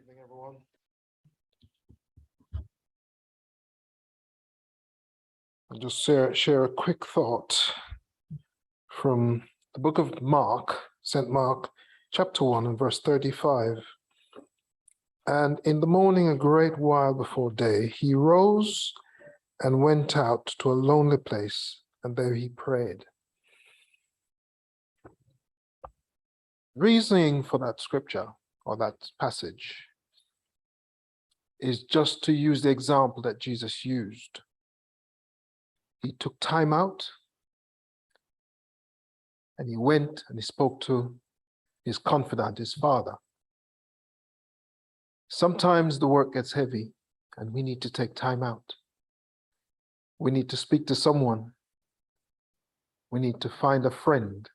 Evening, everyone. I'll just share a quick thought from the book of Mark, St. Mark, chapter 1 and verse 35. And in the morning, a great while before day, he rose and went out to a lonely place, and there he prayed. Reasoning for that scripture or that passage is just to use the example that Jesus used. He took time out and he went and he spoke to his confidant, his Father. Sometimes the work gets heavy and we need to take time out. We need to speak to someone. We need to find a friend.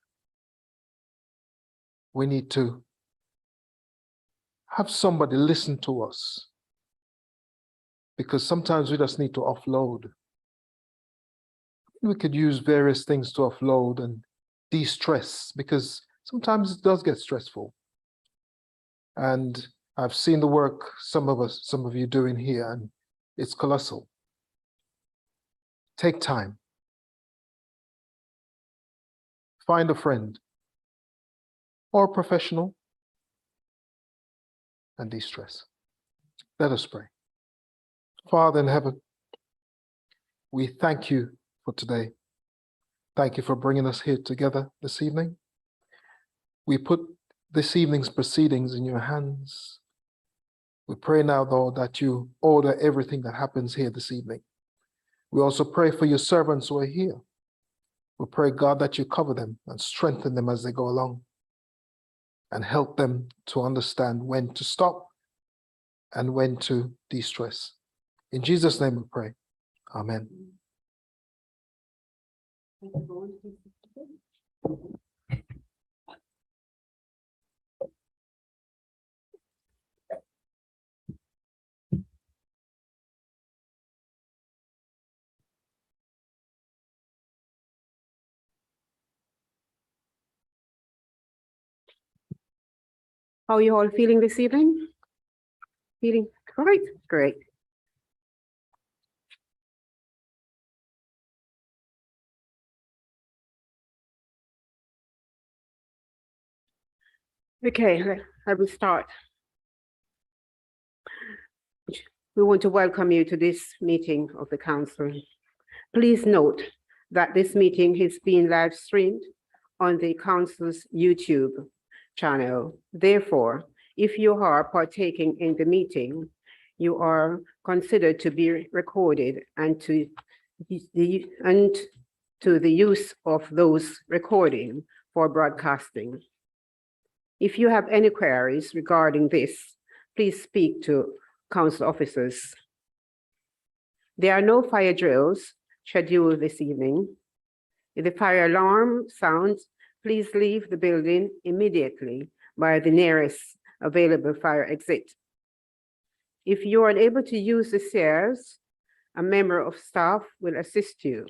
We need to have somebody listen to us, because sometimes we just need to offload. We could use various things to offload and de-stress, because sometimes it does get stressful. And I've seen the work some of you doing here, and it's colossal. Take time. Find a friend or a professional and de-stress. Let us pray. Father in heaven, we thank you for today. Thank you for bringing us here together this evening. We put this evening's proceedings in your hands. We pray now, Lord, that you order everything that happens here this evening. We also pray for your servants who are here. We pray, God, that you cover them and strengthen them as they go along and help them to understand when to stop and when to de-stress. In Jesus' name we pray. Amen. How are you all feeling this evening? Feeling great? Great. Okay, I will start. We want to welcome you to this meeting of the Council. Please note that this meeting is being live streamed on the Council's YouTube channel. Therefore, if you are partaking in the meeting, you are considered to be recorded and to the use of those recording for broadcasting. If you have any queries regarding this, please speak to Council officers. There are no fire drills scheduled this evening. If the fire alarm sounds, please leave the building immediately by the nearest available fire exit. If you are unable to use the stairs, a member of staff will assist you.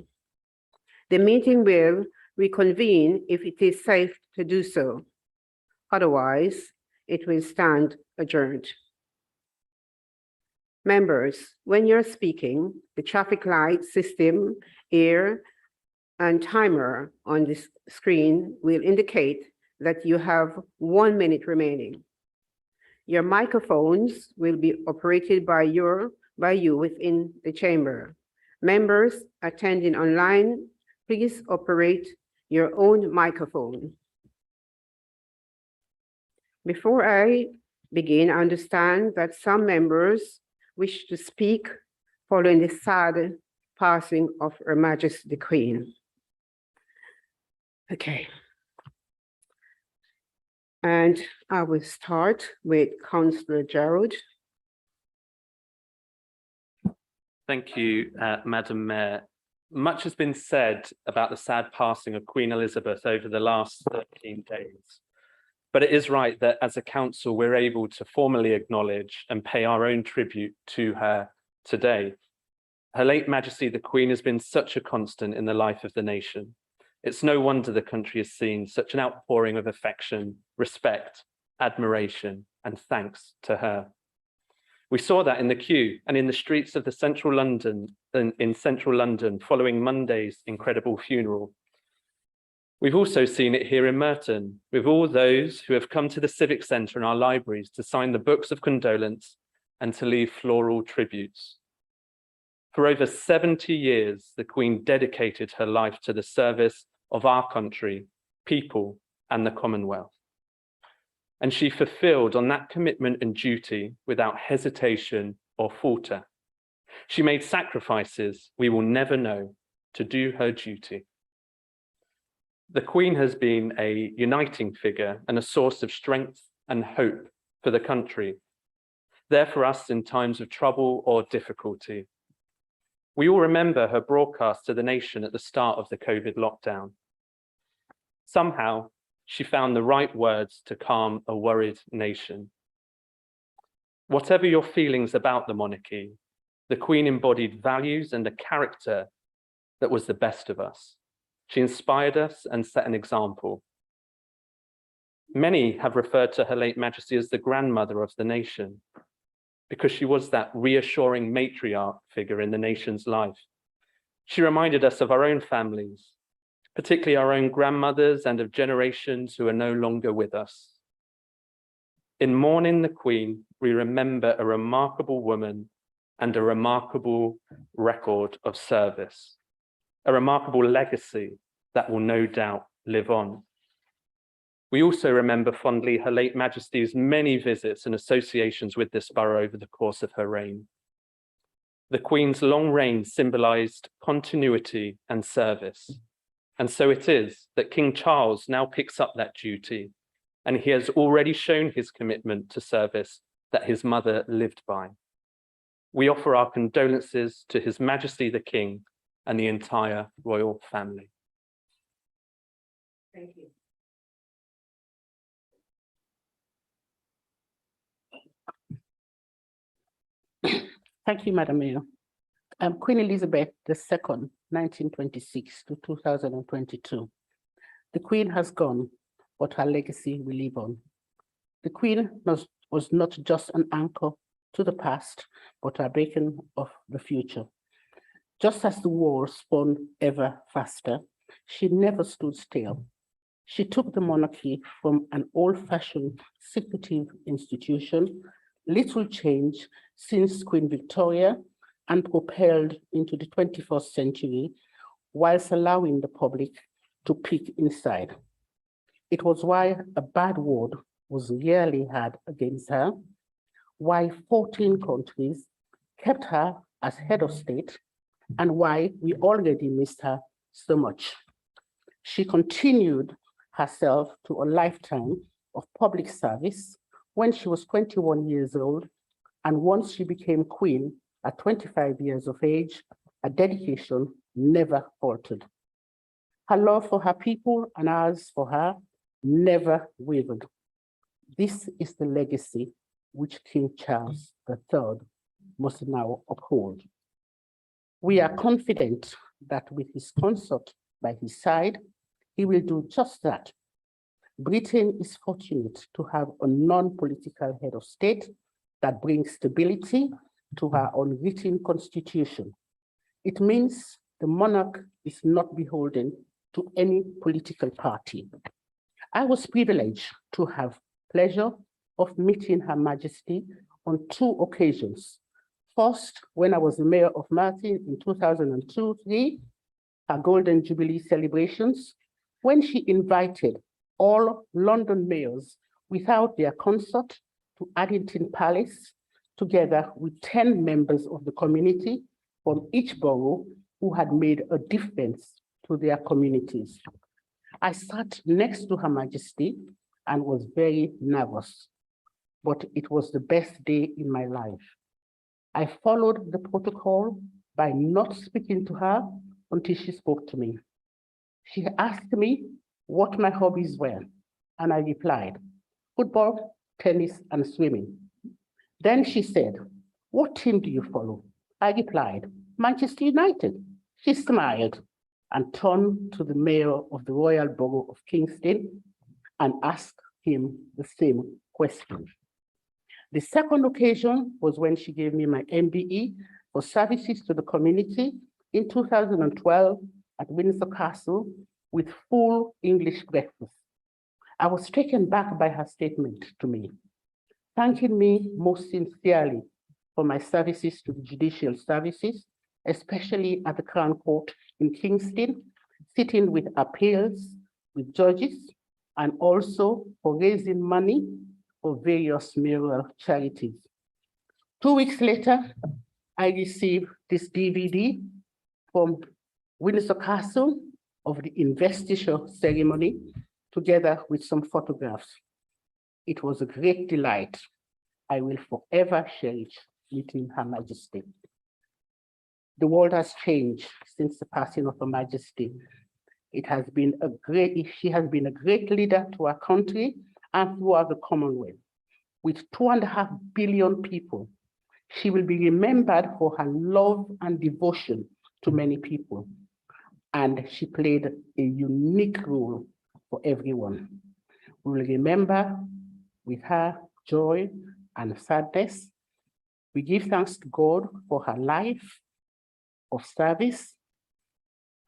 The meeting will reconvene if it is safe to do so. Otherwise, it will stand adjourned. Members, when you're speaking, the traffic light system, air, and timer on this screen will indicate that you have 1 minute remaining. Your microphones will be operated by you within the chamber. Members attending online, please operate your own microphone. Before I begin, I understand that some members wish to speak following the sad passing of Her Majesty the Queen. Okay. And I will start with Councillor Gerald. Thank you, Madam Mayor. Much has been said about the sad passing of Queen Elizabeth over the last 13 days. But it is right that as a council, we're able to formally acknowledge and pay our own tribute to her today. Her late Majesty the Queen has been such a constant in the life of the nation. It's no wonder the country has seen such an outpouring of affection, respect, admiration, and thanks to her. We saw that in the queue and in the streets of the central London following Monday's incredible funeral. We've also seen it here in Merton, with all those who have come to the Civic Centre and our libraries to sign the books of condolence and to leave floral tributes. For over 70 years, the Queen dedicated her life to the service of our country, people, and the Commonwealth. And she fulfilled on that commitment and duty without hesitation or falter. She made sacrifices we will never know to do her duty. The Queen has been a uniting figure and a source of strength and hope for the country, there for us in times of trouble or difficulty. We all remember her broadcast to the nation at the start of the COVID lockdown. Somehow, she found the right words to calm a worried nation. Whatever your feelings about the monarchy, the Queen embodied values and a character that was the best of us. She inspired us and set an example. Many have referred to Her late Majesty as the grandmother of the nation, because she was that reassuring matriarch figure in the nation's life. She reminded us of our own families, particularly our own grandmothers, and of generations who are no longer with us. In mourning the Queen, we remember a remarkable woman and a remarkable record of service, a remarkable legacy that will no doubt live on. We also remember fondly Her late Majesty's many visits and associations with this borough over the course of her reign. The Queen's long reign symbolised continuity and service. And so it is that King Charles now picks up that duty, and he has already shown his commitment to service that his mother lived by. We offer our condolences to His Majesty the King and the entire royal family. Thank you. Thank you, Madam Mayor. Queen Elizabeth II, 1926 to 2022. The Queen has gone, but her legacy will live on. The Queen was not just an anchor to the past, but a beacon of the future. Just as the world spun ever faster, she never stood still. She took the monarchy from an old-fashioned secretive institution, little change since Queen Victoria, and propelled into the 21st century, whilst allowing the public to peek inside. It was why a bad word was rarely had against her, why 14 countries kept her as head of state, and why we already missed her so much. She continued herself to a lifetime of public service when she was 21 years old, and once she became queen at 25 years of age, her dedication never faltered. Her love for her people and ours for her never wavered. This is the legacy which King Charles III must now uphold. We are confident that with his consort by his side, he will do just that. Britain is fortunate to have a non-political head of state that brings stability to her unwritten constitution. It means the monarch is not beholden to any political party. I was privileged to have pleasure of meeting Her Majesty on 2 occasions. First, when I was the mayor of Merton in 2002-03, her Golden Jubilee celebrations, when she invited all London mayors without their consort to Addington Palace, together with 10 members of the community from each borough who had made a difference to their communities. I sat next to Her Majesty and was very nervous, but it was the best day in my life. I followed the protocol by not speaking to her until she spoke to me. She asked me what my hobbies were, and I replied, football, tennis, and swimming. Then she said, what team do you follow? I replied, Manchester United. She smiled and turned to the mayor of the Royal Borough of Kingston and asked him the same question. The second occasion was when she gave me my MBE for services to the community in 2012 at Windsor Castle with full English breakfast. I was taken back by her statement to me, thanking me most sincerely for my services to the judicial services, especially at the Crown Court in Kingston, sitting with appeals with judges, and also for raising money for various mayoral charities. 2 weeks later, I received this DVD from Windsor Castle of the investiture ceremony, together with some photographs. It was a great delight. I will forever cherish meeting Her Majesty. The world has changed since the passing of Her Majesty. She has been a great leader to our country and throughout the Commonwealth. With 2.5 billion people, she will be remembered for her love and devotion to many people. And she played a unique role for everyone. We will remember with her joy and sadness. We give thanks to God for her life of service,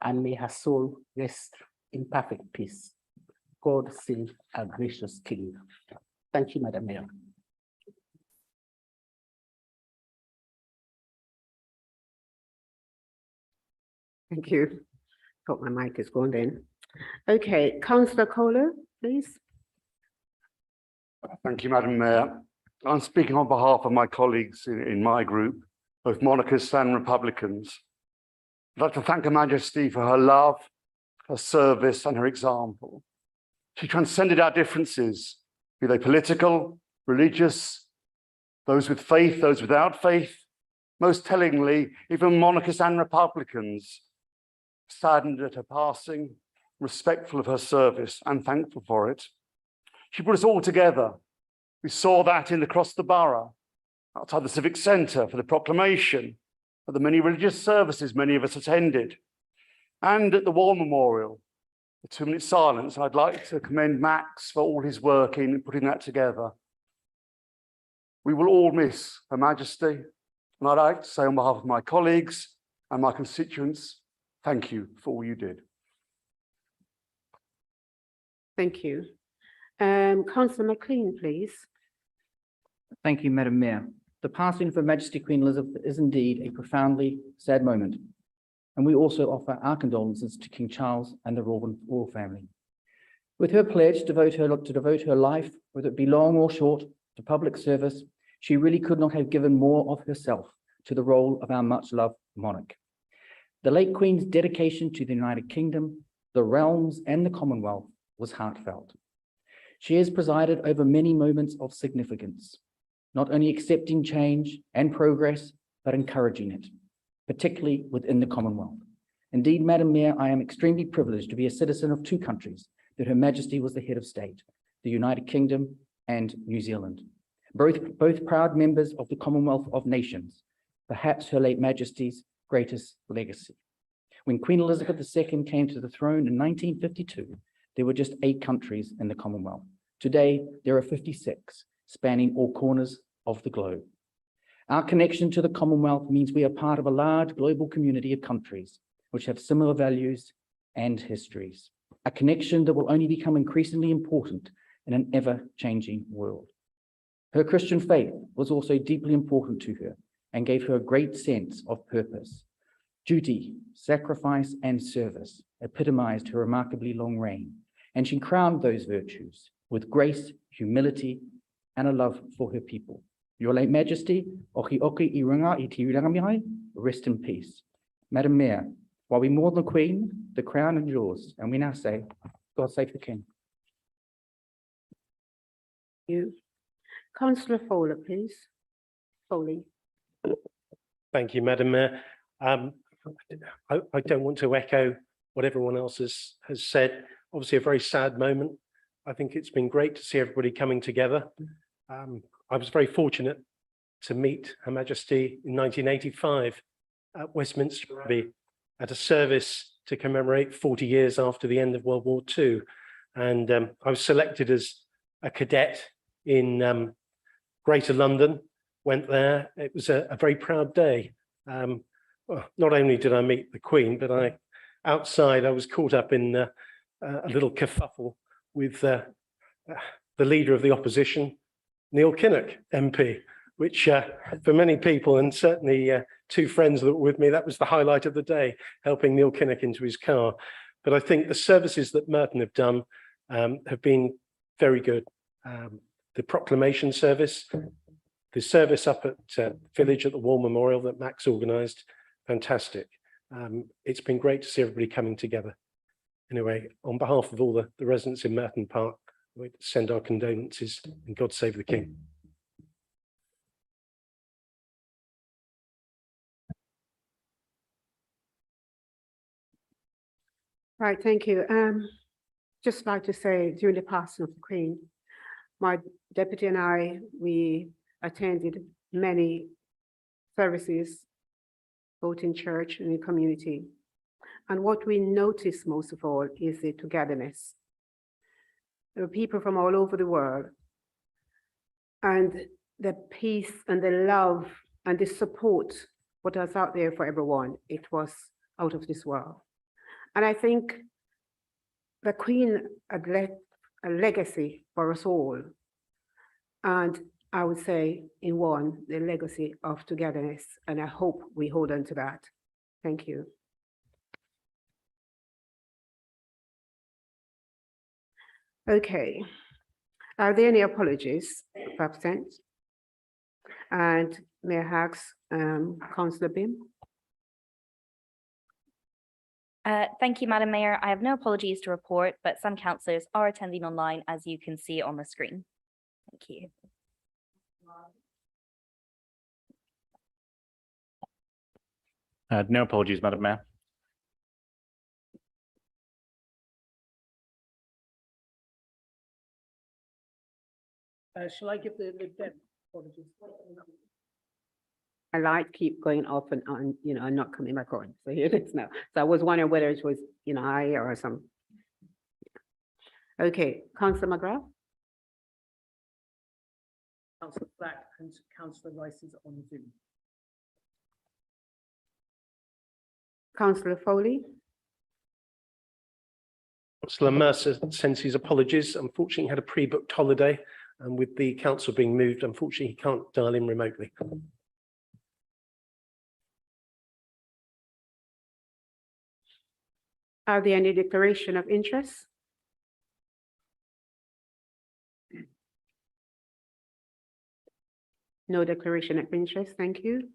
and may her soul rest in perfect peace. God save our gracious King. Thank you, Madam Mayor. Thank you. Thought my mic is going then. Okay, Councillor Kohler, please. Thank you, Madam Mayor. I'm speaking on behalf of my colleagues in my group, both monarchists and Republicans. I'd like to thank Her Majesty for her love, her service, and her example. She transcended our differences, be they political, religious, those with faith, those without faith. Most tellingly, even monarchists and Republicans saddened at her passing, respectful of her service and thankful for it. She brought us all together. We saw that across the borough, outside the Civic Centre for the proclamation, at the many religious services many of us attended, and at the War Memorial, the 2-minute silence. And I'd like to commend Max for all his work in putting that together. We will all miss Her Majesty, and I'd like to say on behalf of my colleagues and my constituents, thank you for all you did. Thank you. Councillor McLean, please. Thank you, Madam Mayor. The passing of Her Majesty Queen Elizabeth is indeed a profoundly sad moment, and we also offer our condolences to King Charles and the royal family. With her pledge to devote her life, whether it be long or short, to public service, she really could not have given more of herself to the role of our much-loved monarch. The late Queen's dedication to the United Kingdom, the realms, and the Commonwealth was heartfelt. She has presided over many moments of significance, not only accepting change and progress, but encouraging it, particularly within the Commonwealth. Indeed, Madam Mayor, I am extremely privileged to be a citizen of 2 countries that Her Majesty was the head of state, the United Kingdom and New Zealand, both proud members of the Commonwealth of Nations, perhaps Her late Majesty's greatest legacy. When Queen Elizabeth II came to the throne in 1952, there were just 8 countries in the Commonwealth. Today, there are 56, spanning all corners of the globe. Our connection to the Commonwealth means we are part of a large global community of countries which have similar values and histories, a connection that will only become increasingly important in an ever-changing world. Her Christian faith was also deeply important to her and gave her a great sense of purpose. Duty, sacrifice, and service epitomized her remarkably long reign, and she crowned those virtues with grace, humility, and a love for her people. Your late Majesty, Oki Oki I Runga I Te Rangamihai, rest in peace. Madam Mayor, while we mourn the Queen, the crown is yours, and we now say, God save the King. Thank you. Councillor Fowler, please. Foley. Thank you, Madam Mayor. I don't want to echo what everyone else has said. Obviously, a very sad moment. I think it's been great to see everybody coming together. I was very fortunate to meet Her Majesty in 1985 at Westminster Abbey at a service to commemorate 40 years after the end of World War II. And I was selected as a cadet in Greater London, went there. It was a very proud day. Well, not only did I meet the Queen, but outside I was caught up in a little kerfuffle with the leader of the opposition, Neil Kinnock, MP, which for many people, and certainly two friends that were with me, that was the highlight of the day, helping Neil Kinnock into his car. But I think the services that Merton have done have been very good. The proclamation service, the service up at Village at the War Memorial that Max organised, fantastic. It's been great to see everybody coming together. Anyway, on behalf of all the residents in Merton Park, we send our condolences and God save the King. Right, thank you. Just like to say, during the passing of the Queen, my deputy and I, we attended many services, both in church and in community. And what we noticed most of all is the togetherness. There were people from all over the world, and the peace and the love and the support, what was out there for everyone, it was out of this world. And I think the Queen had left a legacy for us all. And I would say, in one, the legacy of togetherness. And I hope we hold on to that. Thank you. Okay. Are there any apologies for absent? And Mayor Hacks, Councillor Bim? Thank you, Madam Mayor. I have no apologies to report, but some councillors are attending online, as you can see on the screen. Thank you. No apologies, Madam Mayor. Shall I give the apologies? I like keep going off and on, you know, and not coming back on. So here it is now. So I was wondering whether it was, you know, I or some. Okay, Councillor McGrath. Councillor Black and Councillor Rice is on Zoom. Councillor Foley. Councillor Mercer sends his apologies. Unfortunately, he had a pre-booked holiday, and with the council being moved, unfortunately, he can't dial in remotely. Are there any declaration of interest? No declaration of interest, thank you.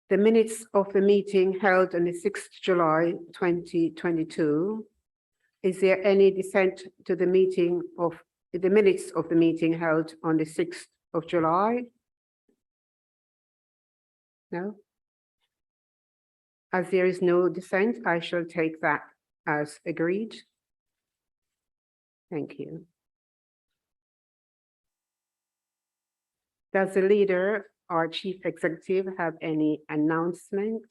The minutes of the meeting held on the 6th July 2022. Is there any dissent to the meeting of the minutes of the meeting held on the 6th of July? No? As there is no dissent, I shall take that as agreed. Thank you. Does the leader or chief executive have any announcement?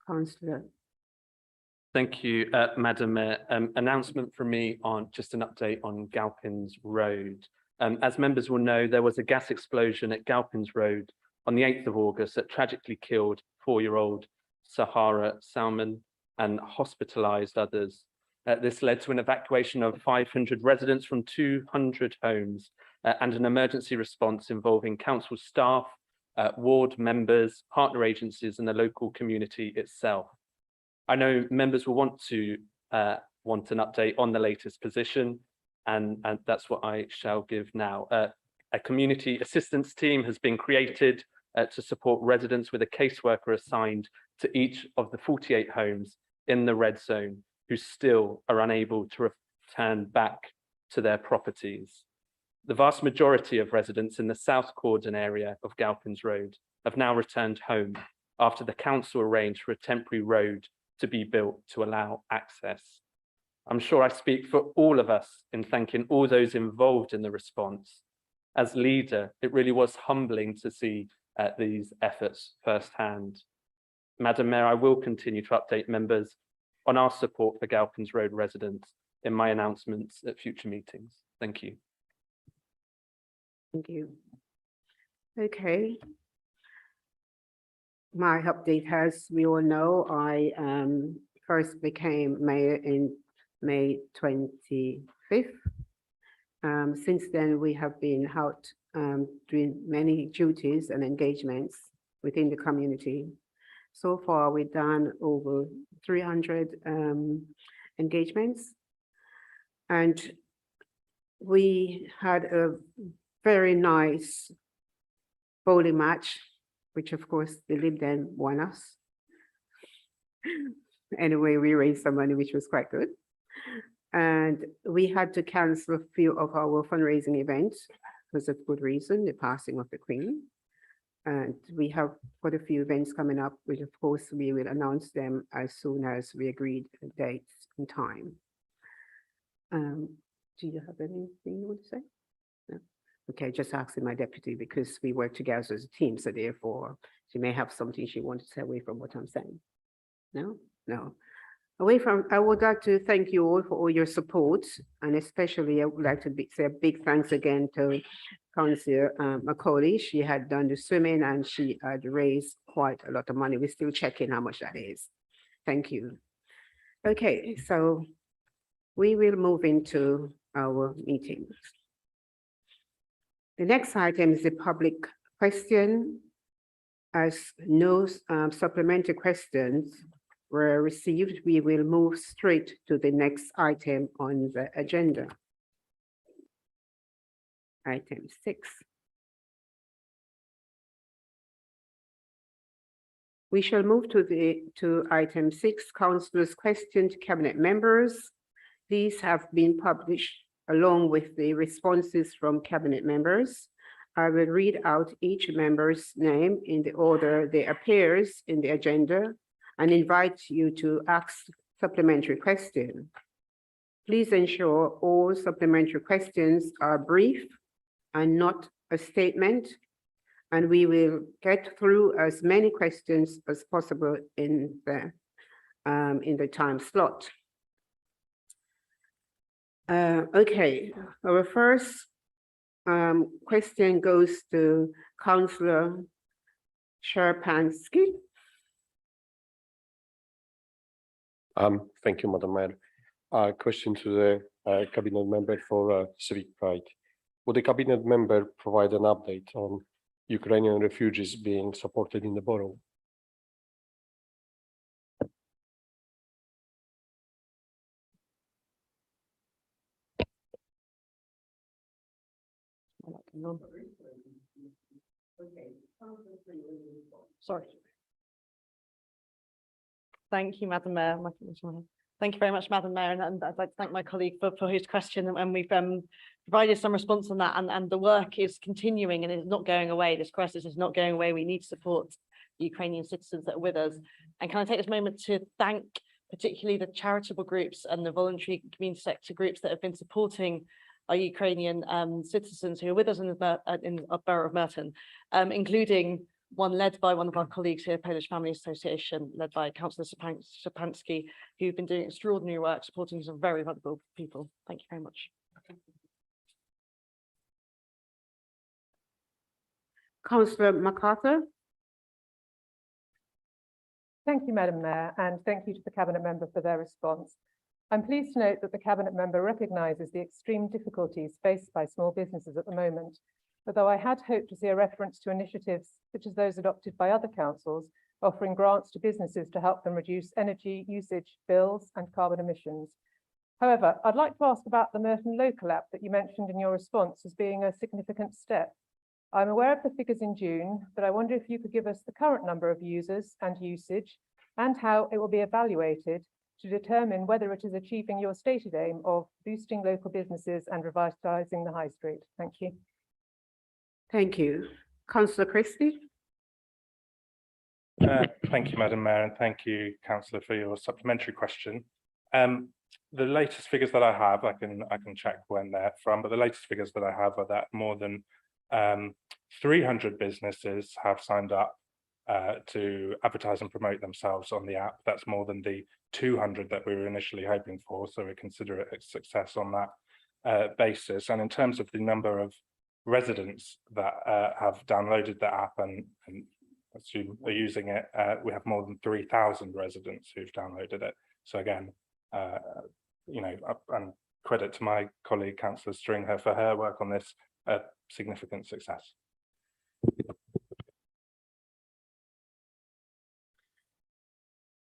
Councillor. Thank you, Madam Mayor. Announcement from me on just an update on Galpins Road. As members will know, there was a gas explosion at Galpins Road on the 8th of August that tragically killed 4-year-old Sahara Salman and hospitalized others. This led to an evacuation of 500 residents from 200 homes and an emergency response involving council staff, ward members, partner agencies, and the local community itself. I know members will want an update on the latest position, and that's what I shall give now. A community assistance team has been created to support residents with a caseworker assigned to each of the 48 homes in the red zone who still are unable to return back to their properties. The vast majority of residents in the South Cordon area of Galpins Road have now returned home after the council arranged for a temporary road to be built to allow access. I'm sure I speak for all of us in thanking all those involved in the response. As leader, it really was humbling to see these efforts firsthand. Madam Mayor, I will continue to update members on our support for Galpins Road residents in my announcements at future meetings. Thank you. Thank you. Okay. My update, as we all know, I first became mayor in May 25th. Since then, we have been out doing many duties and engagements within the community. So far, we've done over 300 engagements. And we had a very nice bowling match, which of course the Lib Dem won us. Anyway, we raised some money, which was quite good. And we had to cancel a few of our fundraising events because of good reason, the passing of the Queen. And we have quite a few events coming up, which of course we will announce them as soon as we agreed dates and time. Do you have anything you want to say? No? Okay, just asking my deputy because we work together as a team, so therefore she may have something she wants to say away from what I'm saying. No? No. I would like to thank you all for all your support, and especially I would like to say a big thanks again to Councillor Macaulay. She had done the swimming and she had raised quite a lot of money. We're still checking how much that is. Thank you. Okay, so we will move into our meetings. The next item is the public question. As no supplementary questions were received, we will move straight to the next item on the agenda. Item 6. We shall move to item 6, councillors' question to cabinet members. These have been published along with the responses from cabinet members. I will read out each member's name in the order they appears in the agenda and invite you to ask supplementary question. Please ensure all supplementary questions are brief and not a statement, and we will get through as many questions as possible in the time slot. Okay, our first question goes to Councillor Sherpansky. Thank you, Madam Mayor. Question to the cabinet member for civic pride. Would the cabinet member provide an update on Ukrainian refugees being supported in the borough? Sorry. Thank you, Madam Mayor. Thank you very much, Madam Mayor, and I'd like to thank my colleague for his question, and we've provided some response on that, and the work is continuing and it's not going away. This crisis is not going away. We need to support the Ukrainian citizens that are with us. And can I take this moment to thank particularly the charitable groups and the voluntary community sector groups that have been supporting our Ukrainian citizens who are with us in the borough of Merton, including one led by one of our colleagues here, Polish Family Association, led by Councillor Szypanski, who've been doing extraordinary work supporting some very vulnerable people. Thank you very much. Councillor MacArthur. Thank you, Madam Mayor, and thank you to the Cabinet Member for their response. I'm pleased to note that the Cabinet Member recognises the extreme difficulties faced by small businesses at the moment, although I had hoped to see a reference to initiatives such as those adopted by other councils, offering grants to businesses to help them reduce energy usage, bills and carbon emissions. However, I'd like to ask about the Merton Local app that you mentioned in your response as being a significant step. I'm aware of the figures in June, but I wonder if you could give us the current number of users and usage and how it will be evaluated to determine whether it is achieving your stated aim of boosting local businesses and revitalising the high street. Thank you. Thank you. Councillor Christie. Thank you, Madam Mayor, and thank you, Councillor, for your supplementary question. The latest figures that I have, I can check when they're from, but the latest figures that I have are that more than 300 businesses have signed up to advertise and promote themselves on the app. That's more than the 200 that we were initially hoping for, so we consider it a success on that basis. And in terms of the number of residents that have downloaded the app and assume are using it, we have more than 3,000 residents who've downloaded it. So again, you know, and credit to my colleague, Councillor Stringher, for her work on this, a significant success.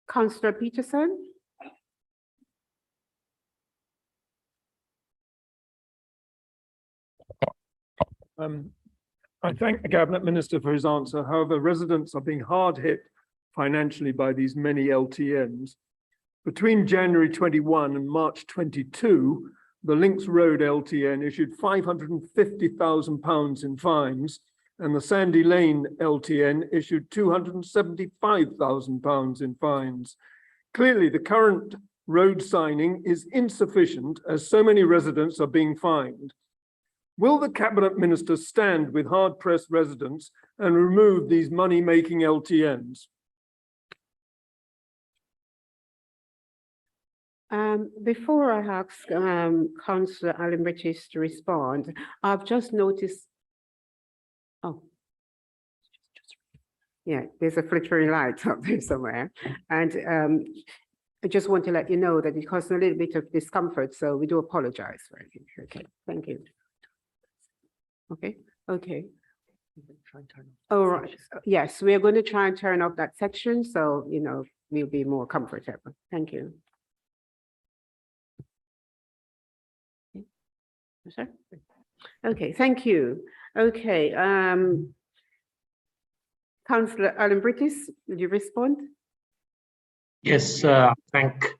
Councillor Peterson. I thank the Cabinet Minister for his answer. However, residents are being hard hit financially by these many LTNs. Between January 21 and March 22, the Links Road LTN issued £550,000 in fines, and the Sandy Lane LTN issued £275,000 in fines. Clearly, the current road signing is insufficient as so many residents are being fined. Will the Cabinet Minister stand with hard-pressed residents and remove these money-making LTNs? Before I ask Councillor Alan British to respond, I've just noticed. Oh. Yeah, there's a flickering light up there somewhere. And I just want to let you know that it caused a little bit of discomfort, so we do apologize for it. Okay, thank you. Okay, okay. All right, yes, we are going to try and turn off that section, so, you know, we'll be more comfortable. Thank you. Sir? Okay, thank you. Okay, Councillor Alan British, will you respond? Yes, thank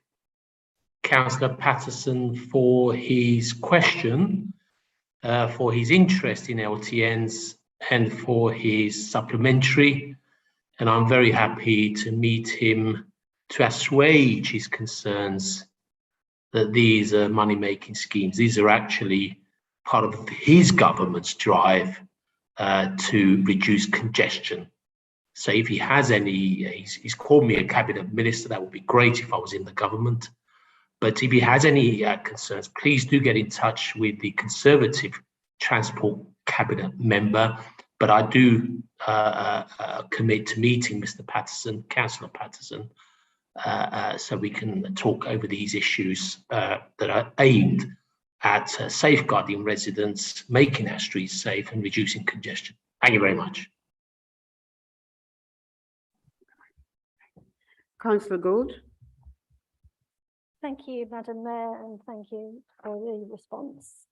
Councillor Patterson for his question, for his interest in LTNs and for his supplementary. And I'm very happy to meet him to assuage his concerns that these are money-making schemes. These are actually part of his government's drive to reduce congestion. So if he has any, he's called me a cabinet minister, that would be great if I was in the government. But if he has any concerns, please do get in touch with the Conservative Transport Cabinet member. But I do commit to meeting Mr. Patterson, Councillor Patterson, so we can talk over these issues that are aimed at safeguarding residents, making our streets safe and reducing congestion. Thank you very much. Councillor Gould. Thank you, Madam Mayor, and thank you for the response.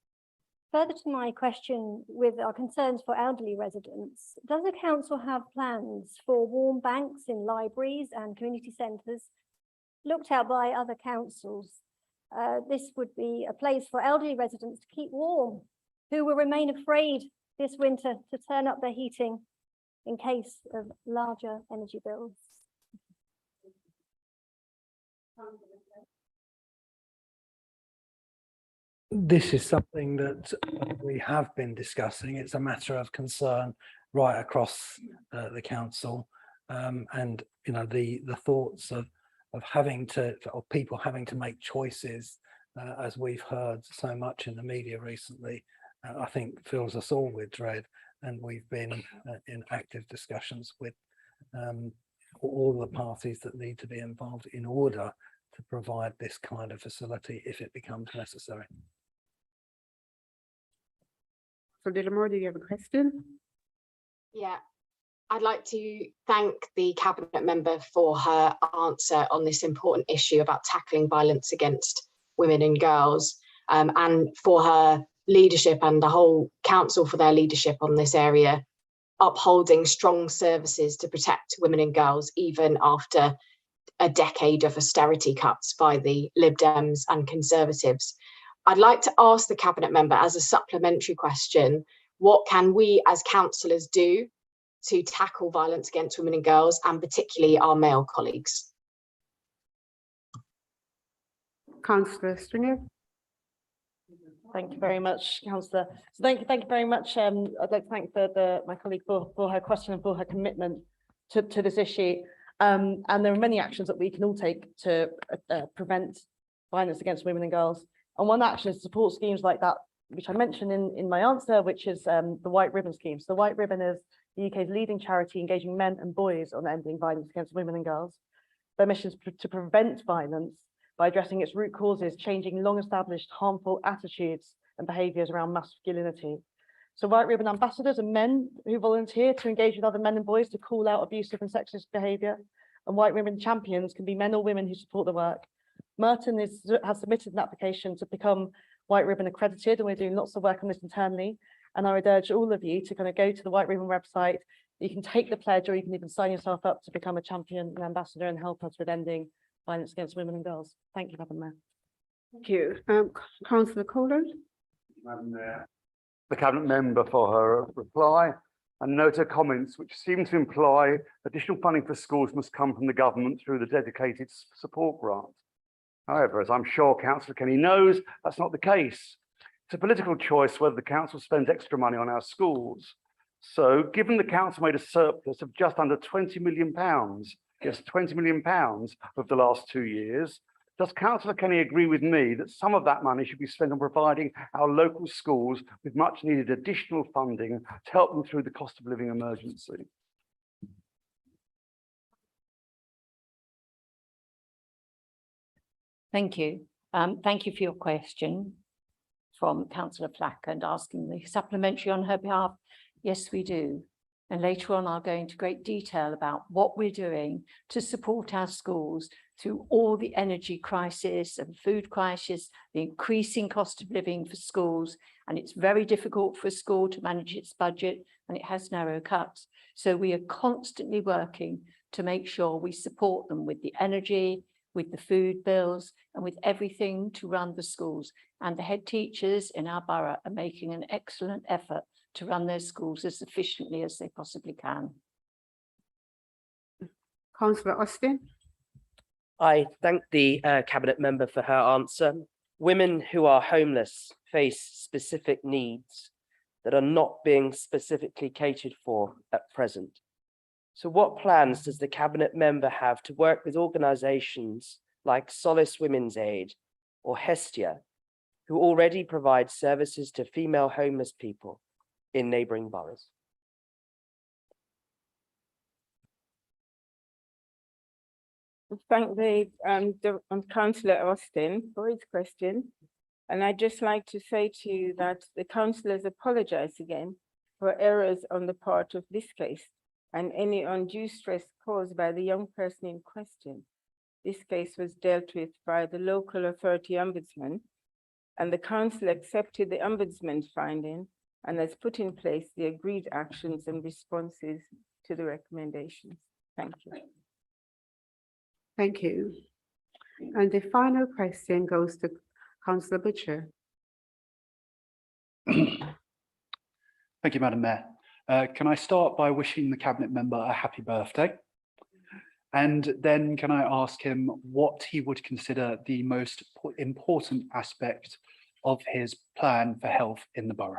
Further to my question with our concerns for elderly residents, does the council have plans for warm banks in libraries and community centres looked at by other councils? This would be a place for elderly residents to keep warm, who will remain afraid this winter to turn up their heating in case of larger energy bills. This is something that we have been discussing. It's a matter of concern right across the council, and you know the thoughts of people having to make choices, as we've heard so much in the media recently, I think fills us all with dread. And we've been in active discussions with all the parties that need to be involved in order to provide this kind of facility if it becomes necessary. So Dillamore, do you have a question? Yeah, I'd like to thank the Cabinet member for her answer on this important issue about tackling violence against women and girls, and for her leadership and the whole council for their leadership on this area, upholding strong services to protect women and girls even after a decade of austerity cuts by the Lib Dems and Conservatives. I'd like to ask the Cabinet member as a supplementary question, what can we as councillors do to tackle violence against women and girls, and particularly our male colleagues? Councillor Stringer. Thank you very much, Councillor. So thank you very much. I'd like to thank my colleague for her question and for her commitment to this issue. And there are many actions that we can all take to prevent violence against women and girls. And one action is to support schemes like that, which I mentioned in my answer, which is the White Ribbon scheme. So the White Ribbon is the UK's leading charity engaging men and boys on ending violence against women and girls. Their mission is to prevent violence by addressing its root causes, changing long-established harmful attitudes and behaviours around masculinity. So White Ribbon ambassadors are men who volunteer to engage with other men and boys to call out abusive and sexist behaviour. And White Ribbon champions can be men or women who support the work. Merton has submitted an application to become White Ribbon accredited, and we're doing lots of work on this internally. And I would urge all of you to kind of go to the White Ribbon website. You can take the pledge, or you can even sign yourself up to become a champion and ambassador and help us with ending violence against women and girls. Thank you, Madam Mayor. Thank you. Councillor Kohler. Madam Mayor, the Cabinet Member for her reply and note her comments, which seem to imply additional funding for schools must come from the government through the dedicated support grant. However, as I'm sure Councillor Kenny knows, that's not the case. It's a political choice whether the council spends extra money on our schools. So given the council made a surplus of just under £20 million, yes, £20 million over the last 2 years, does Councillor Kenny agree with me that some of that money should be spent on providing our local schools with much needed additional funding to help them through the cost of living emergency? Thank you. Thank you for your question from Councillor Flack and asking the supplementary on her behalf. Yes, we do. And later on, I'll go into great detail about what we're doing to support our schools through all the energy crisis and food crisis, the increasing cost of living for schools. And it's very difficult for a school to manage its budget, and it has narrow cuts. So we are constantly working to make sure we support them with the energy, with the food bills, and with everything to run the schools. And the head teachers in our borough are making an excellent effort to run their schools as efficiently as they possibly can. Councillor Austin. I thank the Cabinet Member for her answer. Women who are homeless face specific needs that are not being specifically catered for at present. So what plans does the Cabinet Member have to work with organisations like Solace Women's Aid or Hestia, who already provide services to female homeless people in neighbouring boroughs? Thank the Councillor Austin for his question. And I'd just like to say to you that the councillors apologise again for errors on the part of this case and any undue stress caused by the young person in question. This case was dealt with by the local authority ombudsman, and the council accepted the ombudsman's finding and has put in place the agreed actions and responses to the recommendations. Thank you. Thank you. And the final question goes to Councillor Butcher. Thank you, Madam Mayor. Can I start by wishing the Cabinet Member a happy birthday? And then can I ask him what he would consider the most important aspect of his plan for health in the borough?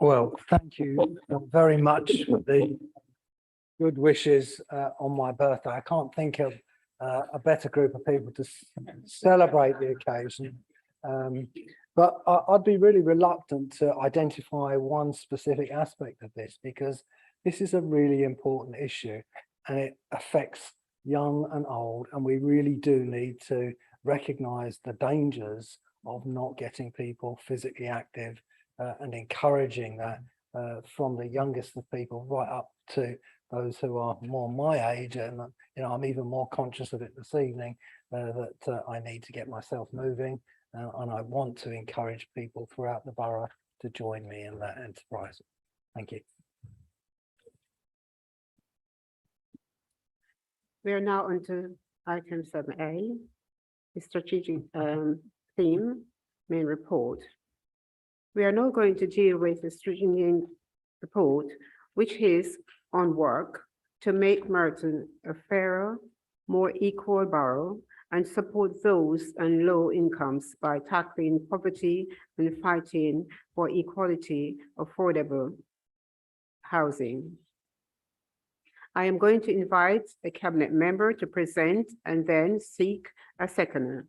Well, thank you very much for the good wishes on my birthday. I can't think of a better group of people to celebrate the occasion. But I'd be really reluctant to identify one specific aspect of this, because this is a really important issue and it affects young and old, and we really do need to recognise the dangers of not getting people physically active and encouraging that from the youngest of people right up to those who are more my age. And I'm even more conscious of it this evening that I need to get myself moving, and I want to encourage people throughout the borough to join me in that enterprise. Thank you. We are now on to item 7A, the strategic theme, main report. We are now going to deal with the strategic report, which is on work to make Merton a fairer, more equal borough and support those on low incomes by tackling poverty and fighting for equality, affordable housing. I am going to invite a cabinet member to present and then seek a seconder.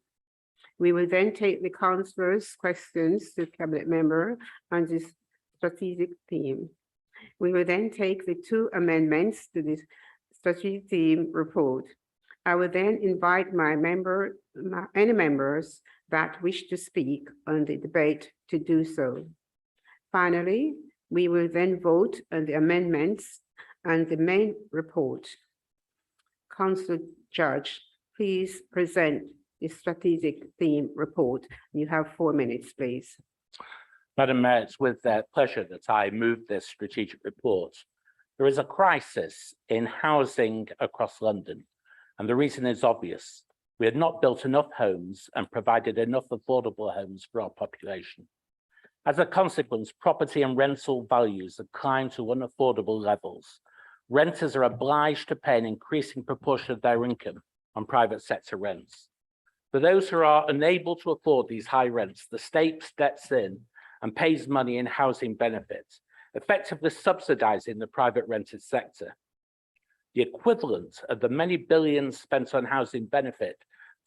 We will then take the councillors' questions to the cabinet member on this strategic theme. We will then take the 2 amendments to this strategic theme report. I will then invite any members that wish to speak on the debate to do so. Finally, we will then vote on the amendments and the main report. Councillor Judge, please present the strategic theme report. You have 4 minutes, please. Madam Mayor, it's with pleasure that I move this strategic report. There is a crisis in housing across London, and the reason is obvious. We had not built enough homes and provided enough affordable homes for our population. As a consequence, property and rental values have climbed to unaffordable levels. Renters are obliged to pay an increasing proportion of their income on private sector rents. For those who are unable to afford these high rents, the state steps in and pays money in housing benefits, effectively subsidizing the private rented sector. The equivalent of the many billions spent on housing benefit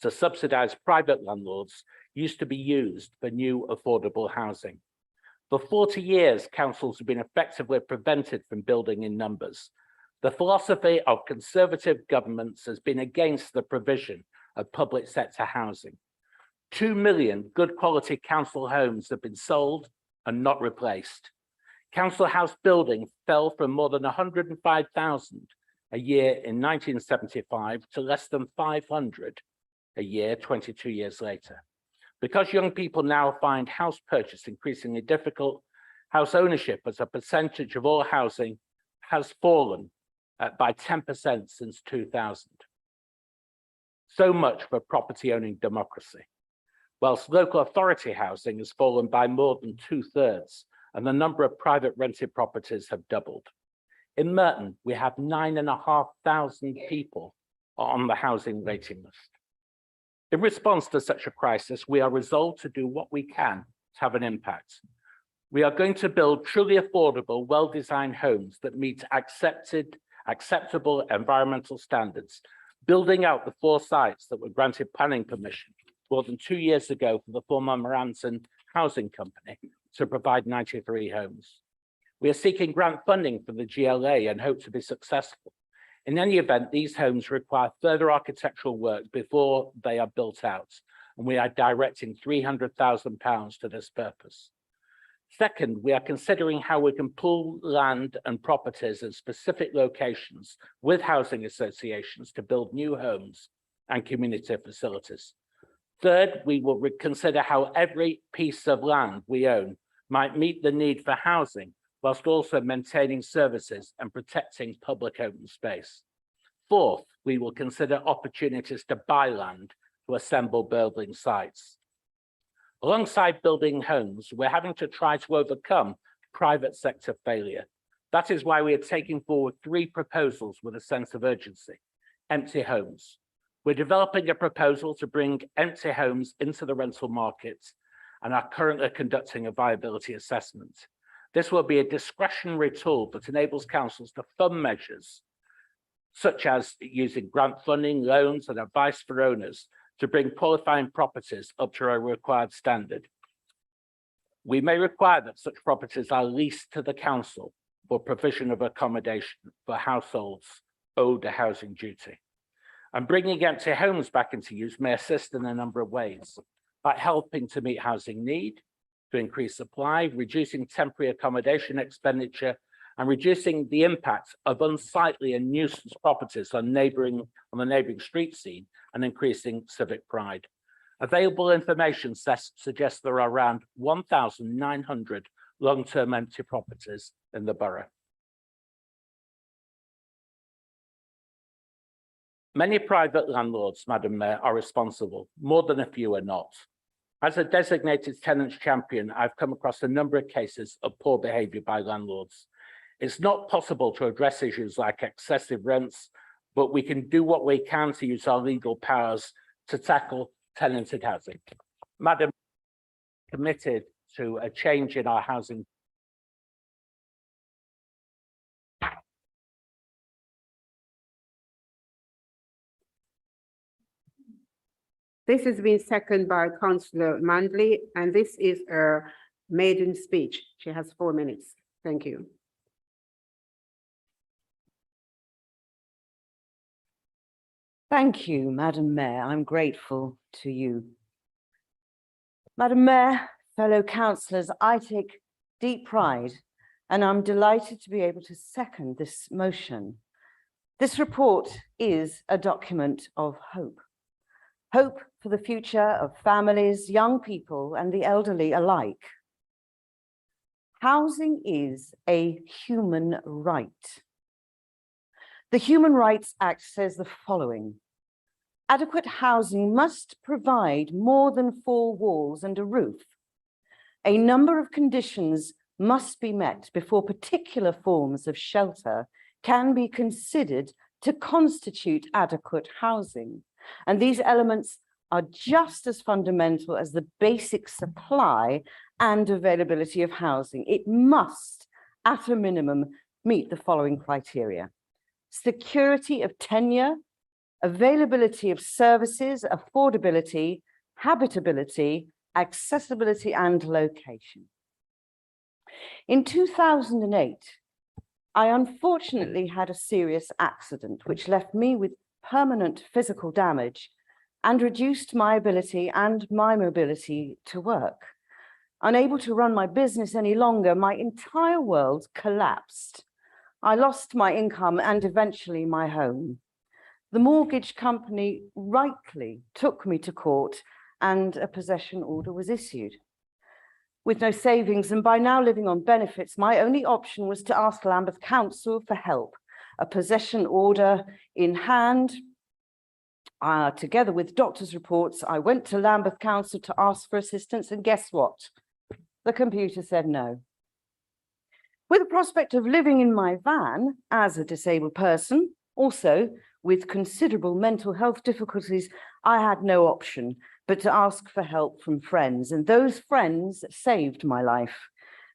to subsidize private landlords used to be used for new affordable housing. For 40 years, councils have been effectively prevented from building in numbers. The philosophy of conservative governments has been against the provision of public sector housing. 2 million good quality council homes have been sold and not replaced. Council house building fell from more than 105,000 a year in 1975 to less than 500 a year 22 years later. Because young people now find house purchase increasingly difficult, house ownership as a percentage of all housing has fallen by 10% since 2000. So much for property owning democracy. Whilst local authority housing has fallen by more than 2/3, and the number of private rented properties have doubled. In Merton, we have 9,500 people on the housing waiting list. In response to such a crisis, we are resolved to do what we can to have an impact. We are going to build truly affordable, well-designed homes that meet acceptable environmental standards, building out the 4 sites that were granted planning permission more than 2 years ago for the former Moranton Housing Company to provide 93 homes. We are seeking grant funding from the GLA and hope to be successful. In any event, these homes require further architectural work before they are built out, and we are directing £300,000 to this purpose. Second, we are considering how we can pool land and properties in specific locations with housing associations to build new homes and community facilities. Third, we will consider how every piece of land we own might meet the need for housing, whilst also maintaining services and protecting public open space. Fourth, we will consider opportunities to buy land to assemble building sites. Alongside building homes, we're having to try to overcome private sector failure. That is why we are taking forward 3 proposals with a sense of urgency. Empty homes. We're developing a proposal to bring empty homes into the rental market and are currently conducting a viability assessment. This will be a discretionary tool that enables councils to fund measures such as using grant funding, loans, and advice for owners to bring qualifying properties up to a required standard. We may require that such properties are leased to the council for provision of accommodation for households owed a housing duty. And bringing empty homes back into use may assist in a number of ways, by helping to meet housing need, to increase supply, reducing temporary accommodation expenditure, and reducing the impact of unsightly and nuisance properties on the neighbouring street scene and increasing civic pride. Available information suggests there are around 1,900 long-term empty properties in the borough. Many private landlords, Madam Mayor, are responsible. More than a few are not. As a designated tenants champion, I've come across a number of cases of poor behaviour by landlords. It's not possible to address issues like excessive rents, but we can do what we can to use our legal powers to tackle tenanted housing. Madam, committed to a change in our housing This has been seconded by Councillor Mandley, and this is her maiden speech. She has 4 minutes. Thank you. Thank you, Madam Mayor. I'm grateful to you. Madam Mayor, fellow councillors, I take deep pride and I'm delighted to be able to second this motion. This report is a document of hope. Hope for the future of families, young people, and the elderly alike. Housing is a human right. The Human Rights Act says the following: adequate housing must provide more than 4 walls and a roof. A number of conditions must be met before particular forms of shelter can be considered to constitute adequate housing. And these elements are just as fundamental as the basic supply and availability of housing. It must, at a minimum, meet the following criteria: security of tenure, availability of services, affordability, habitability, accessibility, and location. In 2008, I unfortunately had a serious accident which left me with permanent physical damage and reduced my ability and my mobility to work. Unable to run my business any longer, my entire world collapsed. I lost my income and eventually my home. The mortgage company rightly took me to court and a possession order was issued. With no savings and by now living on benefits, my only option was to ask Lambeth Council for help. A possession order in hand, together with doctor's reports, I went to Lambeth Council to ask for assistance, and guess what? The computer said no. With the prospect of living in my van as a disabled person, also with considerable mental health difficulties, I had no option but to ask for help from friends, and those friends saved my life.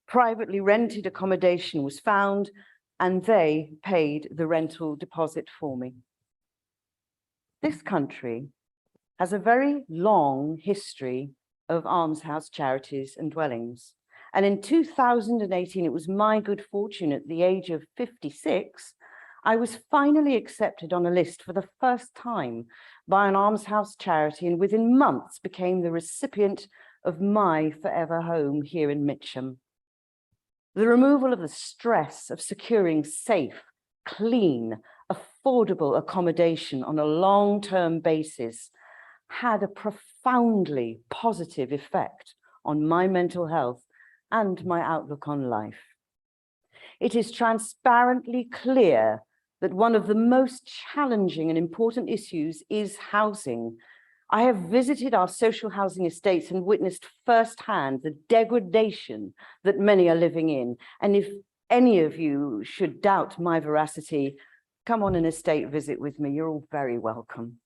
Privately rented accommodation was found, and they paid the rental deposit for me. This country has a very long history of almshouse charities and dwellings. And in 2018, it was my good fortune at the age of 56, I was finally accepted on a list for the first time by an almshouse charity, and within months became the recipient of my forever home here in Mitcham. The removal of the stress of securing safe, clean, affordable accommodation on a long-term basis had a profoundly positive effect on my mental health and my outlook on life. It is transparently clear that one of the most challenging and important issues is housing. I have visited our social housing estates and witnessed firsthand the degradation that many are living in. And if any of you should doubt my veracity, come on an estate visit with me. You're all very welcome.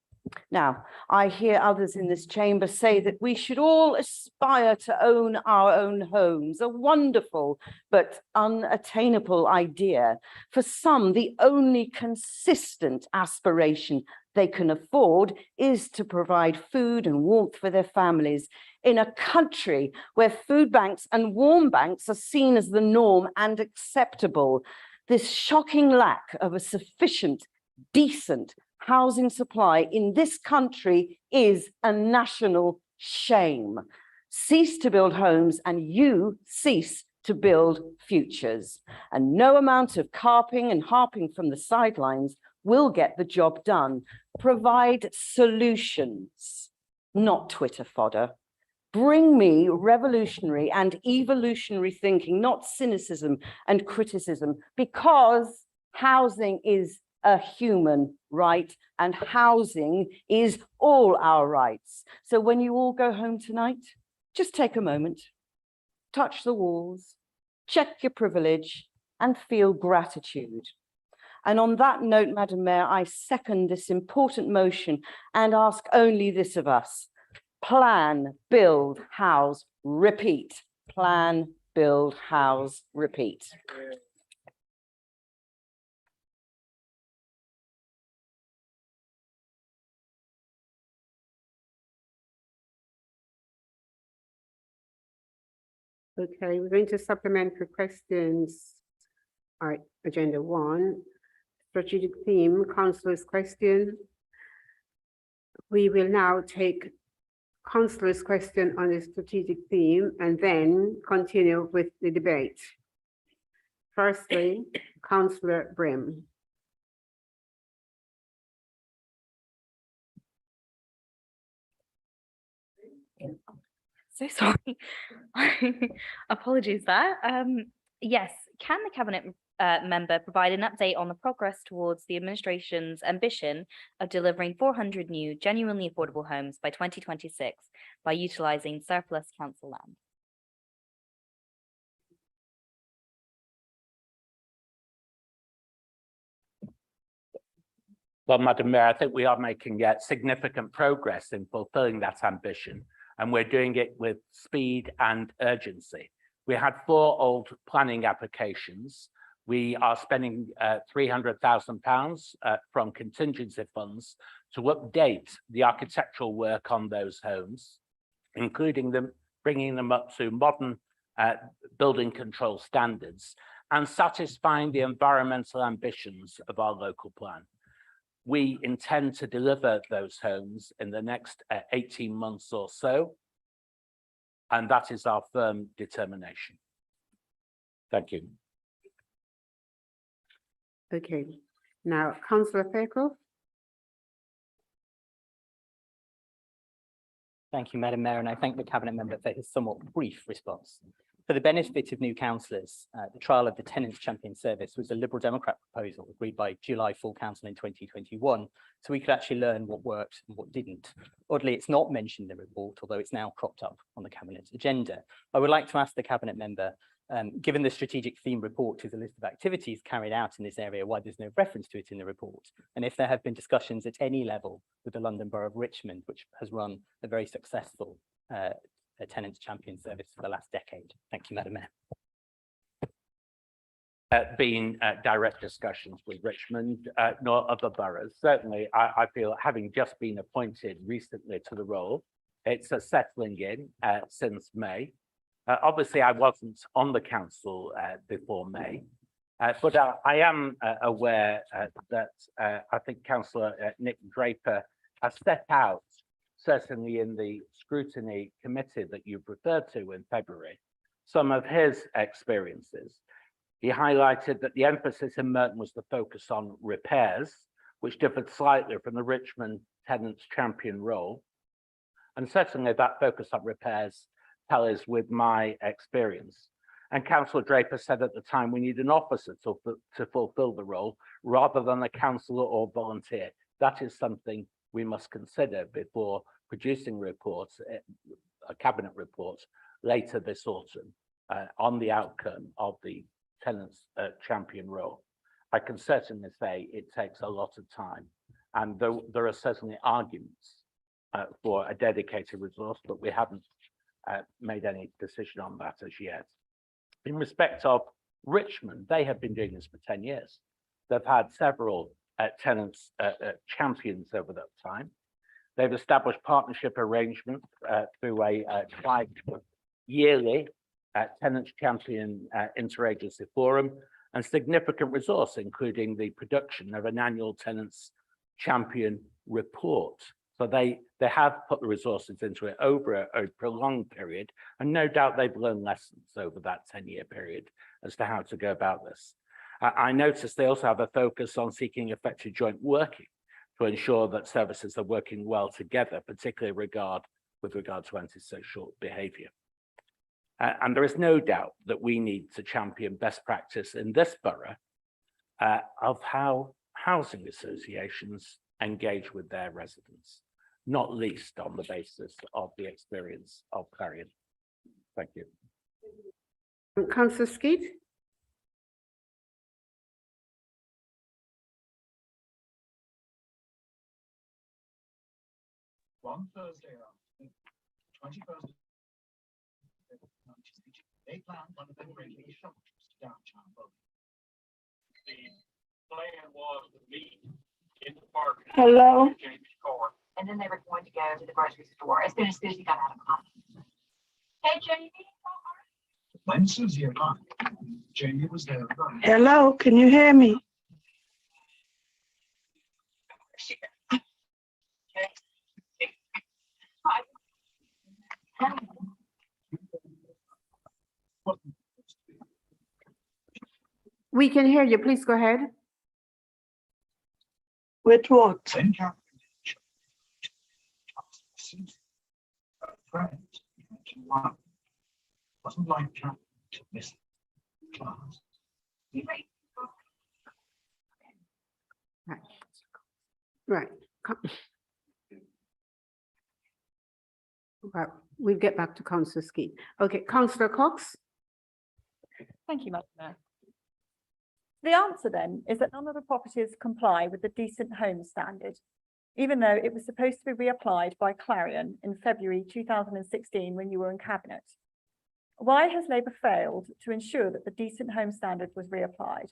Now, I hear others in this chamber say that we should all aspire to own our own homes, a wonderful but unattainable idea. For some, the only consistent aspiration they can afford is to provide food and warmth for their families in a country where food banks and warm banks are seen as the norm and acceptable. This shocking lack of a sufficient, decent housing supply in this country is a national shame. Cease to build homes and you cease to build futures. And no amount of carping and harping from the sidelines will get the job done. Provide solutions, not Twitter fodder. Bring me revolutionary and evolutionary thinking, not cynicism and criticism, because housing is a human right and housing is all our rights. So when you all go home tonight, just take a moment, touch the walls, check your privilege and feel gratitude. And on that note, Madam Mayor, I second this important motion and ask only this of us: plan, build, house, repeat. Plan, build, house, repeat. Okay, we're going to supplement for questions. All right, agenda 1, strategic theme, councillor's question. We will now take councillor's question on the strategic theme and then continue with the debate. Firstly, Councillor Brim. So sorry. Apologies there. Yes, can the Cabinet member provide an update on the progress towards the administration's ambition of delivering 400 new genuinely affordable homes by 2026 by utilising surplus council land? Well, Madam Mayor, I think we are making significant progress in fulfilling that ambition, and we're doing it with speed and urgency. We had 4 old planning applications. We are spending £300,000 from contingency funds to update the architectural work on those homes, including bringing them up to modern building control standards and satisfying the environmental ambitions of our local plan. We intend to deliver those homes in the next 18 months or so, and that is our firm determination. Thank you. Okay, now Councillor Fairclough. Thank you, Madam Mayor, and I thank the Cabinet member for his somewhat brief response. For the benefit of new councillors, the trial of the Tenants Champion Service was a Liberal Democrat proposal agreed by July Full Council in 2021, so we could actually learn what worked and what didn't. Oddly, it's not mentioned in the report, although it's now cropped up on the Cabinet's agenda. I would like to ask the Cabinet member, given the strategic theme report is a list of activities carried out in this area, why there's no reference to it in the report, and if there have been discussions at any level with the London Borough of Richmond, which has run a very successful Tenants Champion Service for the last decade. Thank you, Madam Mayor. Been direct discussions with Richmond, nor other boroughs. Certainly, I feel, having just been appointed recently to the role, it's a settling in since May. Obviously, I wasn't on the council before May, but I am aware that I think Councillor Nick Draper has set out, certainly in the scrutiny committee that you've referred to in February, some of his experiences. He highlighted that the emphasis in Merton was the focus on repairs, which differed slightly from the Richmond Tenants Champion role. And certainly that focus on repairs tallies with my experience. And Councillor Draper said at the time, we need an officer to fulfill the role rather than a councillor or volunteer. That is something we must consider before producing reports, a cabinet report later this autumn on the outcome of the Tenants Champion role. I can certainly say it takes a lot of time, and there are certainly arguments for a dedicated resource, but we haven't made any decision on that as yet. In respect of Richmond, they have been doing this for 10 years. They've had several tenants champions over that time. They've established partnership arrangements through a yearly Tenants Champion Interagency Forum and significant resource, including the production of an annual Tenants Champion report. So they have put the resources into it over a prolonged period, and no doubt they've learned lessons over that 10-year period as to how to go about this. I noticed they also have a focus on seeking effective joint working to ensure that services are working well together, particularly with regard to antisocial behaviour. And there is no doubt that we need to champion best practice in this borough of how housing associations engage with their residents, not least on the basis of the experience of Clarion. Thank you. Councillor Skeet. One Thursday after 21st, they planned one of them greatly shuttles to downtown Birmingham. The plan was to meet in the park. Hello. James Car. And then they were going to go to the grocery store as soon as Susie got out of class. Hey, Jamie. When Susie arrived, Jamie was there. Hello, can you hear me? We can hear you. Please go ahead. With what? Wasn't like to miss class. Right. Well, we'll get back to Councillor Ski. Okay, Councillor Cox. Thank you, Madam Mayor. The answer then is that none of the properties comply with the Decent Home Standard, even though it was supposed to be reapplied by Clarion in February 2016 when you were in Cabinet. Why has Labour failed to ensure that the Decent Home Standard was reapplied?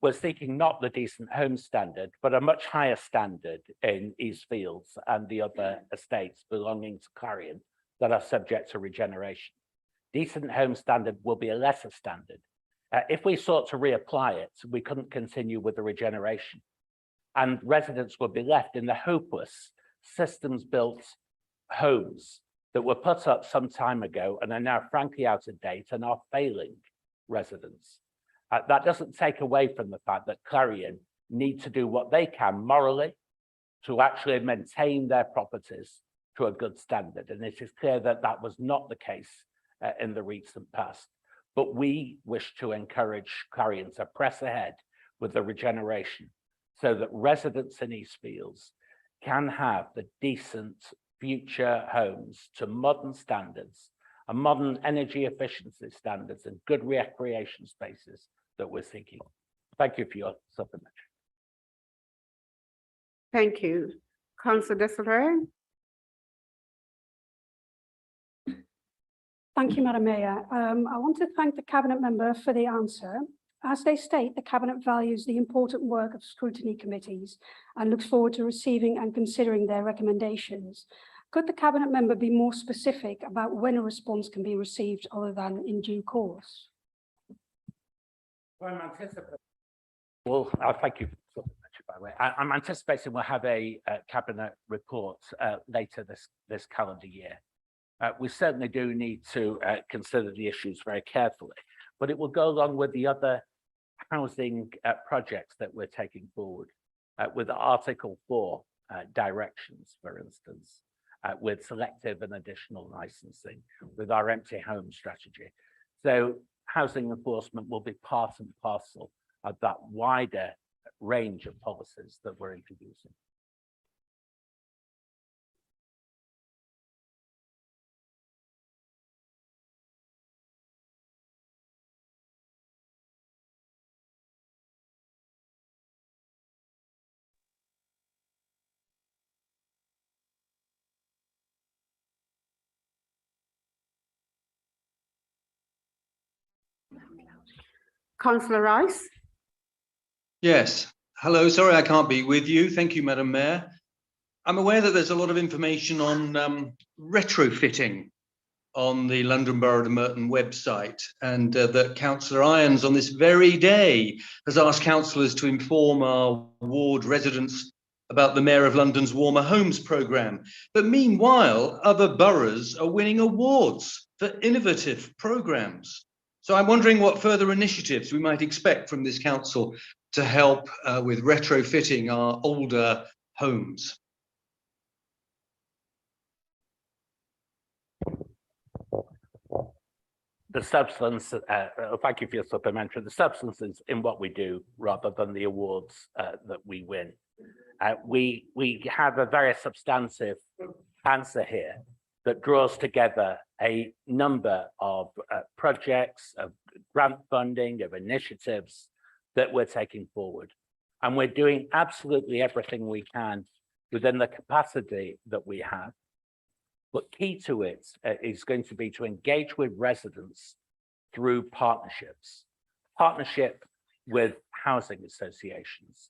We're seeking not the Decent Home Standard, but a much higher standard in East Fields and the other estates belonging to Clarion that are subject to regeneration. Decent Home Standard will be a lesser standard. If we sought to reapply it, we couldn't continue with the regeneration, and residents would be left in the hopeless systems-built homes that were put up some time ago and are now frankly out of date and are failing residents. That doesn't take away from the fact that Clarion need to do what they can morally to actually maintain their properties to a good standard. And it is clear that that was not the case in the recent past. But we wish to encourage Clarion to press ahead with the regeneration so that residents in East Fields can have the decent future homes to modern standards and modern energy efficiency standards and good recreation spaces that we're seeking. Thank you for your supplementary. Thank you. Councillor Desiree. Thank you, Madam Mayor. I want to thank the Cabinet member for the answer. As they state, the Cabinet values the important work of scrutiny committees and looks forward to receiving and considering their recommendations. Could the Cabinet member be more specific about when a response can be received other than in due course? Well, thank you for the supplementary, by the way. I'm anticipating we'll have a Cabinet report later this calendar year. We certainly do need to consider the issues very carefully, but it will go along with the other housing projects that we're taking forward with Article 4 directions, for instance, with selective and additional licensing, with our empty home strategy. So housing enforcement will be part and parcel of that wider range of policies that we're introducing. Councillor Rice. Yes. Hello. Sorry I can't be with you. Thank you, Madam Mayor. I'm aware that there's a lot of information on retrofitting on the London Borough of Merton website, and that Councillor Irons on this very day has asked councillors to inform our ward residents about the Mayor of London's Warmer Homes programme. But meanwhile, other boroughs are winning awards for innovative programmes. So I'm wondering what further initiatives we might expect from this council to help with retrofitting our older homes. The substance, thank you for your supplementary, the substance is in what we do rather than the awards that we win. We have a very substantive answer here that draws together a number of projects, of grant funding, of initiatives that we're taking forward. And we're doing absolutely everything we can within the capacity that we have. But key to it is going to be to engage with residents through partnerships. Partnership with housing associations,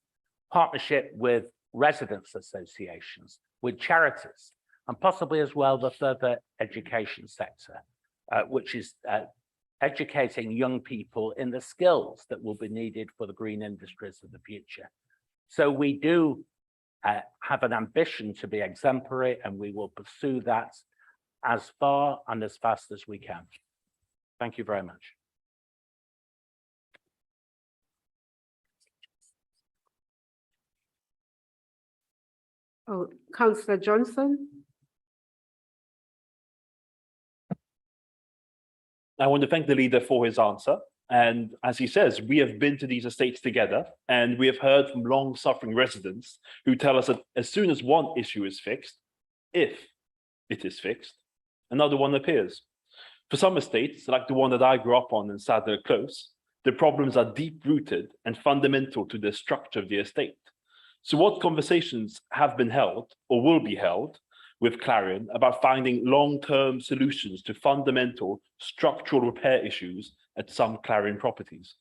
partnership with residents associations, with charities, and possibly as well the further education sector, which is educating young people in the skills that will be needed for the green industries of the future. So we do have an ambition to be exemplary, and we will pursue that as far and as fast as we can. Thank you very much. Oh, Councillor Johnson. I want to thank the leader for his answer. And as he says, we have been to these estates together, and we have heard from long-suffering residents who tell us that as soon as one issue is fixed, if it is fixed, another one appears. For some estates, like the one that I grew up on in Sadler Close, the problems are deep-rooted and fundamental to the structure of the estate. So what conversations have been held or will be held with Clarion about finding long-term solutions to fundamental structural repair issues at some Clarion properties?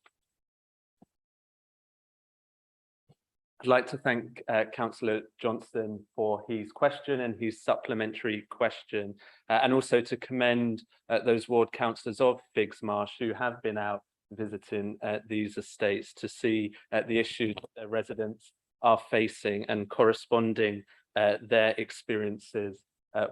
I'd like to thank Councillor Johnston for his question and his supplementary question, and also to commend those ward councillors of Figs Marsh who have been out visiting these estates to see the issues that residents are facing and corresponding their experiences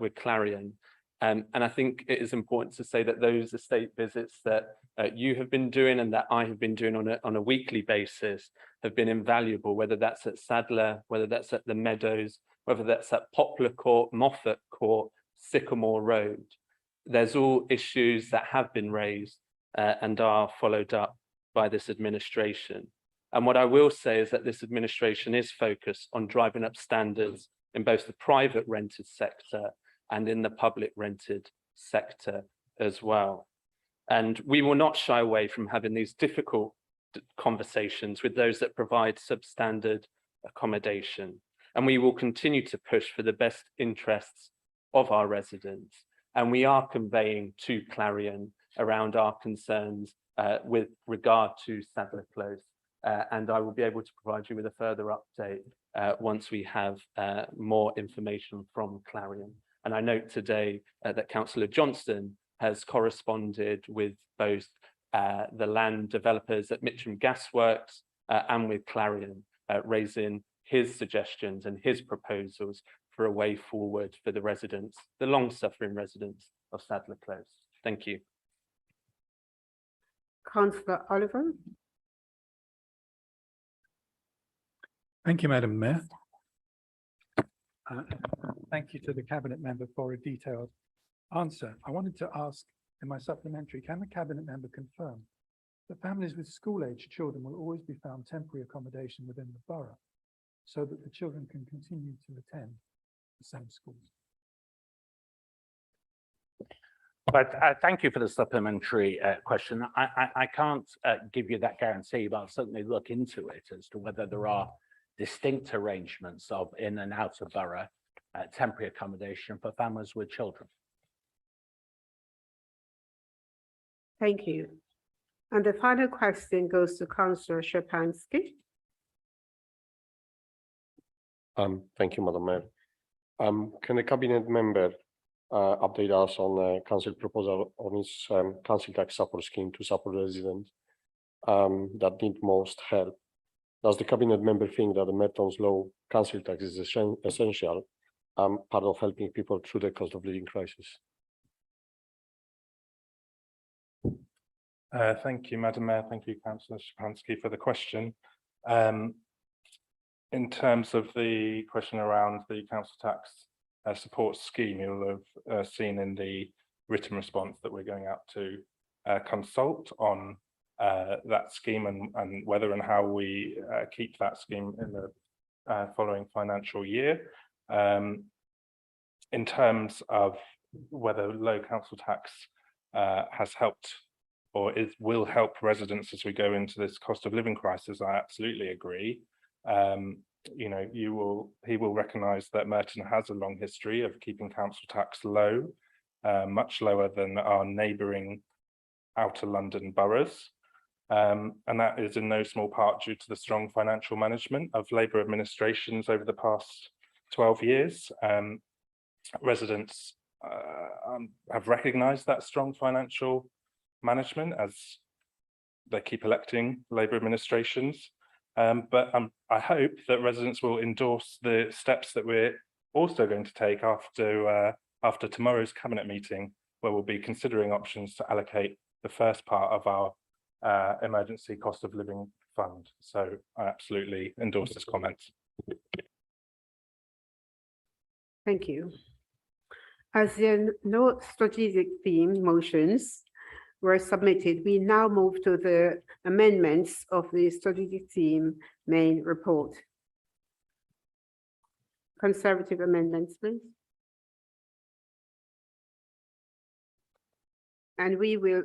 with Clarion. And I think it is important to say that those estate visits that you have been doing and that I have been doing on a weekly basis have been invaluable, whether that's at Sadler, whether that's at the Meadows, whether that's at Poplar Court, Moffat Court, Sycamore Road. There's all issues that have been raised and are followed up by this administration. And what I will say is that this administration is focused on driving up standards in both the private rented sector and in the public rented sector as well. And we will not shy away from having these difficult conversations with those that provide substandard accommodation. And we will continue to push for the best interests of our residents. And we are conveying to Clarion around our concerns with regard to Sadler Close. And I will be able to provide you with a further update once we have more information from Clarion. And I note today that Councillor Johnston has corresponded with both the land developers at Mitcham Gasworks and with Clarion, raising his suggestions and his proposals for a way forward for the residents, the long-suffering residents of Sadler Close. Thank you. Councillor Oliver. Thank you, Madam Mayor. Thank you to the Cabinet member for a detailed answer. I wanted to ask in my supplementary, can the Cabinet member confirm that families with school-aged children will always be found temporary accommodation within the borough so that the children can continue to attend the same schools? But thank you for the supplementary question. I can't give you that guarantee, but I'll certainly look into it as to whether there are distinct arrangements of in and out of borough temporary accommodation for families with children. Thank you. And the final question goes to Councillor Szczepanski. Thank you, Madam Mayor. Can the Cabinet member update us on the Council proposal on its Council tax support scheme to support residents that need most help? Does the Cabinet member think that the Merton's Law Council tax is essential part of helping people through the cost of living crisis? Thank you, Madam Mayor. Thank you, Councillor Szczepanski, for the question. In terms of the question around the council tax support scheme, you'll have seen in the written response that we're going out to consult on that scheme and whether and how we keep that scheme in the following financial year. In terms of whether low council tax has helped or will help residents as we go into this cost of living crisis, I absolutely agree. You know, he will recognise that Merton has a long history of keeping council tax low, much lower than our neighbouring outer London boroughs. And that is in no small part due to the strong financial management of Labour administrations over the past 12 years. residents have recognised that strong financial management as they keep electing Labour administrations. But I hope that residents will endorse the steps that we're also going to take after tomorrow's cabinet meeting, where we'll be considering options to allocate the first part of our emergency cost of living fund. So I absolutely endorse this comment. Thank you. As there are no strategic theme motions were submitted, we now move to the amendments of the strategic theme main report. Conservative amendments, please. And we will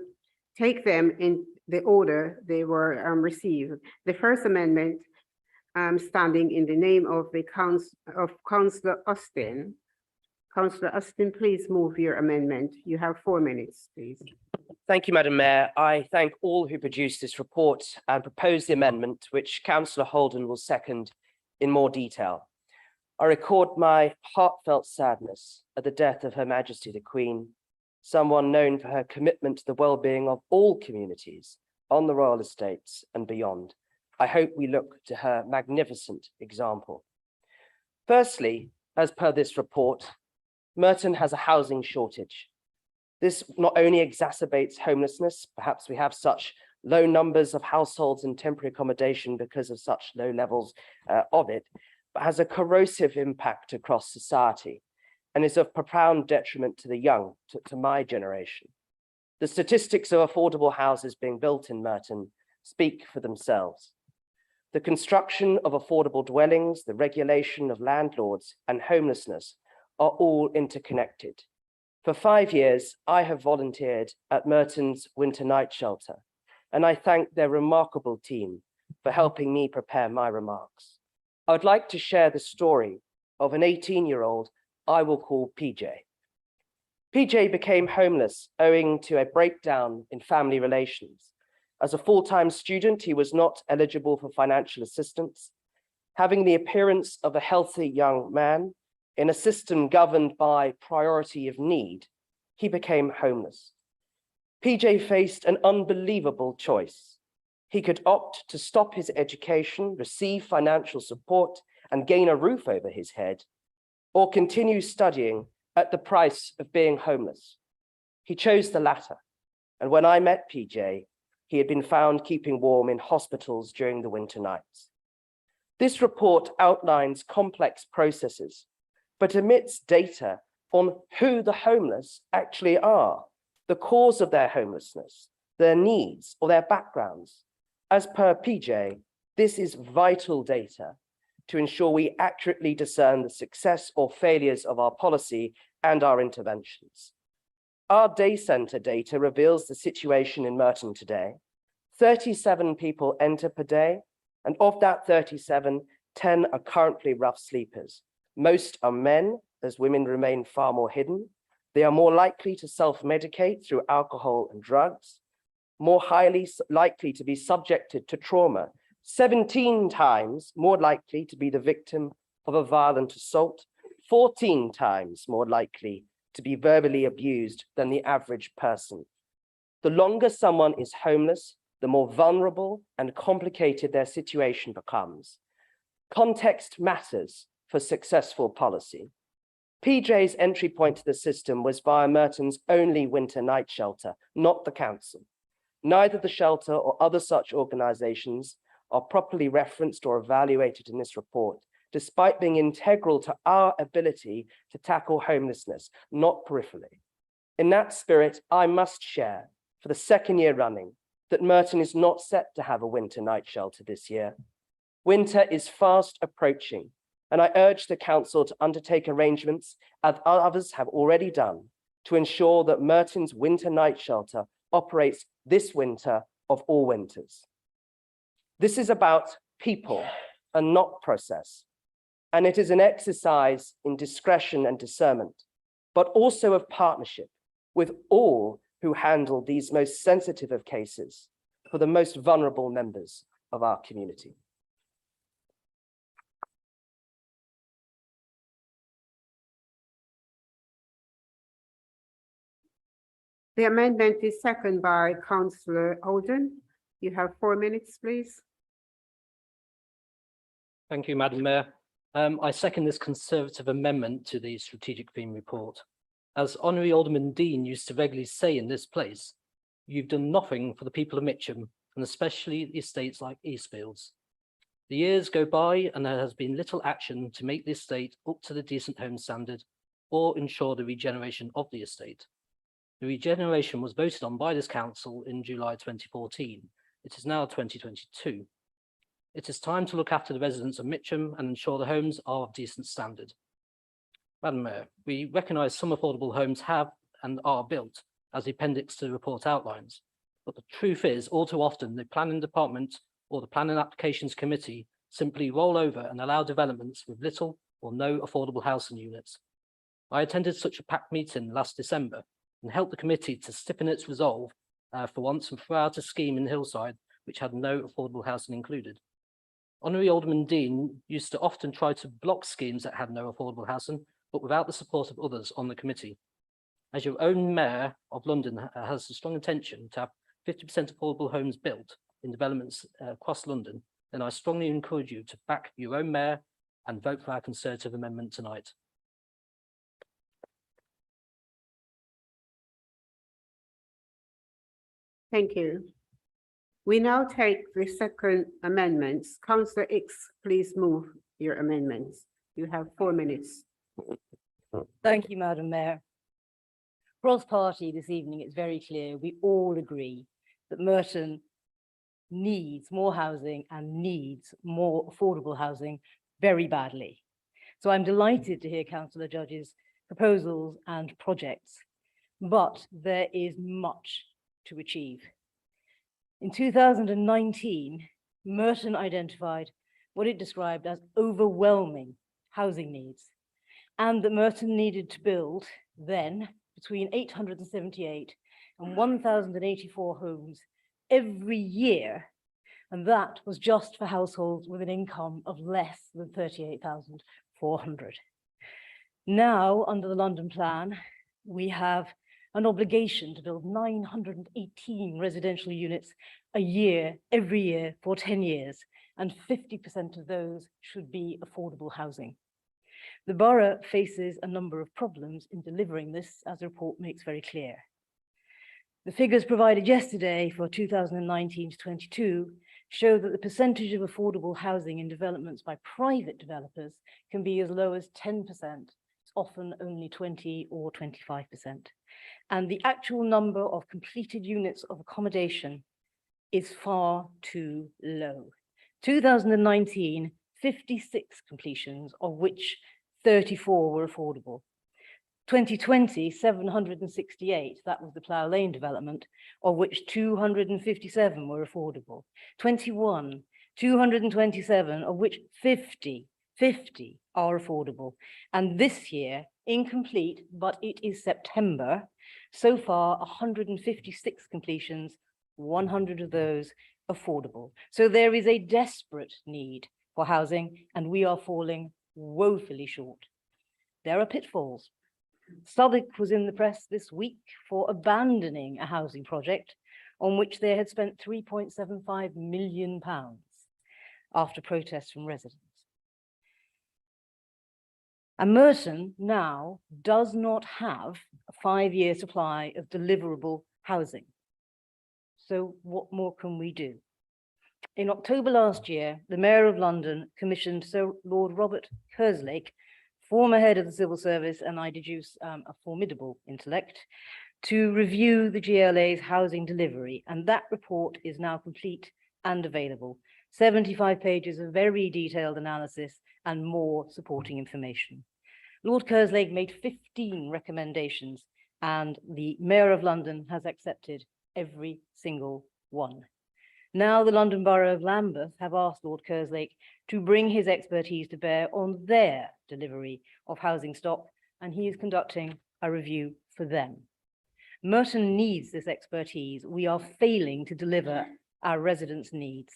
take them in the order they were received. The first amendment, standing in the name of the Councillor Austin. Councillor Austin, please move your amendment. You have 4 minutes, please. Thank you, Madam Mayor. I thank all who produced this report and propose the amendment, which Councillor Holden will second in more detail. I record my heartfelt sadness at the death of Her Majesty the Queen, someone known for her commitment to the well-being of all communities on the royal estates and beyond. I hope we look to her magnificent example. Firstly, as per this report, Merton has a housing shortage. This not only exacerbates homelessness, perhaps we have such low numbers of households in temporary accommodation because of such low levels of it, but has a corrosive impact across society and is of profound detriment to the young, to my generation. The statistics of affordable houses being built in Merton speak for themselves. The construction of affordable dwellings, the regulation of landlords, and homelessness are all interconnected. For 5 years, I have volunteered at Merton's Winter Night Shelter, and I thank their remarkable team for helping me prepare my remarks. I would like to share the story of an 18-year-old I will call PJ. PJ became homeless owing to a breakdown in family relations. As a full-time student, he was not eligible for financial assistance. Having the appearance of a healthy young man in a system governed by priority of need, he became homeless. PJ faced an unbelievable choice. He could opt to stop his education, receive financial support, and gain a roof over his head, or continue studying at the price of being homeless. He chose the latter, and when I met PJ, he had been found keeping warm in hospitals during the winter nights. This report outlines complex processes, but omits data on who the homeless actually are, the cause of their homelessness, their needs, or their backgrounds. As per PJ, this is vital data to ensure we accurately discern the success or failures of our policy and our interventions. Our day centre data reveals the situation in Merton today. 37 people enter per day, and of that 37, 10 are currently rough sleepers. Most are men, as women remain far more hidden. They are more likely to self-medicate through alcohol and drugs, more highly likely to be subjected to trauma, 17 times more likely to be the victim of a violent assault, 14 times more likely to be verbally abused than the average person. The longer someone is homeless, the more vulnerable and complicated their situation becomes. Context matters for successful policy. PJ's entry point to the system was via Merton's only winter night shelter, not the council. Neither the shelter or other such organizations are properly referenced or evaluated in this report, despite being integral to our ability to tackle homelessness, not peripherally. In that spirit, I must share, for the second year running, that Merton is not set to have a winter night shelter this year. Winter is fast approaching, and I urge the council to undertake arrangements, as others have already done, to ensure that Merton's winter night shelter operates this winter of all winters. This is about people and not process, and it is an exercise in discretion and discernment, but also of partnership with all who handle these most sensitive of cases for the most vulnerable members of our community. The amendment is seconded by Councillor Oldham. You have 4 minutes, please. Thank you, Madam Mayor. I second this Conservative amendment to the strategic theme report. As Honorary Alderman Dean used to regularly say in this place, you've done nothing for the people of Mitcham, and especially the estates like Eastfields. The years go by and there has been little action to make the estate up to the decent home standard or ensure the regeneration of the estate. The regeneration was voted on by this council in July 2014. It is now 2022. It is time to look after the residents of Mitcham and ensure the homes are of decent standard. Madam Mayor, we recognise some affordable homes have and are built, as the appendix to the report outlines. But the truth is, all too often, the planning department or the planning applications committee simply roll over and allow developments with little or no affordable housing units. I attended such a packed meeting last December and helped the committee to stiffen its resolve for once and throw out a scheme in Hillside which had no affordable housing included. Honorary Alderman Dean used to often try to block schemes that had no affordable housing, but without the support of others on the committee. As your own Mayor of London has a strong intention to have 50% affordable homes built in developments across London, then I strongly encourage you to back your own Mayor and vote for our Conservative amendment tonight. Thank you. We now take the second amendments. Councillor X, please move your amendments. You have 4 minutes. Thank you, Madam Mayor. Cross party this evening, it's very clear we all agree that Merton needs more housing and needs more affordable housing very badly. So I'm delighted to hear Councillor Judge's proposals and projects, but there is much to achieve. In 2019, Merton identified what it described as overwhelming housing needs, and that Merton needed to build then between 878 and 1,084 homes every year, and that was just for households with an income of less than 38,400. Now, under the London Plan, we have an obligation to build 918 residential units a year, every year for 10 years, and 50% of those should be affordable housing. The borough faces a number of problems in delivering this, as the report makes very clear. The figures provided yesterday for 2019 to 22 show that the percentage of affordable housing in developments by private developers can be as low as 10%. It's often only 20 or 25%. And the actual number of completed units of accommodation is far too low. 2019, 56 completions, of which 34 were affordable. 2020, 768, that was the Plough Lane development, of which 257 were affordable. 21, 227, of which 50 are affordable. And this year, incomplete, but it is September, so far 156 completions, 100 of those affordable. So there is a desperate need for housing, and we are falling woefully short. There are pitfalls. Southwark was in the press this week for abandoning a housing project on which they had spent £3.75 million after protests from residents. And Merton now does not have a 5-year supply of deliverable housing. So what more can we do? In October last year, the Mayor of London commissioned Sir Lord Robert Kerslake, former head of the civil service, and I deduce a formidable intellect, to review the GLA's housing delivery. And that report is now complete and available. 75 pages of very detailed analysis and more supporting information. Lord Kerslake made 15 recommendations, and the Mayor of London has accepted every single one. Now the London Borough of Lambeth have asked Lord Kerslake to bring his expertise to bear on their delivery of housing stock, and he is conducting a review for them. Merton needs this expertise. We are failing to deliver our residents' needs.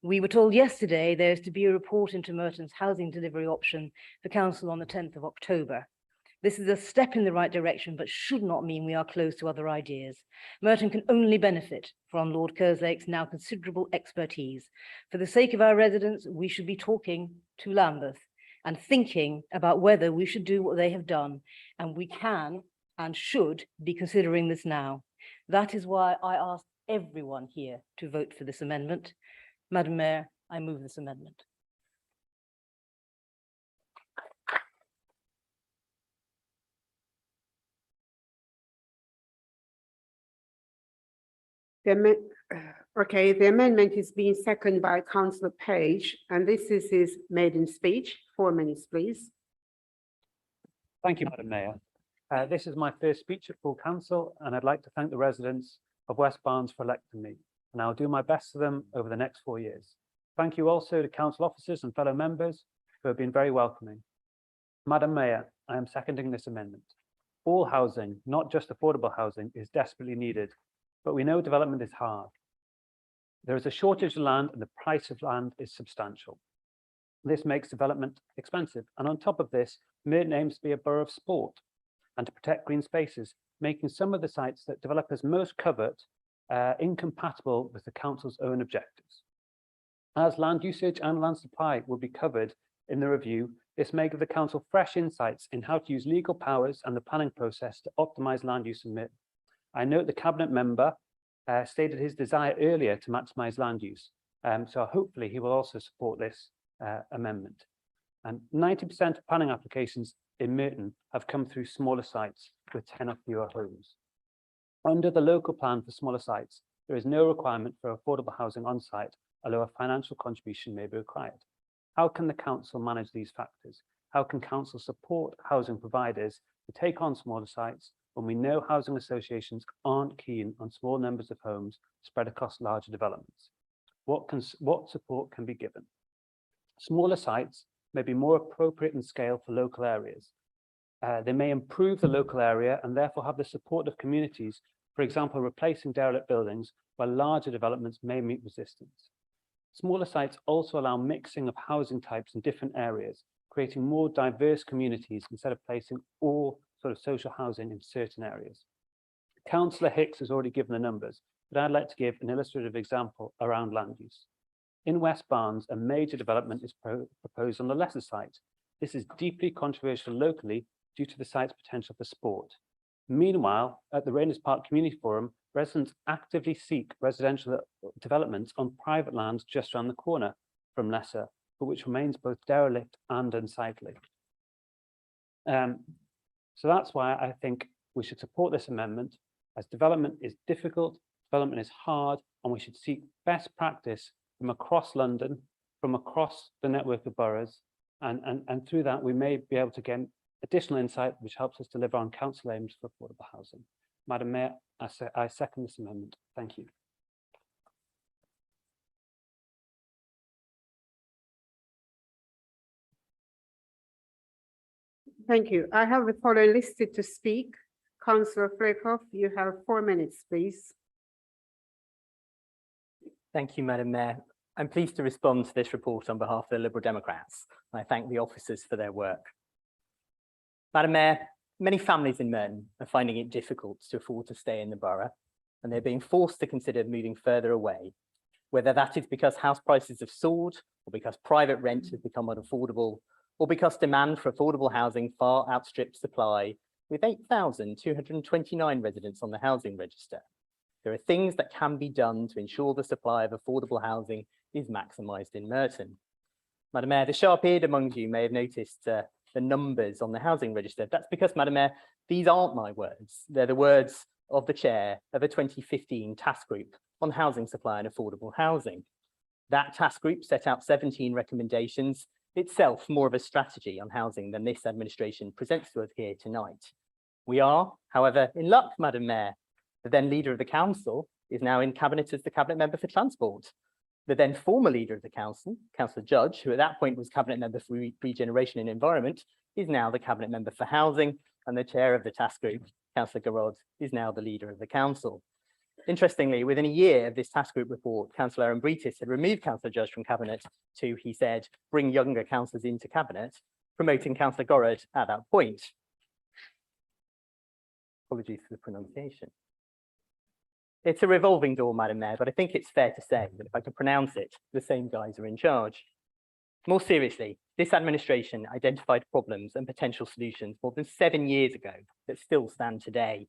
We were told yesterday there's to be a report into Merton's housing delivery option for council on the 10th of October. This is a step in the right direction, but should not mean we are closed to other ideas. Merton can only benefit from Lord Kerslake's now considerable expertise. For the sake of our residents, we should be talking to Lambeth and thinking about whether we should do what they have done. And we can and should be considering this now. That is why I ask everyone here to vote for this amendment. Madam Mayor, I move this amendment. Okay, the amendment is being seconded by Councillor Page, and this is his maiden speech. 4 minutes, please. Thank you, Madam Mayor. This is my first speech at full council, and I'd like to thank the residents of West Barnes for electing me, and I'll do my best for them over the next 4 years. Thank you also to council officers and fellow members who have been very welcoming. Madam Mayor, I am seconding this amendment. All housing, not just affordable housing, is desperately needed, but we know development is hard. There is a shortage of land and the price of land is substantial. This makes development expensive. And on top of this, Merton aims to be a borough of sport and to protect green spaces, making some of the sites that developers most covet incompatible with the council's own objectives. As land usage and land supply will be covered in the review, this may give the council fresh insights in how to use legal powers and the planning process to optimise land use in Merton. I note the cabinet member stated his desire earlier to maximise land use, so hopefully he will also support this amendment. And 90% of planning applications in Merton have come through smaller sites with 10 or fewer homes. Under the local plan for smaller sites, there is no requirement for affordable housing on site, although a financial contribution may be required. How can the council manage these factors? How can council support housing providers to take on smaller sites when we know housing associations aren't keen on small numbers of homes spread across larger developments? What support can be given? Smaller sites may be more appropriate in scale for local areas. They may improve the local area and therefore have the support of communities, for example, replacing derelict buildings where larger developments may meet resistance. Smaller sites also allow mixing of housing types in different areas, creating more diverse communities instead of placing all sort of social housing in certain areas. Councillor Hicks has already given the numbers, but I'd like to give an illustrative example around land use. In West Barnes, a major development is proposed on the lesser site. This is deeply controversial locally due to the site's potential for sport. Meanwhile, at the Rayners Park Community Forum, residents actively seek residential developments on private lands just around the corner from Lesser, but which remains both derelict and unsightly. So that's why I think we should support this amendment, as development is difficult, development is hard, and we should seek best practice from across London, from across the network of boroughs, and through that we may be able to gain additional insight which helps us deliver on council aims for affordable housing. Madam Mayor, I second this amendment. Thank you. Thank you. I have the following listed to speak. Councillor Flakov, you have 4 minutes, please. Thank you, Madam Mayor. I'm pleased to respond to this report on behalf of the Liberal Democrats. I thank the officers for their work. Madam Mayor, many families in Merton are finding it difficult to afford to stay in the borough, and they're being forced to consider moving further away, whether that is because house prices have soared, or because private rent has become unaffordable, or because demand for affordable housing far outstrips supply, with 8,229 residents on the housing register. There are things that can be done to ensure the supply of affordable housing is maximised in Merton. Madam Mayor, the sharp-eared among you may have noticed the numbers on the housing register. That's because, Madam Mayor, these aren't my words. They're the words of the chair of a 2015 task group on housing supply and affordable housing. That task group set out 17 recommendations, itself more of a strategy on housing than this administration presents to us here tonight. We are, however, in luck, Madam Mayor. The then leader of the council is now in cabinet as the cabinet member for transport. The then former leader of the council, Councillor Judge, who at that point was cabinet member for regeneration and environment, is now the cabinet member for housing, and the chair of the task group, Councillor Garrod, is now the leader of the council. Interestingly, within a year of this task group report, Councillor Ambritis had removed Councillor Judge from cabinet to, he said, bring younger councillors into cabinet, promoting Councillor Garrod at that point. Apologies for the pronunciation. It's a revolving door, Madam Mayor, but I think it's fair to say that if I can pronounce it, the same guys are in charge. More seriously, this administration identified problems and potential solutions more than 7 years ago that still stand today.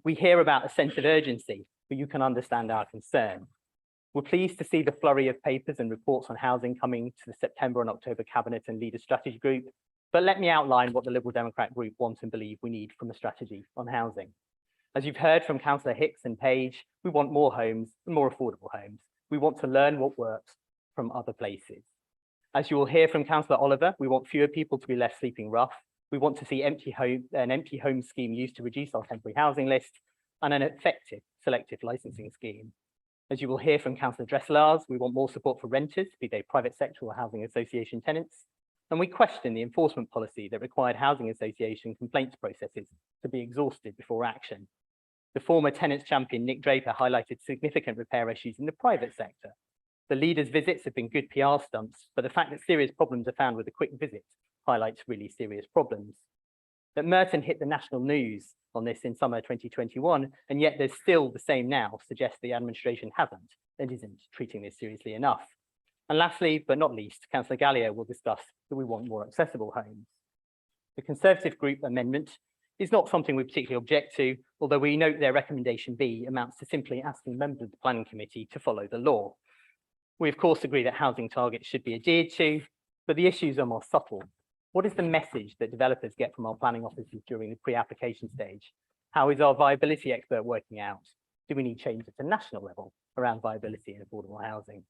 We hear about a sense of urgency, but you can understand our concern. We're pleased to see the flurry of papers and reports on housing coming to the September and October Cabinet and Leader Strategy Group, but let me outline what the Liberal Democrat Group want and believe we need from a strategy on housing. As you've heard from Councillor Hicks and Page, we want more homes and more affordable homes. We want to learn what works from other places. As you will hear from Councillor Oliver, we want fewer people to be left sleeping rough. We want to see an empty home scheme used to reduce our temporary housing list and an effective selective licensing scheme. As you will hear from Councillor Dresselars, we want more support for renters, be they private sector or housing association tenants. And we question the enforcement policy that required housing association complaints processes to be exhausted before action. The former tenants champion Nick Draper highlighted significant repair issues in the private sector. The leaders' visits have been good PR stunts, but the fact that serious problems are found with a quick visit highlights really serious problems. That Merton hit the national news on this in summer 2021, and yet there's still the same now, suggests the administration hasn't and isn't treating this seriously enough. And lastly, but not least, Councillor Gallier will discuss that we want more accessible homes. The Conservative Group amendment is not something we particularly object to, although we note their recommendation B amounts to simply asking members of the Planning Committee to follow the law. We of course agree that housing targets should be adhered to, but the issues are more subtle. What is the message that developers get from our planning offices during the pre-application stage? How is our viability expert working out? Do we need change at a national level around viability and affordable housing?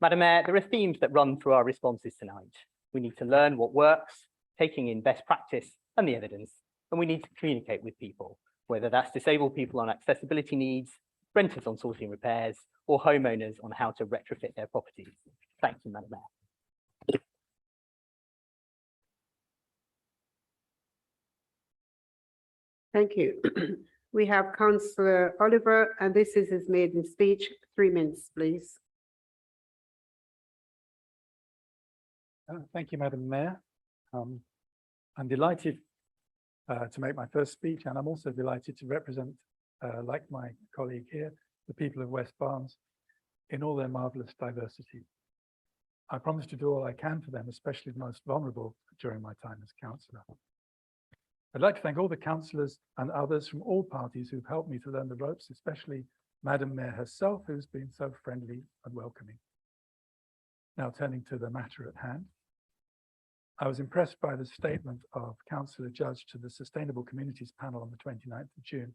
Madam Mayor, there are themes that run through our responses tonight. We need to learn what works, taking in best practice and the evidence, and we need to communicate with people, whether that's disabled people on accessibility needs, renters on sorting repairs, or homeowners on how to retrofit their properties. Thank you, Madam Mayor. Thank you. We have Councillor Oliver, and this is his maiden speech. 3 minutes, please. Thank you, Madam Mayor. I'm delighted to make my first speech, and I'm also delighted to represent, like my colleague here, the people of West Barnes in all their marvellous diversity. I promise to do all I can for them, especially the most vulnerable, during my time as councillor. I'd like to thank all the councillors and others from all parties who've helped me to learn the ropes, especially Madam Mayor herself, who's been so friendly and welcoming. Now turning to the matter at hand. I was impressed by the statement of Councillor Judge to the Sustainable Communities panel on the 29th of June,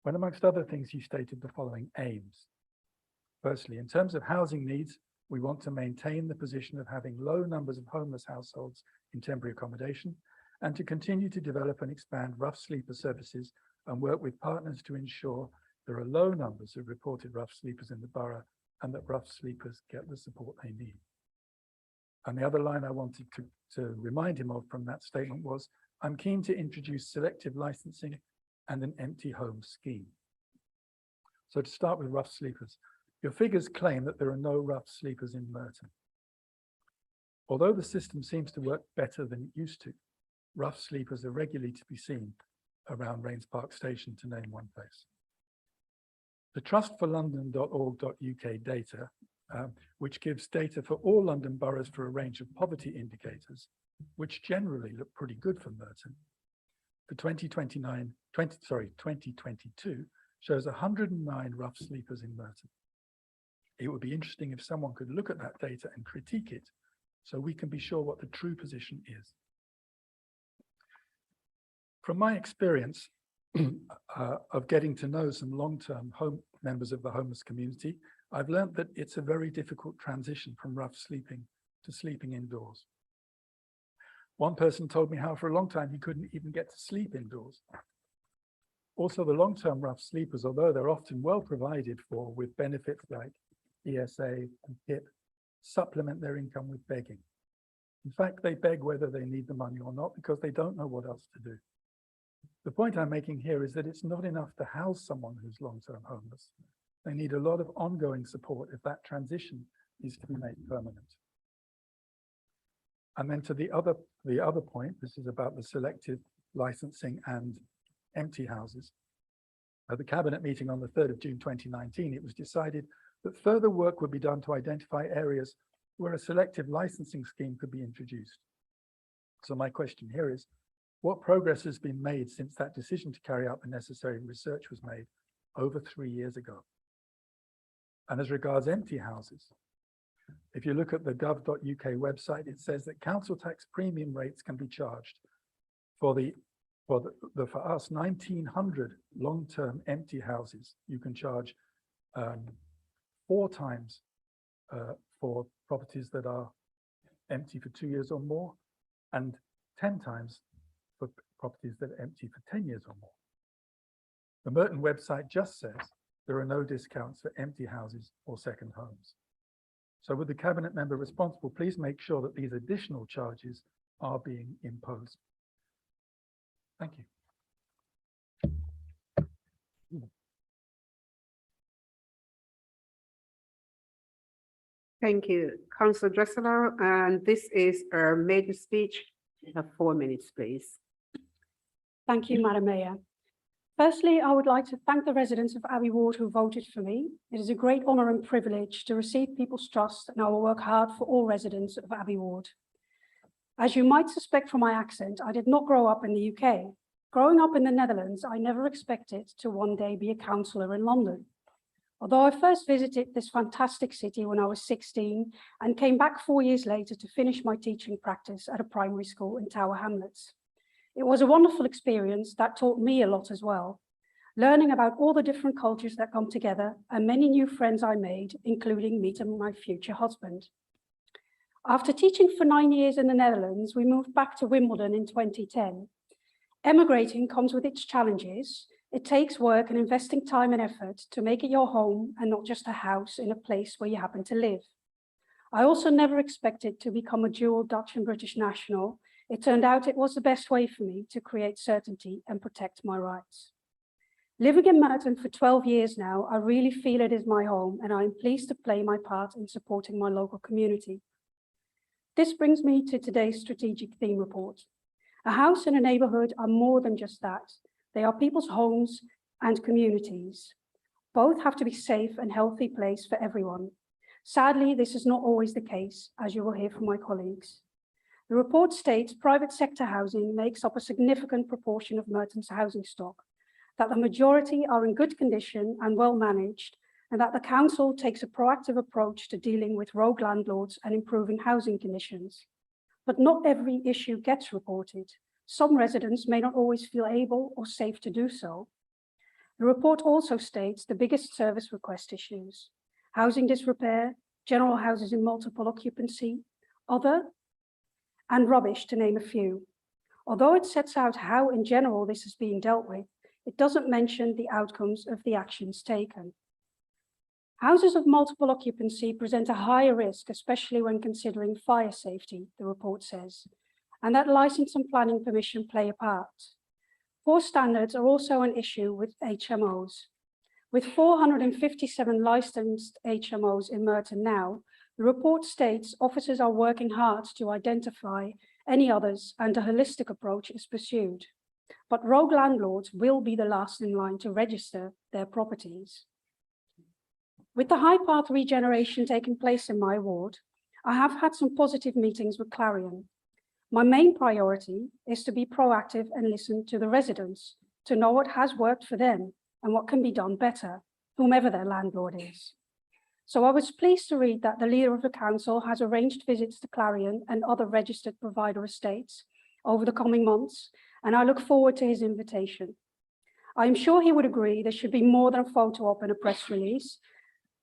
when amongst other things he stated the following aims. Firstly, in terms of housing needs, we want to maintain the position of having low numbers of homeless households in temporary accommodation and to continue to develop and expand rough sleeper services and work with partners to ensure there are low numbers of reported rough sleepers in the borough and that rough sleepers get the support they need. And the other line I wanted to remind him of from that statement was, I'm keen to introduce selective licensing and an empty home scheme. So to start with rough sleepers, your figures claim that there are no rough sleepers in Merton. Although the system seems to work better than it used to, rough sleepers are regularly to be seen around Rains Park Station, to name one place. The trustforlondon.org.uk data, which gives data for all London boroughs for a range of poverty indicators, which generally look pretty good for Merton, for 2022 shows 109 rough sleepers in Merton. It would be interesting if someone could look at that data and critique it so we can be sure what the true position is. From my experience of getting to know some long-term members of the homeless community, I've learned that it's a very difficult transition from rough sleeping to sleeping indoors. One person told me how for a long time he couldn't even get to sleep indoors. Also, the long-term rough sleepers, although they're often well provided for with benefits like ESA and PIP, supplement their income with begging. In fact, they beg whether they need the money or not because they don't know what else to do. The point I'm making here is that it's not enough to house someone who's long-term homeless. They need a lot of ongoing support if that transition is to be made permanent. And then to the other point, this is about the selective licensing and empty houses. At the Cabinet meeting on the 3rd of June 2019, it was decided that further work would be done to identify areas where a selective licensing scheme could be introduced. So my question here is, what progress has been made since that decision to carry out the necessary research was made over 3 years ago? And as regards empty houses, if you look at the gov.uk website, it says that council tax premium rates can be charged for for us 1,900 long-term empty houses. You can charge 4 times for properties that are empty for 2 years or more, and 10 times for properties that are empty for 10 years or more. The Merton website just says there are no discounts for empty houses or second homes. So would the Cabinet member responsible please make sure that these additional charges are being imposed? Thank you. Thank you, Councillor Dressler. And this is our maiden speech. You have 4 minutes, please. Thank you, Madam Mayor. Firstly, I would like to thank the residents of Abbey Ward who voted for me. It is a great honour and privilege to receive people's trust, and I will work hard for all residents of Abbey Ward. As you might suspect from my accent, I did not grow up in the UK. Growing up in the Netherlands, I never expected to one day be a councillor in London. Although I first visited this fantastic city when I was 16 and came back 4 years later to finish my teaching practice at a primary school in Tower Hamlets. It was a wonderful experience that taught me a lot as well, learning about all the different cultures that come together and many new friends I made, including meeting my future husband. After teaching for 9 years in the Netherlands, we moved back to Wimbledon in 2010. Emigrating comes with its challenges. It takes work and investing time and effort to make it your home and not just a house in a place where you happen to live. I also never expected to become a dual Dutch and British national. It turned out it was the best way for me to create certainty and protect my rights. Living in Merton for 12 years now, I really feel it is my home, and I am pleased to play my part in supporting my local community. This brings me to today's strategic theme report. A house and a neighbourhood are more than just that. They are people's homes and communities. Both have to be a safe and healthy place for everyone. Sadly, this is not always the case, as you will hear from my colleagues. The report states private sector housing makes up a significant proportion of Merton's housing stock, that the majority are in good condition and well managed, and that the council takes a proactive approach to dealing with rogue landlords and improving housing conditions. But not every issue gets reported. Some residents may not always feel able or safe to do so. The report also states the biggest service request issues: housing disrepair, general houses in multiple occupancy, other, and rubbish, to name a few. Although it sets out how in general this is being dealt with, it doesn't mention the outcomes of the actions taken. Houses of multiple occupancy present a higher risk, especially when considering fire safety, the report says, and that licence and planning permission play a part. Poor standards are also an issue with HMOs. With 457 licensed HMOs in Merton now, the report states officers are working hard to identify any others and a holistic approach is pursued. But rogue landlords will be the last in line to register their properties. With the high path regeneration taking place in my ward, I have had some positive meetings with Clarion. My main priority is to be proactive and listen to the residents, to know what has worked for them and what can be done better, whomever their landlord is. So I was pleased to read that the leader of the council has arranged visits to Clarion and other registered provider estates over the coming months, and I look forward to his invitation. I am sure he would agree there should be more than a photo op and a press release.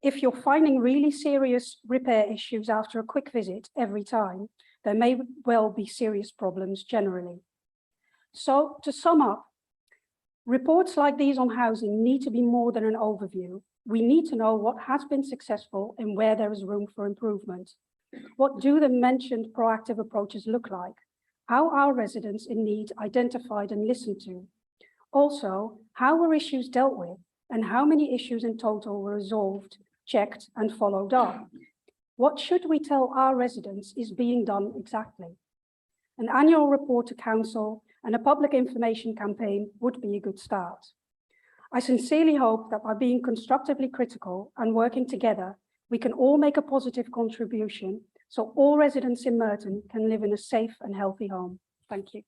If you're finding really serious repair issues after a quick visit every time, there may well be serious problems generally. So to sum up, reports like these on housing need to be more than an overview. We need to know what has been successful and where there is room for improvement. What do the mentioned proactive approaches look like? How are residents in need identified and listened to? Also, how were issues dealt with and how many issues in total were resolved, checked and followed up? What should we tell our residents is being done exactly? An annual report to council and a public information campaign would be a good start. I sincerely hope that by being constructively critical and working together, we can all make a positive contribution so all residents in Merton can live in a safe and healthy home. Thank you.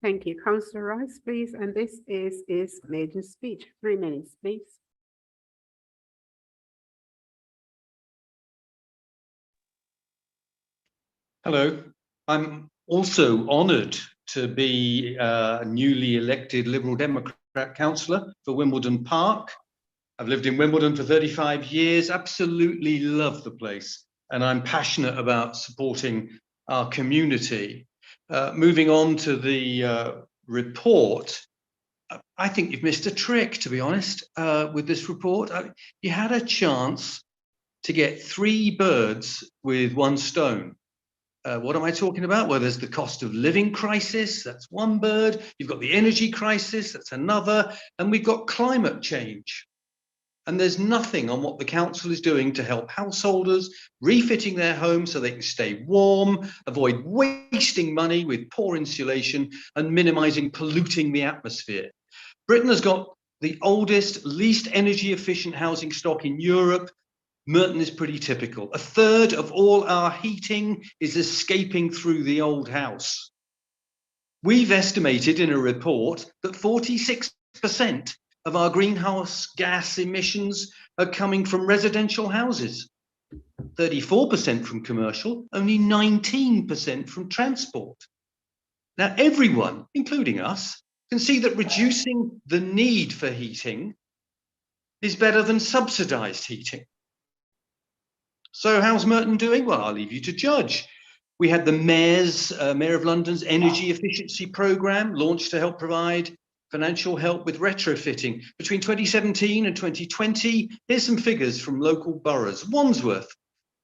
Thank you. Councillor Rice, please. And this is maiden speech. 3 minutes, please. Hello, I'm also honoured to be a newly elected Liberal Democrat councillor for Wimbledon Park. I've lived in Wimbledon for 35 years, absolutely love the place, and I'm passionate about supporting our community. Moving on to the report, I think you've missed a trick, to be honest, with this report. You had a chance to get 3 birds with 1 stone. What am I talking about? Well, there's the cost of living crisis, that's 1 bird. You've got the energy crisis, that's another. And we've got climate change. And there's nothing on what the council is doing to help householders refitting their homes so they can stay warm, avoid wasting money with poor insulation and minimizing polluting the atmosphere. Britain has got the oldest, least energy efficient housing stock in Europe. Merton is pretty typical. 1/3 of all our heating is escaping through the old house. We've estimated in a report that 46% of our greenhouse gas emissions are coming from residential houses, 34% from commercial, only 19% from transport. Now, everyone, including us, can see that reducing the need for heating is better than subsidised heating. So how's Merton doing? Well, I'll leave you to judge. We had the Mayor of London's energy efficiency programme launched to help provide financial help with retrofitting. Between 2017 and 2020, here's some figures from local boroughs. Wandsworth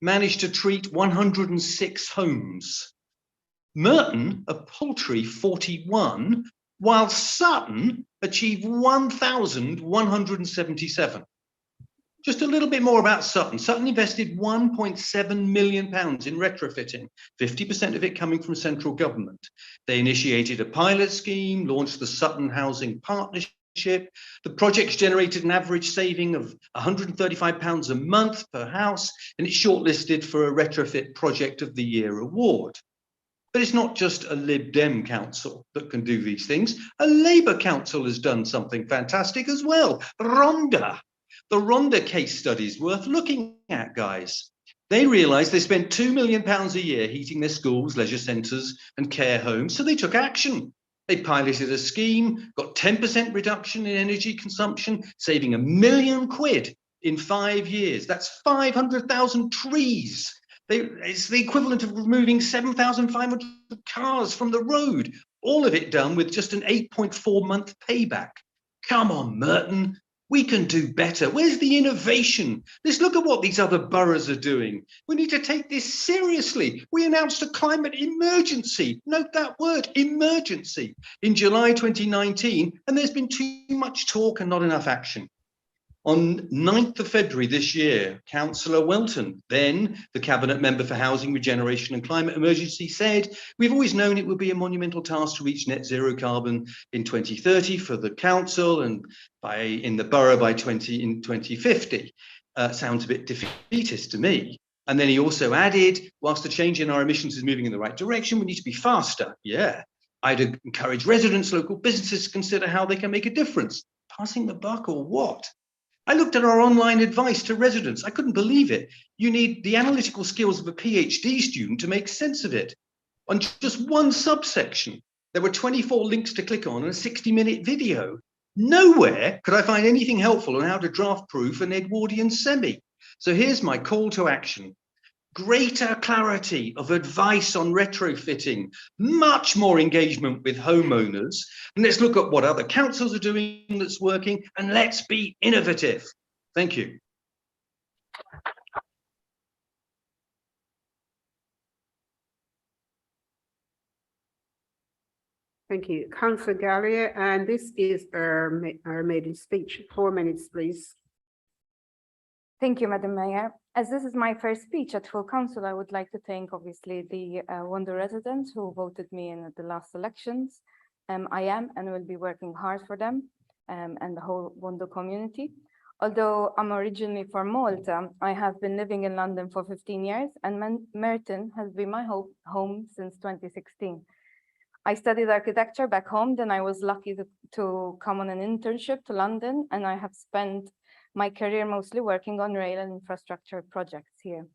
managed to treat 106 homes. Merton, a paltry 41, while Sutton achieved 1,177. Just a little bit more about Sutton. Sutton invested £1.7 million in retrofitting, 50% of it coming from central government. They initiated a pilot scheme, launched the Sutton Housing Partnership. The project's generated an average saving of £135 a month per house, and it's shortlisted for a Retrofit Project of the Year award. But it's not just a Lib Dem council that can do these things. A Labour council has done something fantastic as well. Rhondda. The Rhondda case study is worth looking at, guys. They realised they spent £2 million a year heating their schools, leisure centres and care homes, so they took action. They piloted a scheme, got 10% reduction in energy consumption, saving £1 million in 5 years. That's 500,000 trees. It's the equivalent of removing 7,500 cars from the road. All of it done with just an 8.4-month payback. Come on, Merton. We can do better. Where's the innovation? Let's look at what these other boroughs are doing. We need to take this seriously. We announced a climate emergency. Note that word, emergency, in July 2019, and there's been too much talk and not enough action. On 9th of February this year, Councillor Welton, then the Cabinet Member for Housing, Regeneration and Climate Emergency, said, "We've always known it would be a monumental task to reach net zero carbon in 2030 for the council and in the borough by 2050. Sounds a bit defeatist to me." And then he also added, whilst the change in our emissions is moving in the right direction, we need to be faster. Yeah, I'd encourage residents, local businesses to consider how they can make a difference. Passing the buck or what? I looked at our online advice to residents. I couldn't believe it. You need the analytical skills of a PhD student to make sense of it. On just one subsection, there were 24 links to click on and a 60-minute video. Nowhere could I find anything helpful on how to draft proof an Edwardian semi. So here's my call to action. Greater clarity of advice on retrofitting, much more engagement with homeowners, and let's look at what other councils are doing that's working, and let's be innovative. Thank you. Thank you. Councillor Gallier, and this is our maiden speech. 4 minutes, please. Thank you, Madam Mayor. As this is my first speech at full council, I would like to thank obviously the Wando residents who voted me in at the last elections. I am and will be working hard for them and the whole Wando community. Although I'm originally from Malta, I have been living in London for 15 years and Merton has been my home since 2016. I studied architecture back home, then I was lucky to come on an internship to London, and I have spent my career mostly working on rail and infrastructure projects here.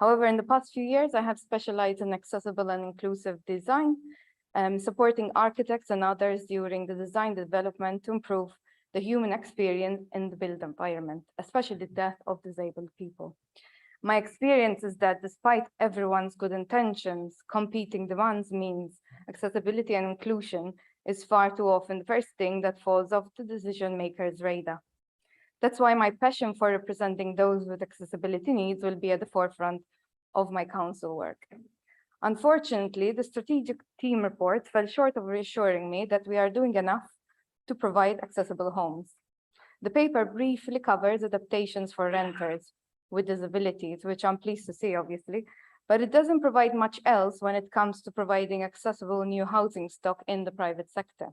However, in the past few years, I have specialized in accessible and inclusive design, supporting architects and others during the design development to improve the human experience in the built environment, especially the death of disabled people. My experience is that despite everyone's good intentions, competing demands means accessibility and inclusion is far too often the first thing that falls off the decision maker's radar. That's why my passion for representing those with accessibility needs will be at the forefront of my council work. Unfortunately, the strategic team report fell short of reassuring me that we are doing enough to provide accessible homes. The paper briefly covers adaptations for renters with disabilities, which I'm pleased to see, obviously, but it doesn't provide much else when it comes to providing accessible new housing stock in the private sector.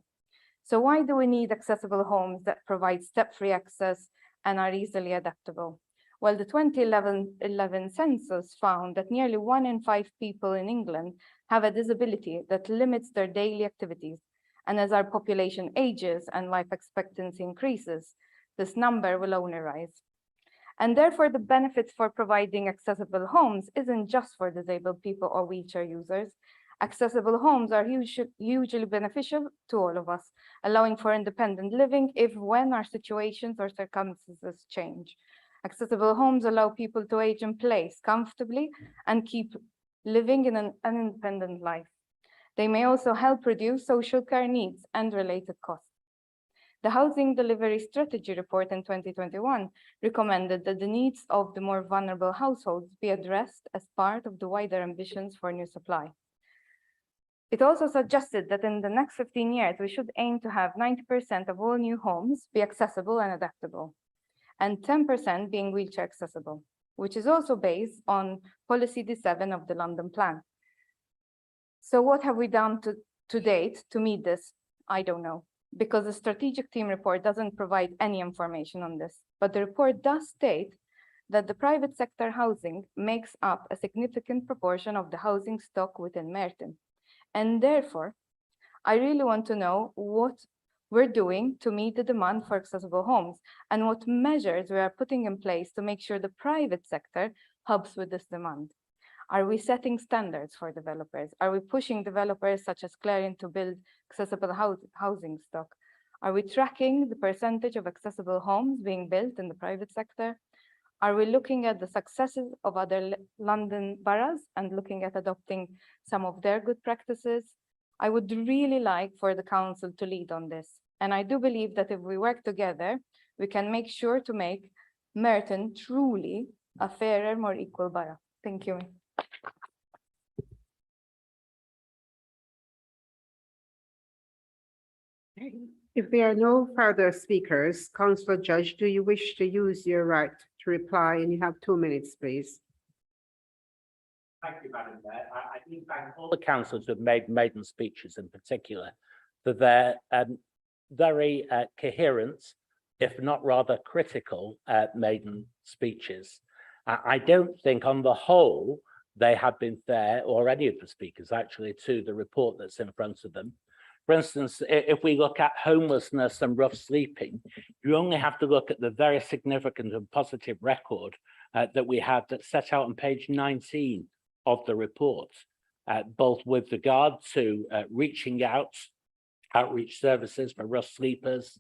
So why do we need accessible homes that provide step-free access and are easily adaptable? Well, the 2011 census found that nearly 1 in 5 people in England have a disability that limits their daily activities. And as our population ages and life expectancy increases, this number will only rise. And therefore, the benefits for providing accessible homes isn't just for disabled people or wheelchair users. Accessible homes are hugely beneficial to all of us, allowing for independent living when our situations or circumstances change. Accessible homes allow people to age in place comfortably and keep living in an independent life. They may also help reduce social care needs and related costs. The Housing Delivery Strategy report in 2021 recommended that the needs of the more vulnerable households be addressed as part of the wider ambitions for new supply. It also suggested that in the next 15 years, we should aim to have 90% of all new homes be accessible and adaptable, and 10% being wheelchair accessible, which is also based on Policy D7 of the London Plan. So what have we done to date to meet this? I don't know, because the strategic team report doesn't provide any information on this, but the report does state that the private sector housing makes up a significant proportion of the housing stock within Merton. And therefore, I really want to know what we're doing to meet the demand for accessible homes and what measures we are putting in place to make sure the private sector helps with this demand. Are we setting standards for developers? Are we pushing developers such as Clarion to build accessible housing stock? Are we tracking the percentage of accessible homes being built in the private sector? Are we looking at the successes of other London boroughs and looking at adopting some of their good practices? I would really like for the council to lead on this. And I do believe that if we work together, we can make sure to make Merton truly a fairer, more equal borough. Thank you. If there are no further speakers, Councillor Judge, do you wish to use your right to reply? And you have 2 minutes, please. Thank you, Madam Mayor. I do thank all the councillors who have made maiden speeches in particular for their very coherent, if not rather critical, maiden speeches. I don't think on the whole they have been fair, or any of the speakers actually, to the report that's in front of them. For instance, if we look at homelessness and rough sleeping, you only have to look at the very significant and positive record that we have that's set out on page 19 of the report, both with regard to reaching out, outreach services for rough sleepers,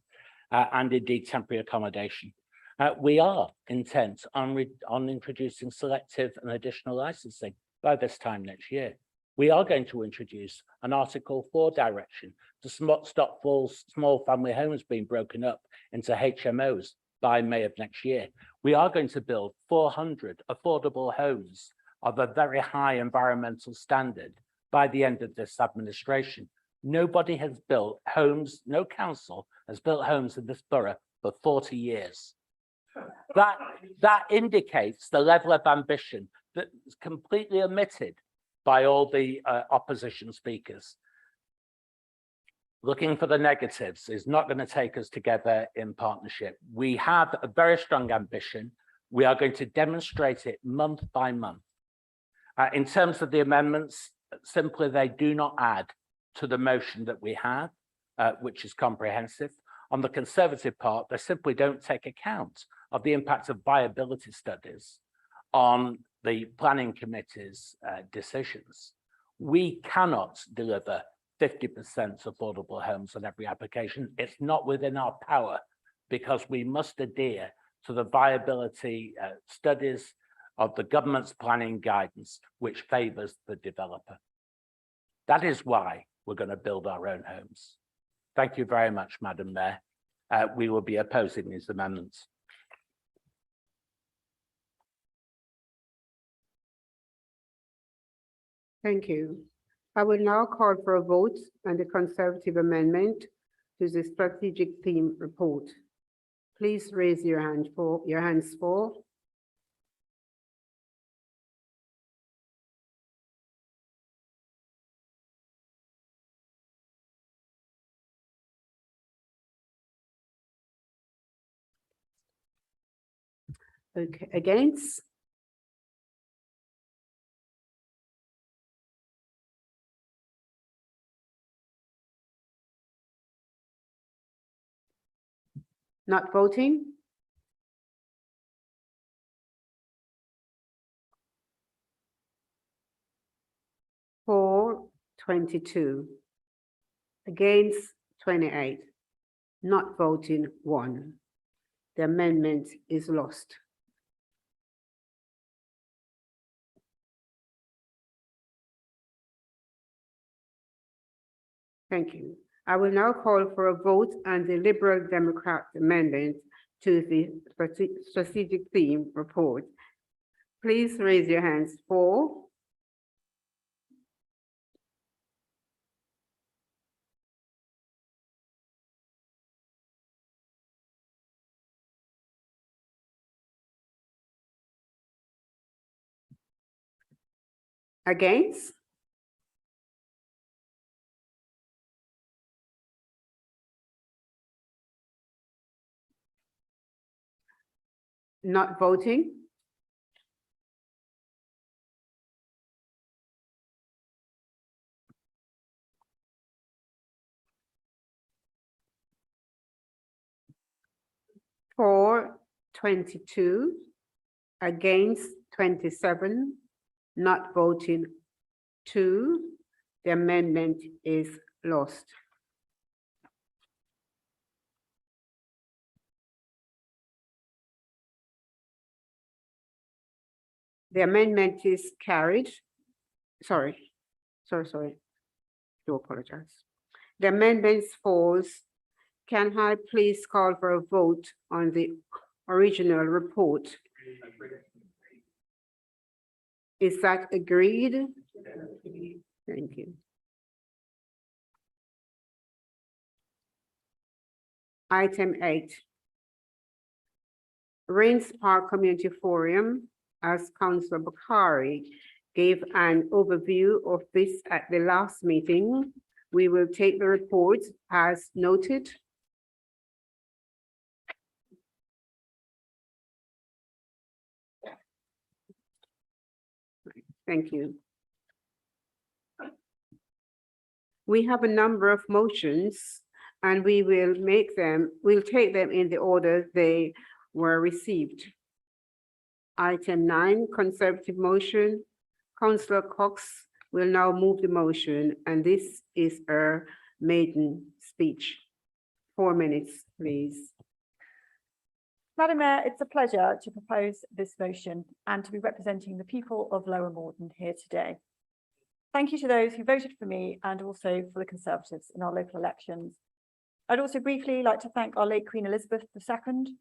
and indeed temporary accommodation. We are intent on introducing selective and additional licensing by this time next year. We are going to introduce an Article 4 direction to stop small family homes being broken up into HMOs by May of next year. We are going to build 400 affordable homes of a very high environmental standard by the end of this administration. Nobody has built homes, no council has built homes in this borough for 40 years. That indicates the level of ambition that's completely omitted by all the opposition speakers. Looking for the negatives is not going to take us together in partnership. We have a very strong ambition. We are going to demonstrate it month by month. In terms of the amendments, simply they do not add to the motion that we have, which is comprehensive. On the Conservative part, they simply don't take account of the impact of viability studies on the planning committee's decisions. We cannot deliver 50% affordable homes on every application. It's not within our power because we must adhere to the viability studies of the government's planning guidance, which favors the developer. That is why we're going to build our own homes. Thank you very much, Madam Mayor. We will be opposing these amendments. Thank you. I will now call for a vote on the Conservative amendment to the strategic theme report. Please raise your hands for. Okay, against? Not voting? For 22. Against 28. Not voting 1. The amendment is lost. Thank you. I will now call for a vote on the Liberal Democrat amendment to the strategic theme report. Please raise your hands for. Against? Not voting? For 22, against 27, not voting 2, the amendment is lost. The amendment is carried. Sorry. Do apologize. The amendment falls. Can I please call for a vote on the original report? Is that agreed? Thank you. Item 8. Rains Park Community Forum, as Councillor Bakari gave an overview of this at the last meeting. We will take the report as noted. Thank you. We have a number of motions and we will take them in the order they were received. Item 9, Conservative motion. Councillor Cox will now move the motion, and this is her maiden speech. 4 minutes, please. Madam Mayor, it's a pleasure to propose this motion and to be representing the people of Lower Morden here today. Thank you to those who voted for me and also for the Conservatives in our local elections. I'd also briefly like to thank our late Queen Elizabeth II.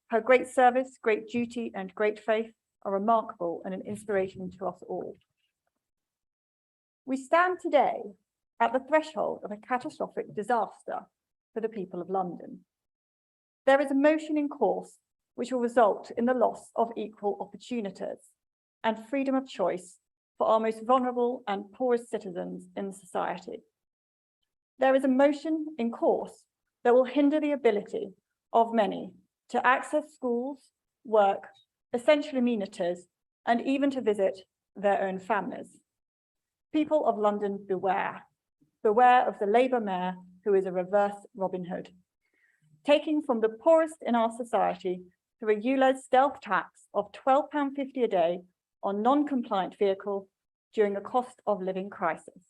Her great service, great duty and great faith are remarkable and an inspiration to us all. We stand today at the threshold of a catastrophic disaster for the people of London. There is a motion in course which will result in the loss of equal opportunities and freedom of choice for our most vulnerable and poorest citizens in society. There is a motion in course that will hinder the ability of many to access schools, work, essential amenities, and even to visit their own families. People of London, beware. Beware of the Labour mayor who is a reverse Robin Hood, taking from the poorest in our society through a ULEZ stealth tax of £12.50 a day on non-compliant vehicle during a cost of living crisis.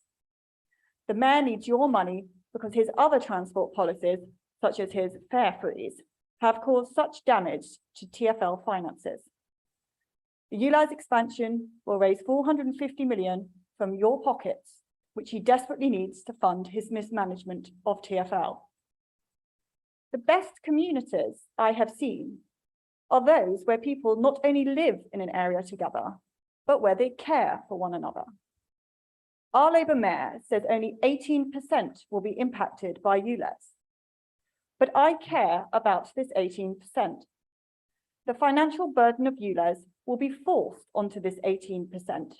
The mayor needs your money because his other transport policies, such as his fare freeze, have caused such damage to TfL finances. The ULEZ expansion will raise 450 million from your pockets, which he desperately needs to fund his mismanagement of TfL. The best communities I have seen are those where people not only live in an area together, but where they care for one another. Our Labour mayor says only 18% will be impacted by ULEZ, but I care about this 18%. The financial burden of ULEZ will be forced onto this 18%,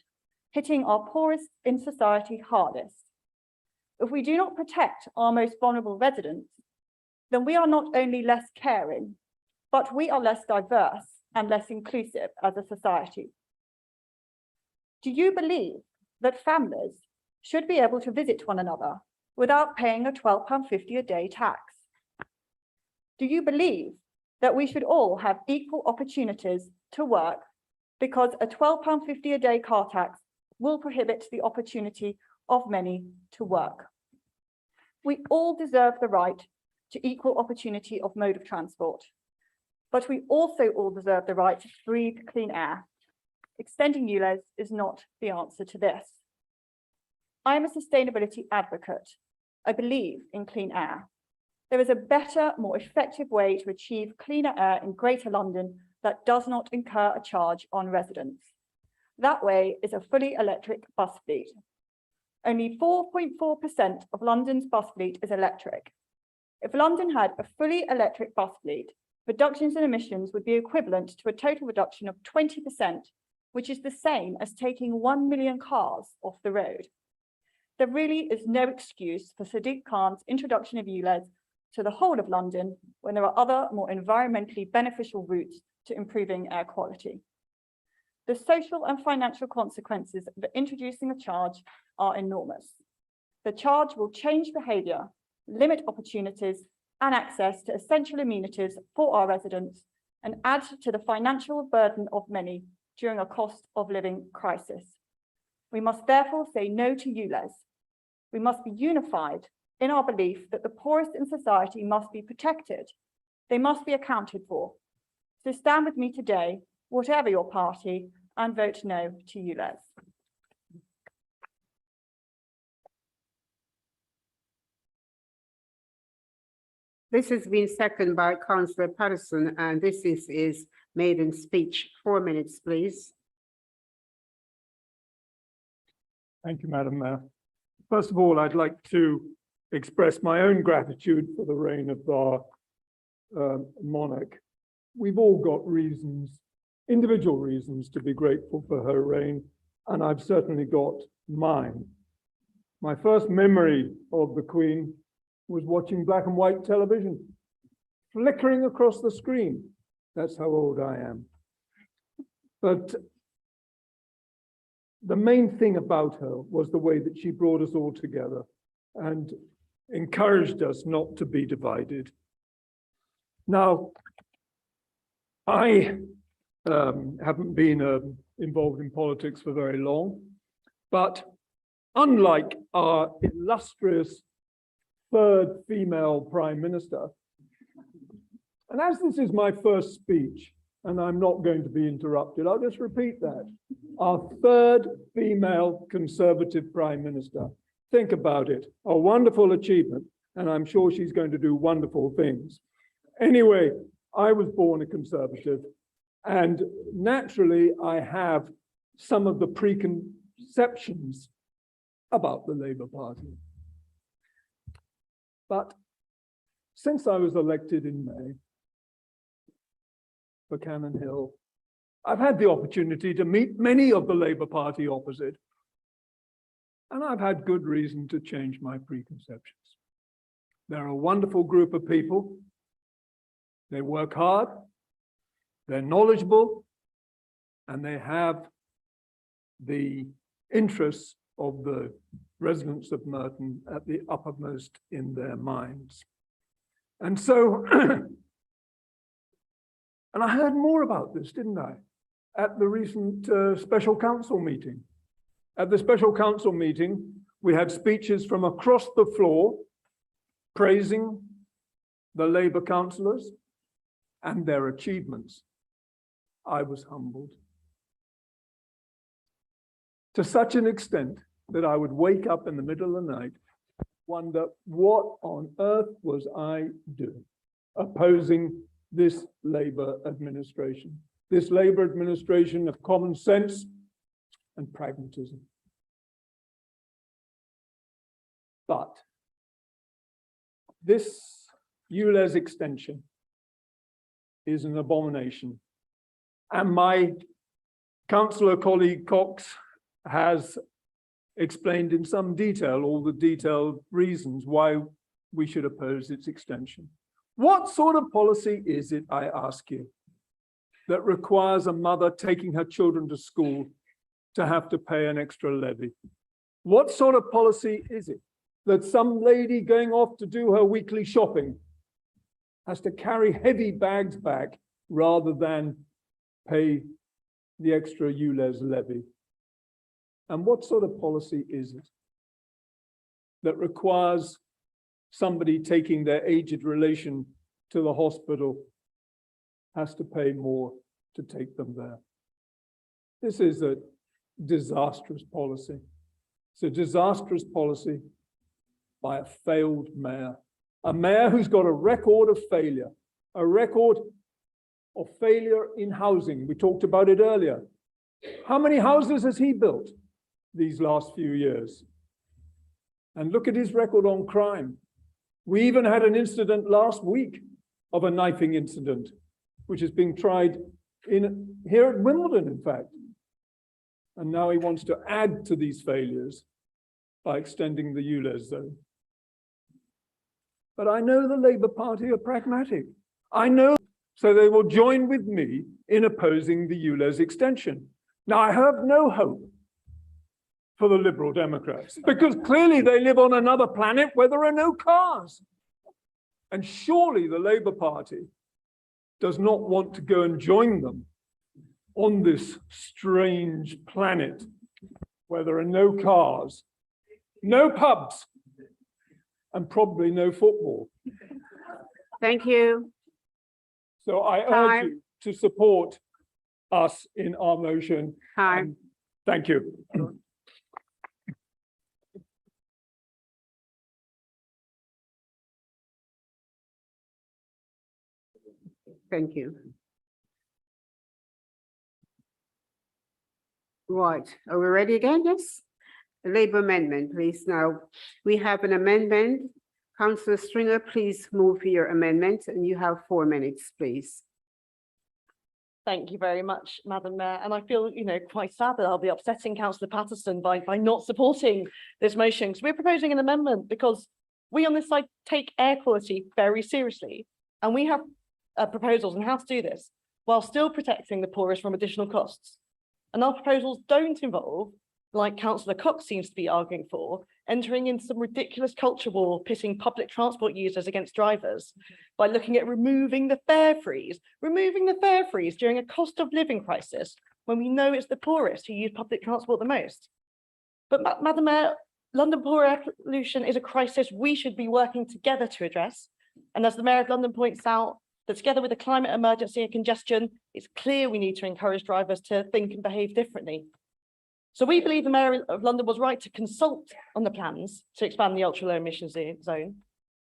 hitting our poorest in society hardest. If we do not protect our most vulnerable residents, then we are not only less caring, but we are less diverse and less inclusive as a society. Do you believe that families should be able to visit one another without paying a £12.50 a day tax? Do you believe that we should all have equal opportunities to work because a £12.50 a day car tax will prohibit the opportunity of many to work? We all deserve the right to equal opportunity of mode of transport, but we also all deserve the right to breathe clean air. Extending ULEZ is not the answer to this. I am a sustainability advocate. I believe in clean air. There is a better, more effective way to achieve cleaner air in Greater London that does not incur a charge on residents. That way is a fully electric bus fleet. Only 4.4% of London's bus fleet is electric. If London had a fully electric bus fleet, reductions in emissions would be equivalent to a total reduction of 20%, which is the same as taking 1 million cars off the road. There really is no excuse for Sadiq Khan's introduction of ULEZ to the whole of London when there are other more environmentally beneficial routes to improving air quality. The social and financial consequences of introducing a charge are enormous. The charge will change behaviour, limit opportunities and access to essential amenities for our residents, and add to the financial burden of many during a cost of living crisis. We must therefore say no to ULEZ. We must be unified in our belief that the poorest in society must be protected. They must be accounted for. So stand with me today, whatever your party, and vote no to ULEZ. This has been seconded by Councillor Patterson, and this is his maiden speech. 4 minutes, please. Thank you, Madam Mayor. First of all, I'd like to express my own gratitude for the reign of our monarch. We've all got reasons, individual reasons, to be grateful for her reign, and I've certainly got mine. My first memory of the Queen was watching black and white television, flickering across the screen. That's how old I am. But the main thing about her was the way that she brought us all together and encouraged us not to be divided. Now, I haven't been involved in politics for very long, but unlike our illustrious third female Prime Minister, and as this is my first speech, and I'm not going to be interrupted, I'll just repeat that. Our third female Conservative Prime Minister. Think about it, a wonderful achievement, and I'm sure she's going to do wonderful things. Anyway, I was born a Conservative, and naturally I have some of the preconceptions about the Labour Party. But since I was elected in May, for Cannon Hill. I've had the opportunity to meet many of the Labour Party opposite, and I've had good reason to change my preconceptions. They're a wonderful group of people. They work hard, they're knowledgeable, and they have the interests of the residents of Merton at the uppermost in their minds. And so, and I heard more about this, didn't I, at the recent special council meeting. At the special council meeting, we had speeches from across the floor praising the Labour councillors and their achievements. I was humbled to such an extent that I would wake up in the middle of the night, wonder what on earth was I doing opposing this Labour administration, this Labour administration of common sense and pragmatism. But this ULEZ extension is an abomination. And my councillor colleague Cox has explained in some detail all the detailed reasons why we should oppose its extension. What sort of policy is it, I ask you, that requires a mother taking her children to school to have to pay an extra levy? What sort of policy is it that some lady going off to do her weekly shopping has to carry heavy bags back rather than pay the extra ULEZ levy? And what sort of policy is it that requires somebody taking their aged relation to the hospital has to pay more to take them there? This is a disastrous policy. It's a disastrous policy by a failed mayor, a mayor who's got a record of failure, in housing. We talked about it earlier. How many houses has he built these last few years? And look at his record on crime. We even had an incident last week of a knifing incident, which is being tried here at Wimbledon, in fact. And now he wants to add to these failures by extending the ULEZ zone. But I know the Labour Party are pragmatic. I know, so they will join with me in opposing the ULEZ extension. Now, I have no hope for the Liberal Democrats because clearly they live on another planet where there are no cars. And surely the Labour Party does not want to go and join them on this strange planet where there are no cars, no pubs, and probably no football. Thank you. So I urge you to support us in our motion. Thank you. Thank you. Right, are we ready again? Yes. The Labour amendment, please. Now, we have an amendment. Councillor Stringer, please move your amendment, and you have 4 minutes, please. Thank you very much, Madam Mayor. And I feel, quite sad that I'll be upsetting Councillor Patterson by not supporting this motion. Because we're proposing an amendment because we on this side take air quality very seriously. And we have proposals on how to do this while still protecting the poorest from additional costs. And our proposals don't involve, like Councillor Cox seems to be arguing for, entering into some ridiculous culture war, pitting public transport users against drivers by looking at removing the fare freeze during a cost of living crisis when we know it's the poorest who use public transport the most. But Madam Mayor, London poor air pollution is a crisis we should be working together to address. And as the Mayor of London points out, that together with the climate emergency and congestion, it's clear we need to encourage drivers to think and behave differently. So we believe the Mayor of London was right to consult on the plans to expand the ultra low emission zone.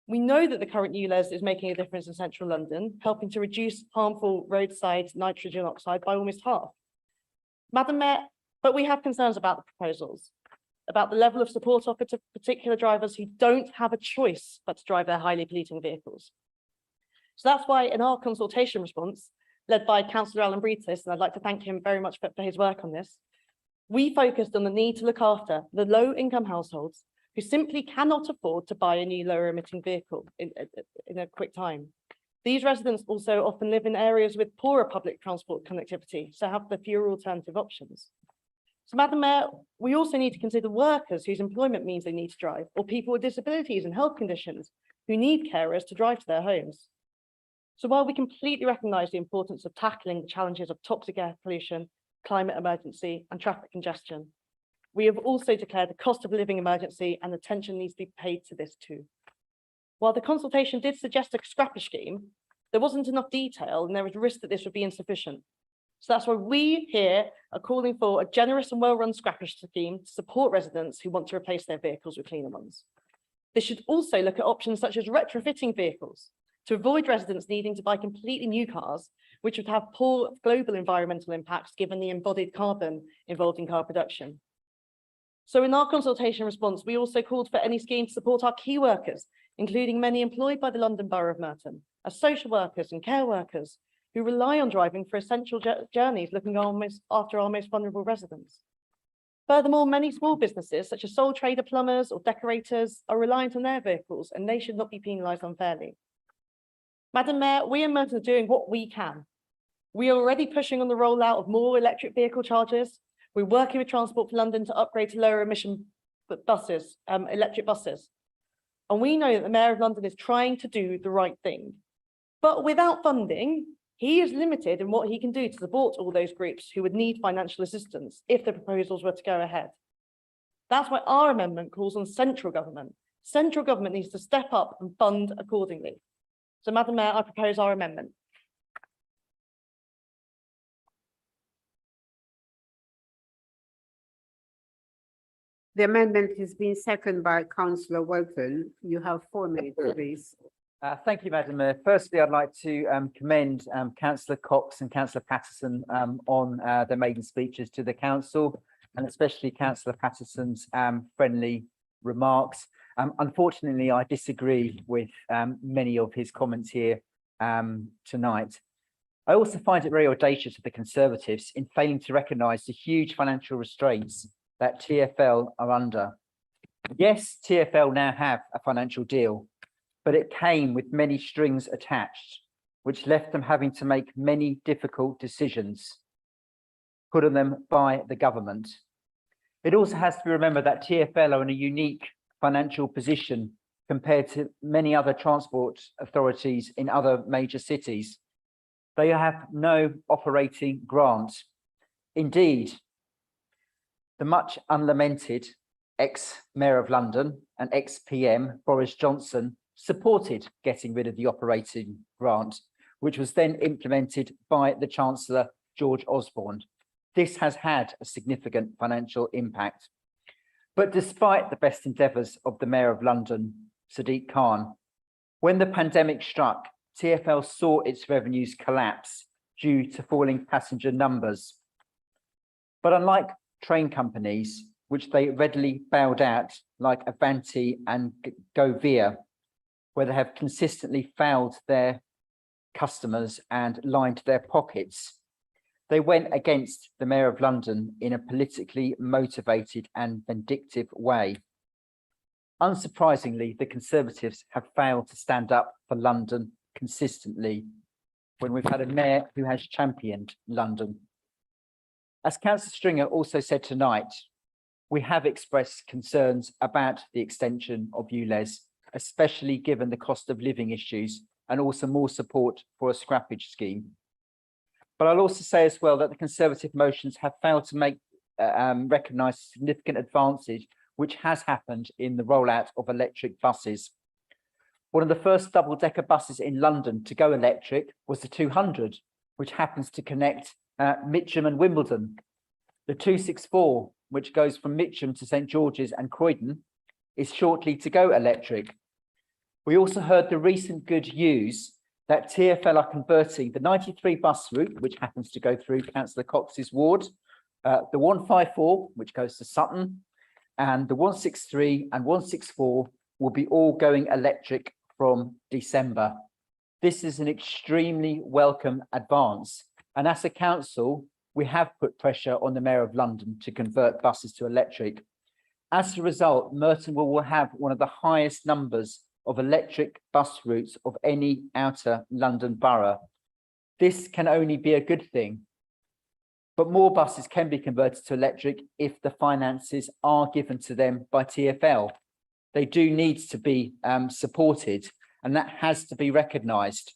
We know that the current ULEZ is making a difference in central London, helping to reduce harmful roadside nitrogen oxide by almost half. Madam Mayor, but we have concerns about the proposals, about the level of support offered to particular drivers who don't have a choice but to drive their highly polluting vehicles. So that's why in our consultation response, led by Councillor Alan Breedis, and I'd like to thank him very much for his work on this. We focused on the need to look after the low-income households who simply cannot afford to buy a new lower-emitting vehicle in a quick time. These residents also often live in areas with poorer public transport connectivity, so have the fewer alternative options. So, Madam Mayor, we also need to consider workers whose employment means they need to drive, or people with disabilities and health conditions who need carers to drive to their homes. So while we completely recognise the importance of tackling the challenges of toxic air pollution, climate emergency and traffic congestion, we have also declared a cost of living emergency, and attention needs to be paid to this too. While the consultation did suggest a scrapper scheme, there wasn't enough detail and there was a risk that this would be insufficient. So that's why we here are calling for a generous and well-run scrapper scheme to support residents who want to replace their vehicles with cleaner ones. This should also look at options such as retrofitting vehicles to avoid residents needing to buy completely new cars, which would have poor global environmental impacts given the embodied carbon involved in car production. So in our consultation response, we also called for any scheme to support our key workers, including many employed by the London Borough of Merton, as social workers and care workers who rely on driving for essential journeys looking after our most vulnerable residents. Furthermore, many small businesses, such as sole trader plumbers or decorators, are reliant on their vehicles, and they should not be penalised unfairly. Madam Mayor, we in Merton are doing what we can. We are already pushing on the rollout of more electric vehicle chargers. We're working with Transport for London to upgrade to lower emission buses, electric buses. And we know that the Mayor of London is trying to do the right thing. But without funding, he is limited in what he can do to support all those groups who would need financial assistance if the proposals were to go ahead. That's why our amendment calls on central government. Central government needs to step up and fund accordingly. So, Madam Mayor, I propose our amendment. The amendment is being seconded by Councillor Walton. You have 4 minutes, please. Thank you, Madam Mayor. Firstly, I'd like to commend Councillor Cox and Councillor Patterson on their maiden speeches to the council, and especially Councillor Patterson's friendly remarks. Unfortunately, I disagree with many of his comments here tonight. I also find it very audacious of the Conservatives in failing to recognise the huge financial restraints that TfL are under. Yes, TfL now have a financial deal, but it came with many strings attached, which left them having to make many difficult decisions put on them by the government. It also has to be remembered that TfL are in a unique financial position compared to many other transport authorities in other major cities. They have no operating grant. Indeed, the much unlamented ex-Mayor of London and ex-PM Boris Johnson supported getting rid of the operating grant, which was then implemented by the Chancellor George Osborne. This has had a significant financial impact. But despite the best endeavours of the Mayor of London, Sadiq Khan, when the pandemic struck, TfL saw its revenues collapse due to falling passenger numbers. But unlike train companies, which they readily bailed out, like Avanti and Govia, where they have consistently failed their customers and lined their pockets, they went against the Mayor of London in a politically motivated and vindictive way. Unsurprisingly, the Conservatives have failed to stand up for London consistently when we've had a mayor who has championed London. As Councillor Stringer also said tonight, we have expressed concerns about the extension of ULEZ, especially given the cost of living issues, and also more support for a scrappage scheme. But I'll also say as well that the Conservative motions have failed to make recognise significant advances which has happened in the rollout of electric buses. One of the first double-decker buses in London to go electric was the 200, which happens to connect Mitcham and Wimbledon. The 264, which goes from Mitcham to St George's and Croydon, is shortly to go electric. We also heard the recent good news that TfL are converting the 93 bus route, which happens to go through Councillor Cox's ward, the 154, which goes to Sutton, and the 163 and 164 will be all going electric from December. This is an extremely welcome advance. And as a council, we have put pressure on the Mayor of London to convert buses to electric. As a result, Merton will have one of the highest numbers of electric bus routes of any outer London borough. This can only be a good thing. But more buses can be converted to electric if the finances are given to them by TfL. They do need to be supported, and that has to be recognised.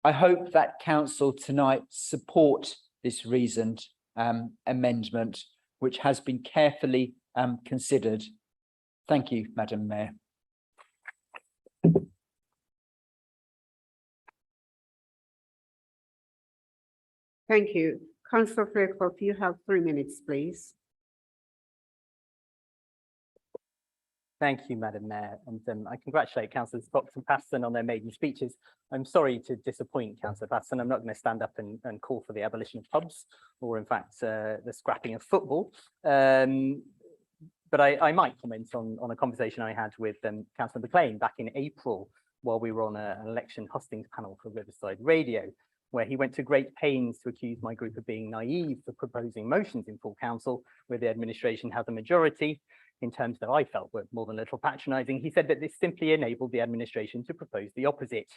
I hope that council tonight support this reasoned amendment, which has been carefully considered. Thank you, Madam Mayor. Thank you. Councillor Fairclough, you have 3 minutes, please. Thank you, Madam Mayor, and I congratulate Councillors Cox and Patterson on their maiden speeches. I'm sorry to disappoint Councillor Patterson. I'm not going to stand up and call for the abolition of pubs, or in fact, the scrapping of football. But I might comment on a conversation I had with Councillor McLean back in April, while we were on an election hustings panel for Riverside Radio, where he went to great pains to accuse my group of being naive for proposing motions in full council where the administration had the majority, in terms that I felt were more than a little patronising. He said that this simply enabled the administration to propose the opposite.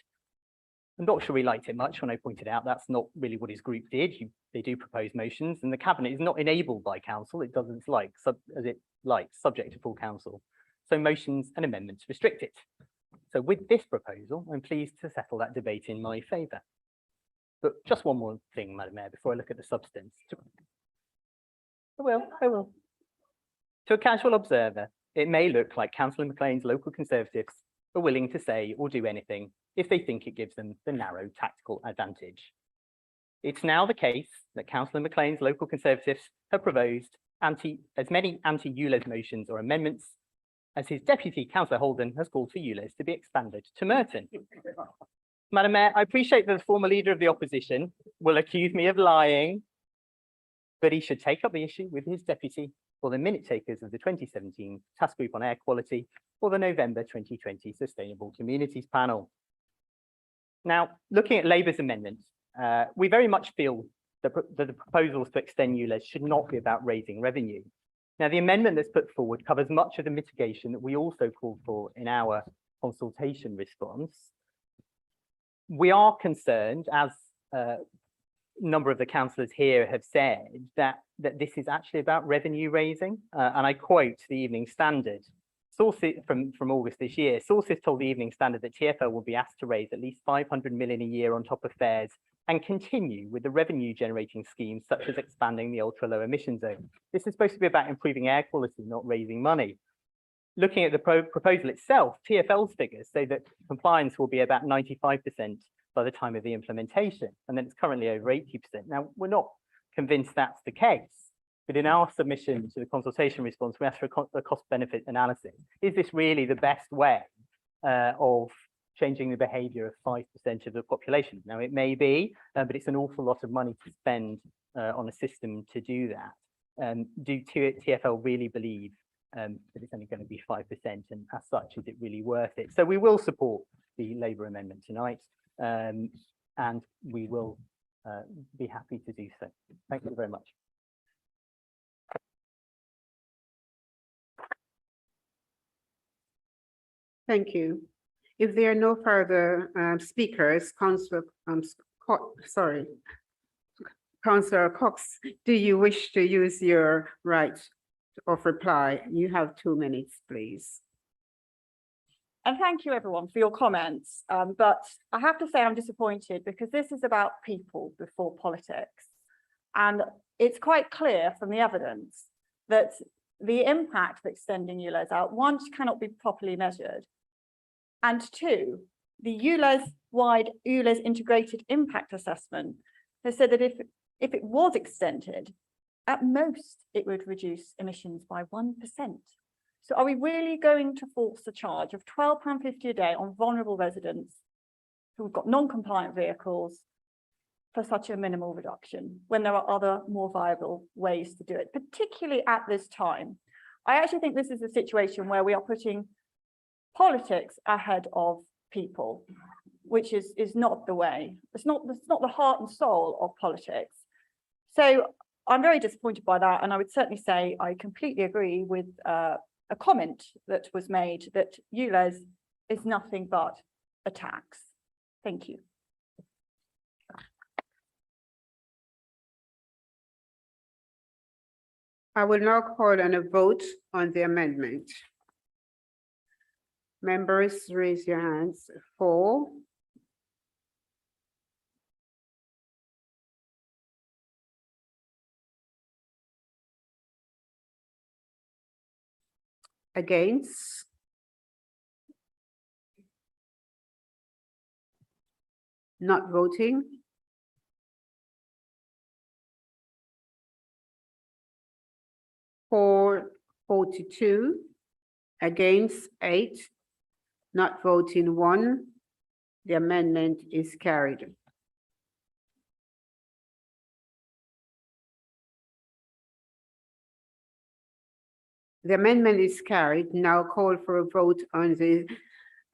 I'm not sure he liked it much when I pointed out that's not really what his group did. They do propose motions, and the cabinet is not enabled by council. It doesn't like, subject to full council. So motions and amendments restrict it. So with this proposal, I'm pleased to settle that debate in my favour. But just one more thing, Madam Mayor, before I look at the substance. I will. To a casual observer, it may look like Councillor McLean's local Conservatives are willing to say or do anything if they think it gives them the narrow tactical advantage. It's now the case that Councillor McLean's local Conservatives have proposed as many anti-ULEZ motions or amendments as his deputy, Councillor Holden, has called for ULEZ to be expanded to Merton. Madam Mayor, I appreciate that the former leader of the opposition will accuse me of lying, but he should take up the issue with his deputy or the minute takers of the 2017 Task Group on Air Quality or the November 2020 Sustainable Communities Panel. Now, looking at Labour's amendments, we very much feel that the proposals to extend ULEZ should not be about raising revenue. Now, the amendment that's put forward covers much of the mitigation that we also called for in our consultation response. We are concerned, as a number of the councillors here have said, that this is actually about revenue raising. And I quote the Evening Standard. Sources from August this year, sources told the Evening Standard that TfL will be asked to raise at least 500 million a year on top of fares and continue with the revenue generating schemes such as expanding the ultra low emission zone. This is supposed to be about improving air quality, not raising money. Looking at the proposal itself, TfL's figures say that compliance will be about 95% by the time of the implementation, and then it's currently over 80%. Now, we're not convinced that's the case, but in our submission to the consultation response, we asked for a cost-benefit analysis. Is this really the best way of changing the behaviour of 5% of the population? Now, it may be, but it's an awful lot of money to spend on a system to do that. Do TfL really believe that it's only going to be 5%, and as such, is it really worth it? So we will support the Labour amendment tonight, and we will be happy to do so. Thank you very much. Thank you. If there are no further speakers, Councillor Cox, do you wish to use your right of reply? You have 2 minutes, please. And thank you everyone for your comments. But I have to say I'm disappointed because this is about people before politics. And it's quite clear from the evidence that the impact of extending ULEZ out, one, cannot be properly measured. And two, the ULEZ-wide ULEZ integrated impact assessment has said that if it was extended, at most it would reduce emissions by 1%. So are we really going to force a charge of £12.50 a day on vulnerable residents who've got non-compliant vehicles for such a minimal reduction when there are other more viable ways to do it, particularly at this time? I actually think this is a situation where we are putting politics ahead of people. which is not the way. It's not the heart and soul of politics. So I'm very disappointed by that, and I would certainly say I completely agree with a comment that was made that ULEZ is nothing but a tax. Thank you. I will now call on a vote on the amendment. Members, raise your hands for. Against. Not voting. For 42, against 8, not voting 1. The amendment is carried. The amendment is carried. Now call for a vote on the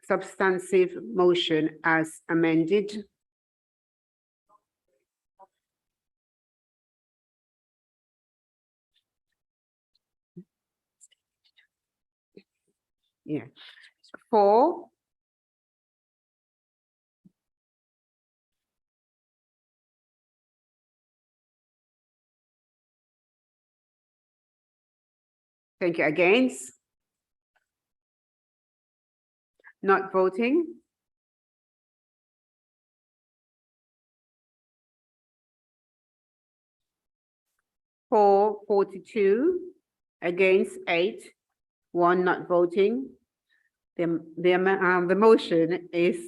substantive motion as amended. Yeah. 4. Thank you. Against? Not voting? For 42, against 8, 1 not voting. The motion is,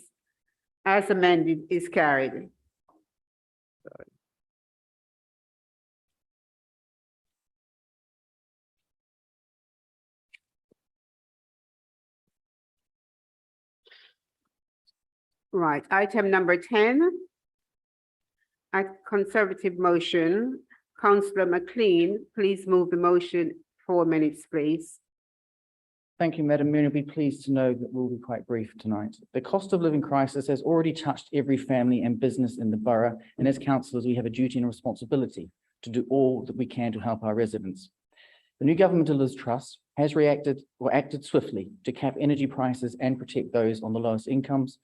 as amended, is carried. Right, item number 10. A conservative motion. Councillor McLean, please move the motion. 4 minutes, please. Thank you, Madam Mayor. I'll be pleased to know that we'll be quite brief tonight. The cost of living crisis has already touched every family and business in the borough, and as councillors, we have a duty and a responsibility to do all that we can to help our residents. The new government of Liz Truss has acted swiftly to cap energy prices and protect those on the lowest incomes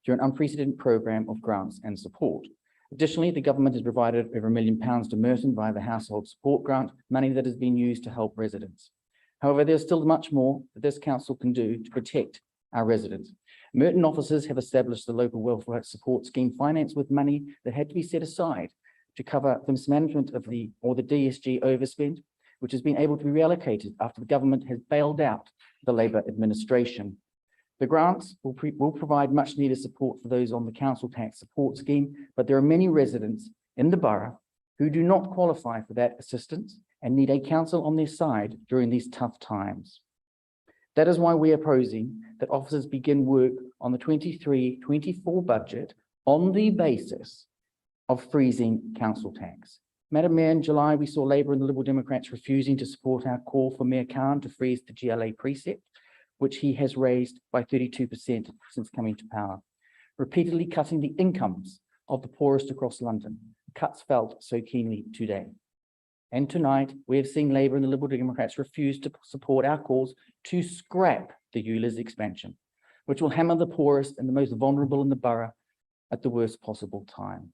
through an unprecedented program of grants and support. Additionally, the government has provided over £1 million to Merton via the household support grant, money that has been used to help residents. However, there's still much more that this council can do to protect our residents. Merton officers have established the local welfare support scheme financed with money that had to be set aside to cover the mismanagement of the DSG overspend, which has been able to be reallocated after the government has bailed out the Labour administration. The grants will provide much needed support for those on the council tax support scheme, but there are many residents in the borough who do not qualify for that assistance and need a council on their side during these tough times. That is why we are proposing that officers begin work on the 23-24 budget on the basis of freezing council tax. Madam Mayor, in July, we saw Labour and the Liberal Democrats refusing to support our call for Mayor Khan to freeze the GLA precept, which he has raised by 32% since coming to power, repeatedly cutting the incomes of the poorest across London, cuts felt so keenly today. And tonight, we have seen Labour and the Liberal Democrats refuse to support our calls to scrap the ULEZ expansion, which will hammer the poorest and the most vulnerable in the borough at the worst possible time.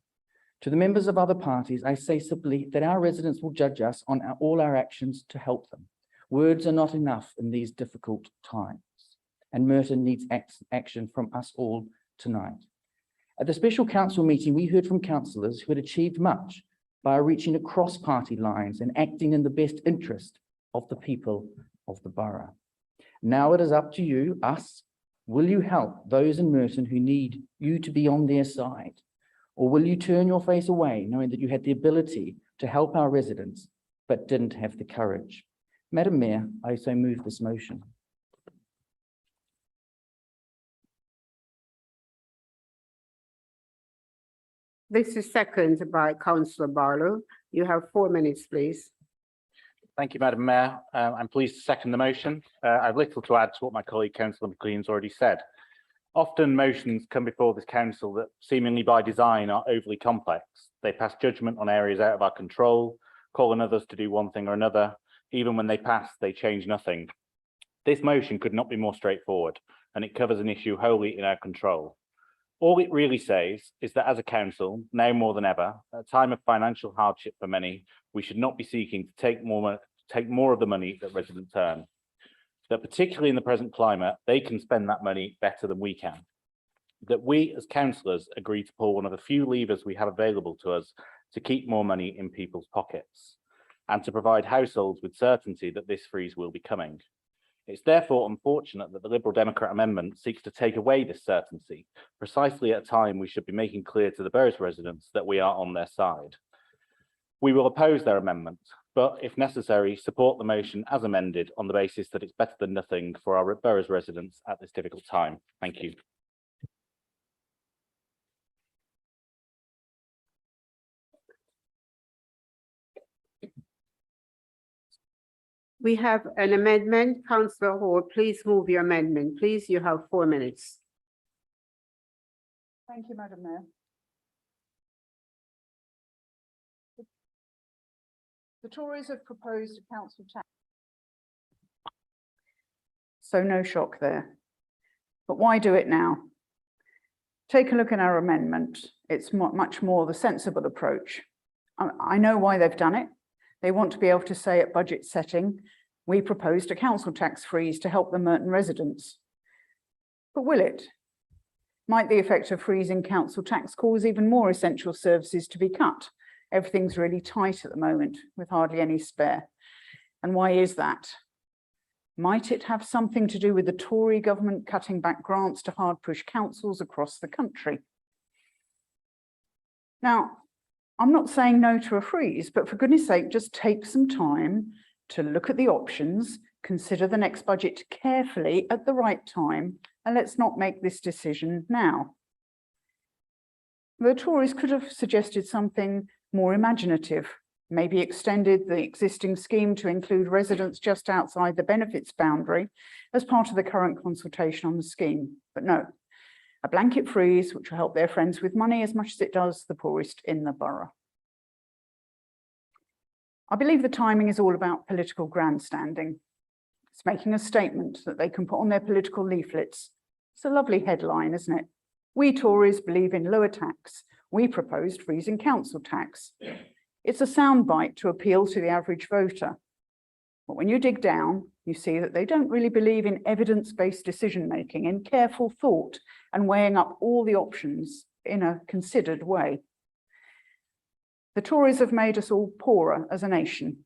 To the members of other parties, I say simply that our residents will judge us on all our actions to help them. Words are not enough in these difficult times, and Merton needs action from us all tonight. At the special council meeting, we heard from councillors who had achieved much by reaching across party lines and acting in the best interest of the people of the borough. Now it is up to you, us. Will you help those in Merton who need you to be on their side? Or will you turn your face away, knowing that you had the ability to help our residents, but didn't have the courage? Madam Mayor, I so move this motion. This is seconded by Councillor Barlow. You have 4 minutes, please. Thank you, Madam Mayor. I'm pleased to second the motion. I've little to add to what my colleague Councillor McLean's already said. Often motions come before this council that seemingly by design are overly complex. They pass judgment on areas out of our control, call on others to do one thing or another. Even when they pass, they change nothing. This motion could not be more straightforward, and it covers an issue wholly in our control. All it really says is that as a council, now more than ever, at a time of financial hardship for many, we should not be seeking to take more of the money that residents earn. That particularly in the present climate, they can spend that money better than we can. That we as councillors agree to pull one of the few levers we have available to us to keep more money in people's pockets and to provide households with certainty that this freeze will be coming. It's therefore unfortunate that the Liberal Democrat amendment seeks to take away this certainty, precisely at a time we should be making clear to the borough's residents that we are on their side. We will oppose their amendment, but if necessary, support the motion as amended on the basis that it's better than nothing for our borough's residents at this difficult time. Thank you. We have an amendment. Councillor Hall, please move your amendment. Please, you have 4 minutes. Thank you, Madam Mayor. The Tories have proposed a council tax. So no shock there. But why do it now? Take a look at our amendment. It's much more the sensible approach. I know why they've done it. They want to be able to say at budget setting, we proposed a council tax freeze to help the Merton residents. But will it? Might the effect of freezing council tax cause even more essential services to be cut? Everything's really tight at the moment with hardly any spare. And why is that? Might it have something to do with the Tory government cutting back grants to hard push councils across the country? Now, I'm not saying no to a freeze, but for goodness sake, just take some time to look at the options, consider the next budget carefully at the right time, and let's not make this decision now. The Tories could have suggested something more imaginative, maybe extended the existing scheme to include residents just outside the benefits boundary as part of the current consultation on the scheme, but no. A blanket freeze, which will help their friends with money as much as it does the poorest in the borough. I believe the timing is all about political grandstanding. It's making a statement that they can put on their political leaflets. It's a lovely headline, isn't it? We Tories believe in lower tax. We proposed freezing council tax. It's a soundbite to appeal to the average voter. But when you dig down, you see that they don't really believe in evidence-based decision-making, in careful thought and weighing up all the options in a considered way. The Tories have made us all poorer as a nation.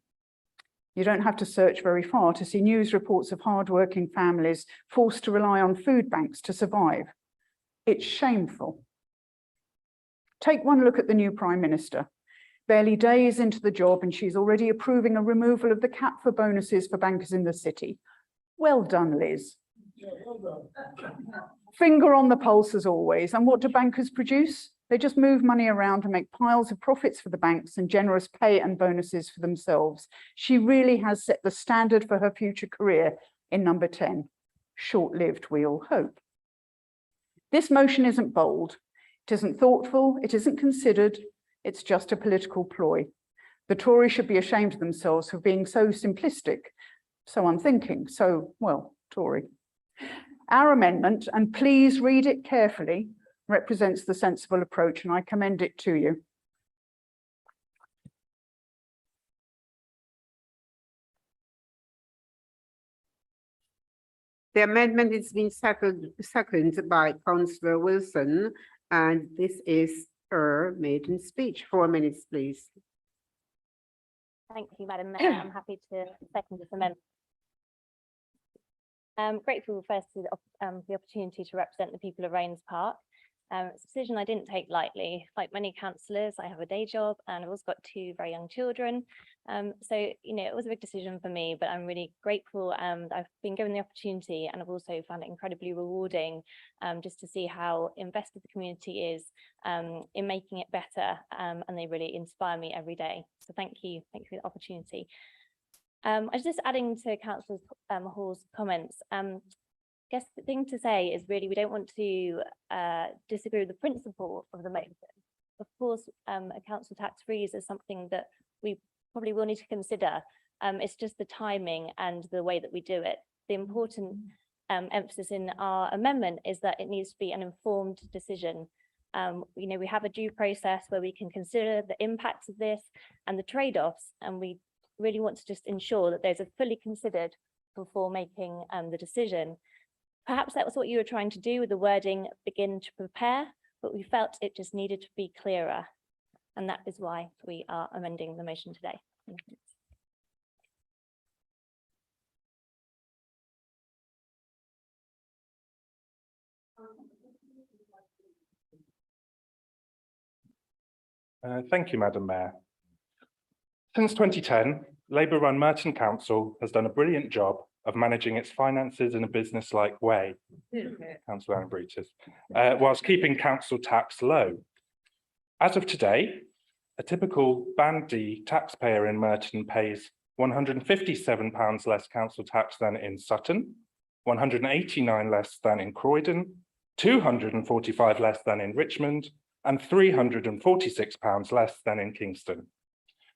You don't have to search very far to see news reports of hardworking families forced to rely on food banks to survive. It's shameful. Take one look at the new Prime Minister. Barely days into the job and she's already approving a removal of the cap for bonuses for bankers in the city. Well done, Liz. Yeah, well done. Finger on the pulse as always. And what do bankers produce? They just move money around and make piles of profits for the banks and generous pay and bonuses for themselves. She really has set the standard for her future career in number 10. Short-lived, we all hope. This motion isn't bold. It isn't thoughtful. It isn't considered. It's just a political ploy. The Tories should be ashamed of themselves for being so simplistic, so unthinking, so, well, Tory. Our amendment, and please read it carefully, represents the sensible approach, and I commend it to you. The amendment is being seconded by Councillor Wilson, and this is her maiden speech. 4 minutes, please. Thank you, Madam Mayor. I'm happy to second this amendment. I'm grateful first to the opportunity to represent the people of Rains Park. It's a decision I didn't take lightly. Like many councillors, I have a day job and I've also got 2 very young children. So, you know, it was a big decision for me, but I'm really grateful I've been given the opportunity, and I've also found it incredibly rewarding just to see how invested the community is in making it better, and they really inspire me every day. So thank you for the opportunity. I was just adding to Councillor Hall's comments. guess the thing to say is really we don't want to disagree with the principle of the motion. Of course, a council tax freeze is something that we probably will need to consider. It's just the timing and the way that we do it. The important emphasis in our amendment is that it needs to be an informed decision. We have a due process where we can consider the impacts of this and the trade-offs, and we really want to just ensure that those are fully considered before making the decision. Perhaps that was what you were trying to do with the wording begin to prepare, but we felt it just needed to be clearer. And that is why we are amending the motion today. Thank you, Madam Mayor. Since 2010, Labour-run Merton Council has done a brilliant job of managing its finances in a business-like way, Councillor Brutus, whilst keeping council tax low. As of today, a typical Band D taxpayer in Merton pays £157 less council tax than in Sutton, £189 less than in Croydon, £245 less than in Richmond, and £346 less than in Kingston.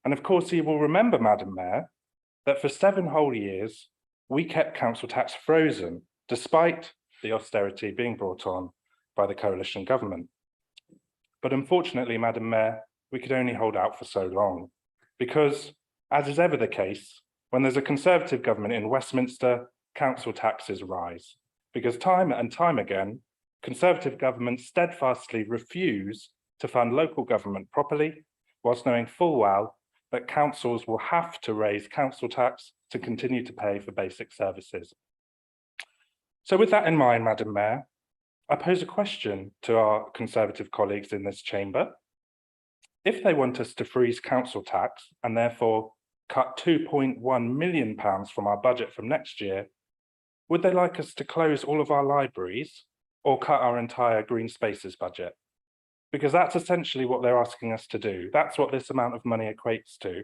And of course, you will remember, Madam Mayor, that for 7 whole years, we kept council tax frozen, despite the austerity being brought on by the coalition government. But unfortunately, Madam Mayor, we could only hold out for so long, because, as is ever the case, when there's a Conservative government in Westminster, council taxes rise, because time and time again, Conservative governments steadfastly refuse to fund local government properly, whilst knowing full well that councils will have to raise council tax to continue to pay for basic services. So with that in mind, Madam Mayor, I pose a question to our Conservative colleagues in this chamber. If they want us to freeze council tax and therefore cut £2.1 million from our budget from next year, would they like us to close all of our libraries or cut our entire green spaces budget? Because that's essentially what they're asking us to do. That's what this amount of money equates to.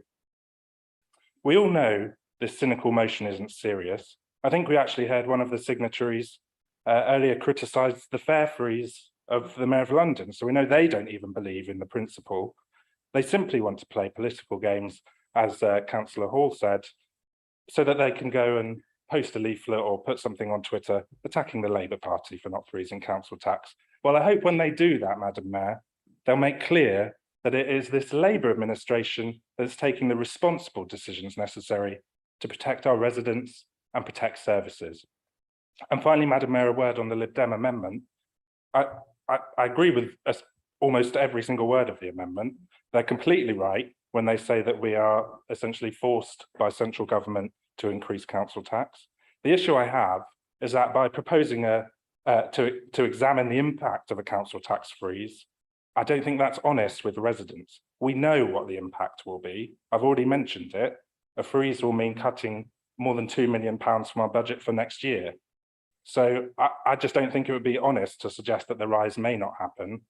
We all know this cynical motion isn't serious. I think we actually heard one of the signatories earlier criticise the fare freeze of the Mayor of London. So we know they don't even believe in the principle. They simply want to play political games, as Councillor Hall said, so that they can go and post a leaflet or put something on Twitter attacking the Labour Party for not freezing council tax. Well, I hope when they do that, Madam Mayor, they'll make clear that it is this Labour administration that's taking the responsible decisions necessary to protect our residents and protect services. And finally, Madam Mayor, a word on the Lib Dem amendment. I agree with almost every single word of the amendment. They're completely right when they say that we are essentially forced by central government to increase council tax. The issue I have is that by proposing to examine the impact of a council tax freeze, I don't think that's honest with residents. We know what the impact will be. I've already mentioned it. A freeze will mean cutting more than £2 million from our budget for next year. So I just don't think it would be honest to suggest that the rise may not happen.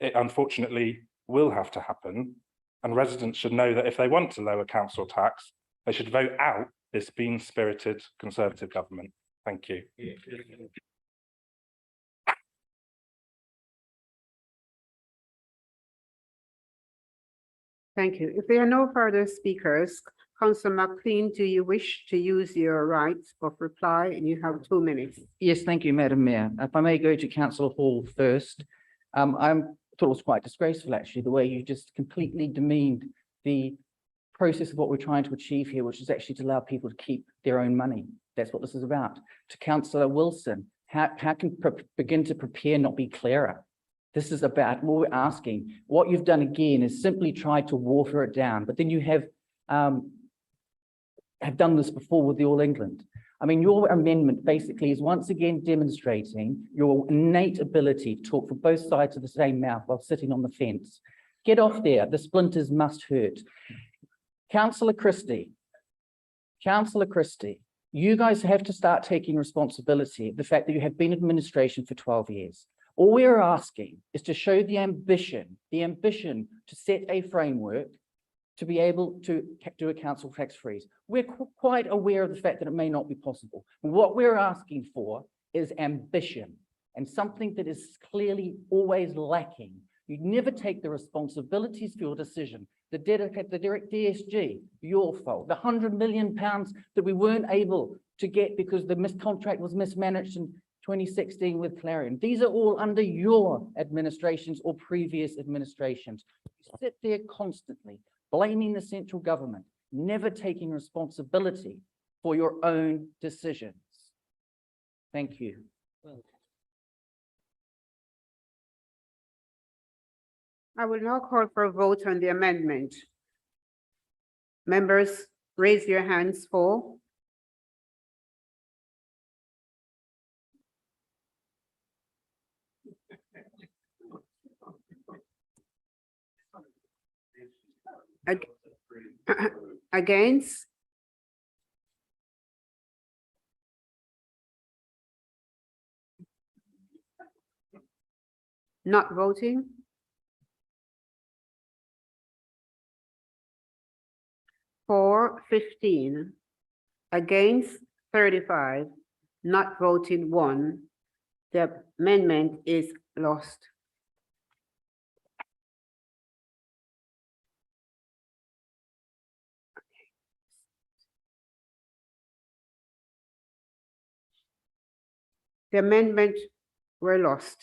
It unfortunately will have to happen. And residents should know that if they want to lower council tax, they should vote out this mean-spirited Conservative government. Thank you. Thank you. If there are no further speakers, Councillor McLean, do you wish to use your rights of reply? And you have 2 minutes. Yes, thank you, Madam Mayor. If I may go to Councillor Hall first. I thought it was quite disgraceful, actually, the way you just completely demeaned the process of what we're trying to achieve here, which is actually to allow people to keep their own money. That's what this is about. To Councillor Wilson, how can begin to prepare not be clearer? This is about what we're asking. What you've done again is simply try to water it down, but then you have done this before with the All England. I mean, your amendment basically is once again demonstrating your innate ability to talk from both sides of the same mouth while sitting on the fence. Get off there. The splinters must hurt. Councillor Christie, you guys have to start taking responsibility of the fact that you have been in administration for 12 years. All we're asking is to show the ambition to set a framework to be able to do a council tax freeze. We're quite aware of the fact that it may not be possible. What we're asking for is ambition, and something that is clearly always lacking. You never take the responsibilities for your decision. The direct DSG, your fault. The £100 million that we weren't able to get because the contract was mismanaged in 2016 with Clarion. These are all under your administrations or previous administrations. You sit there constantly blaming the central government, never taking responsibility for your own decisions. Thank you. I will now call for a vote on the amendment. Members, raise your hands for. Against? Not voting? For 15, against 35, not voting 1. The amendment is lost. The amendment were lost.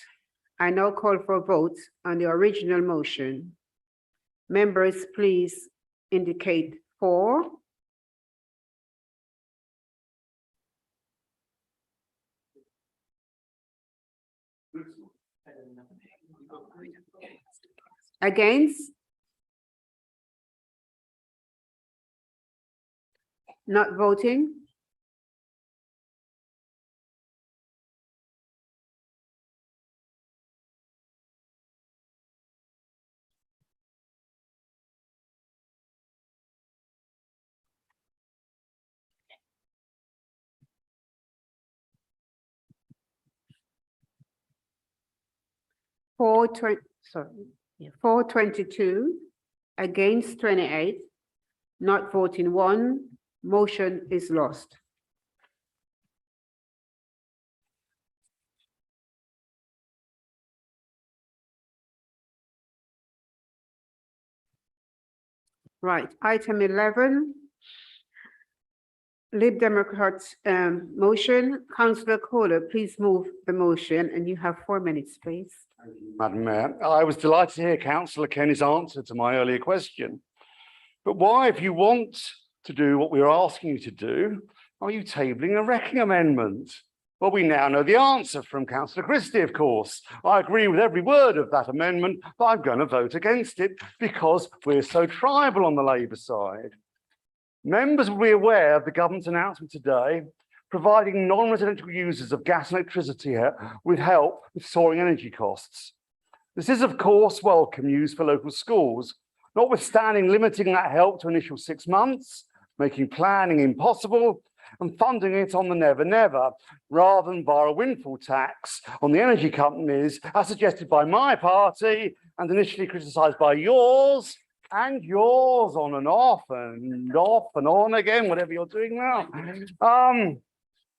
I now call for a vote on the original motion. Members, please indicate for. Against? Not voting? For 22, against 28, not voting 1, motion is lost. Right, item 11. Lib Democrats motion. Councillor Kohler, please move the motion and you have 4 minutes, please. Madam Mayor, I was delighted to hear Councillor Kenny's answer to my earlier question. But why, if you want to do what we are asking you to do, are you tabling a wrecking amendment? Well, we now know the answer from Councillor Christie, of course. I agree with every word of that amendment, but I'm going to vote against it because we're so tribal on the Labour side. Members will be aware of the government's announcement today providing non-residential users of gas and electricity with help with soaring energy costs. This is, of course, welcome news for local schools, notwithstanding limiting that help to initial 6 months, making planning impossible, and funding it on the never, rather than via a windfall tax on the energy companies, as suggested by my party and initially criticised by yours, and yours on and off and on again, whatever you're doing now.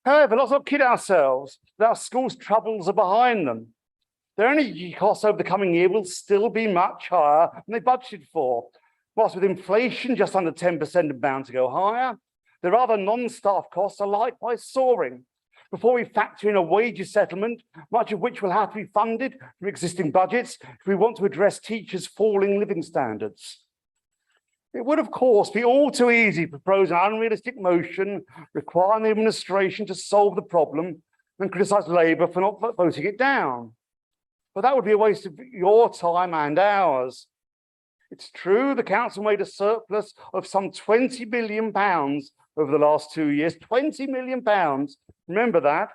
However, let's not kid ourselves that our schools' troubles are behind them. Their energy costs over the coming year will still be much higher than they budgeted for. Whilst with inflation just under 10% and bound to go higher, their other non-staff costs are likewise soaring. Before we factor in a wages settlement, much of which will have to be funded from existing budgets if we want to address teachers' falling living standards. It would, of course, be all too easy to propose an unrealistic motion requiring the administration to solve the problem and criticise Labour for not voting it down. But that would be a waste of your time and ours. It's true the council made a surplus of some £20 million over the last 2 years, £20 million. Remember that.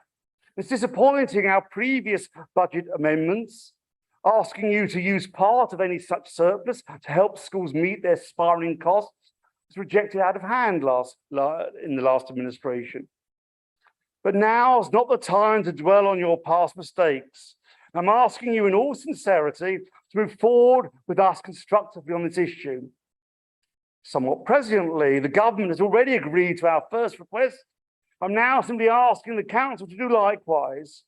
It's disappointing our previous budget amendments asking you to use part of any such surplus to help schools meet their spiralling costs was rejected out of hand in the last administration. But now's not the time to dwell on your past mistakes. I'm asking you in all sincerity to move forward with us constructively on this issue. Somewhat presently, the government has already agreed to our first request I'm now simply asking the council to do likewise.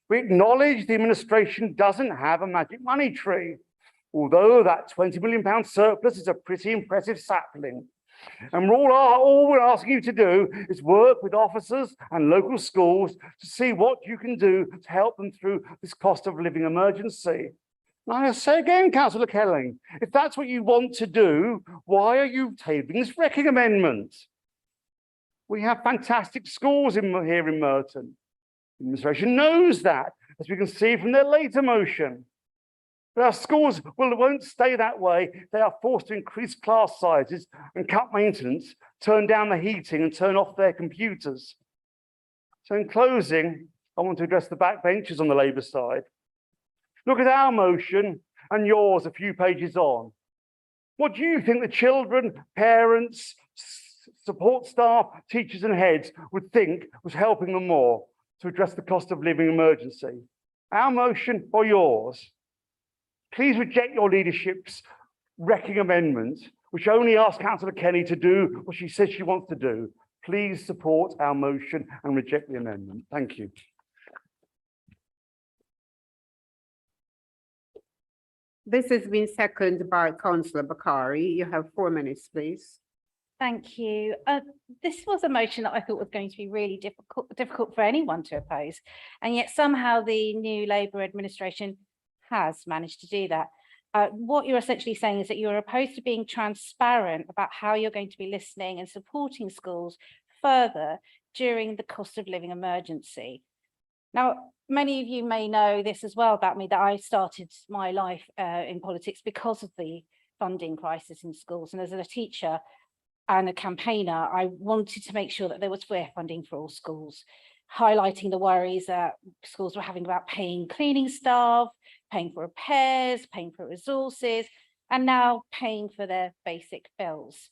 We acknowledge the administration doesn't have a magic money tree, although that £20 million surplus is a pretty impressive sapling. And all we're asking you to do is work with officers and local schools to see what you can do to help them through this cost of living emergency. And I say again, Councillor Kelly, if that's what you want to do, why are you tabling this wrecking amendment? We have fantastic schools here in Merton. The administration knows that, as we can see from their later motion. But our schools won't stay that way. They are forced to increase class sizes and cut maintenance, turn down the heating and turn off their computers. So in closing, I want to address the backbenchers on the Labour side. Look at our motion and yours a few pages on. What do you think the children, parents, support staff, teachers and heads would think was helping them more to address the cost of living emergency? Our motion or yours? Please reject your leadership's wrecking amendment, which only asks Councillor Kenny to do what she says she wants to do. Please support our motion and reject the amendment. Thank you. This has been seconded by Councillor Bakari. You have 4 minutes, please. Thank you. This was a motion that I thought was going to be really difficult for anyone to oppose, and yet somehow the new Labour administration has managed to do that. What you're essentially saying is that you're opposed to being transparent about how you're going to be listening and supporting schools further during the cost of living emergency. Now, many of you may know this as well about me, that I started my life in politics because of the funding crisis in schools. And as a teacher and a campaigner, I wanted to make sure that there was fair funding for all schools, highlighting the worries that schools were having about paying cleaning staff, paying for repairs, paying for resources, and now paying for their basic bills.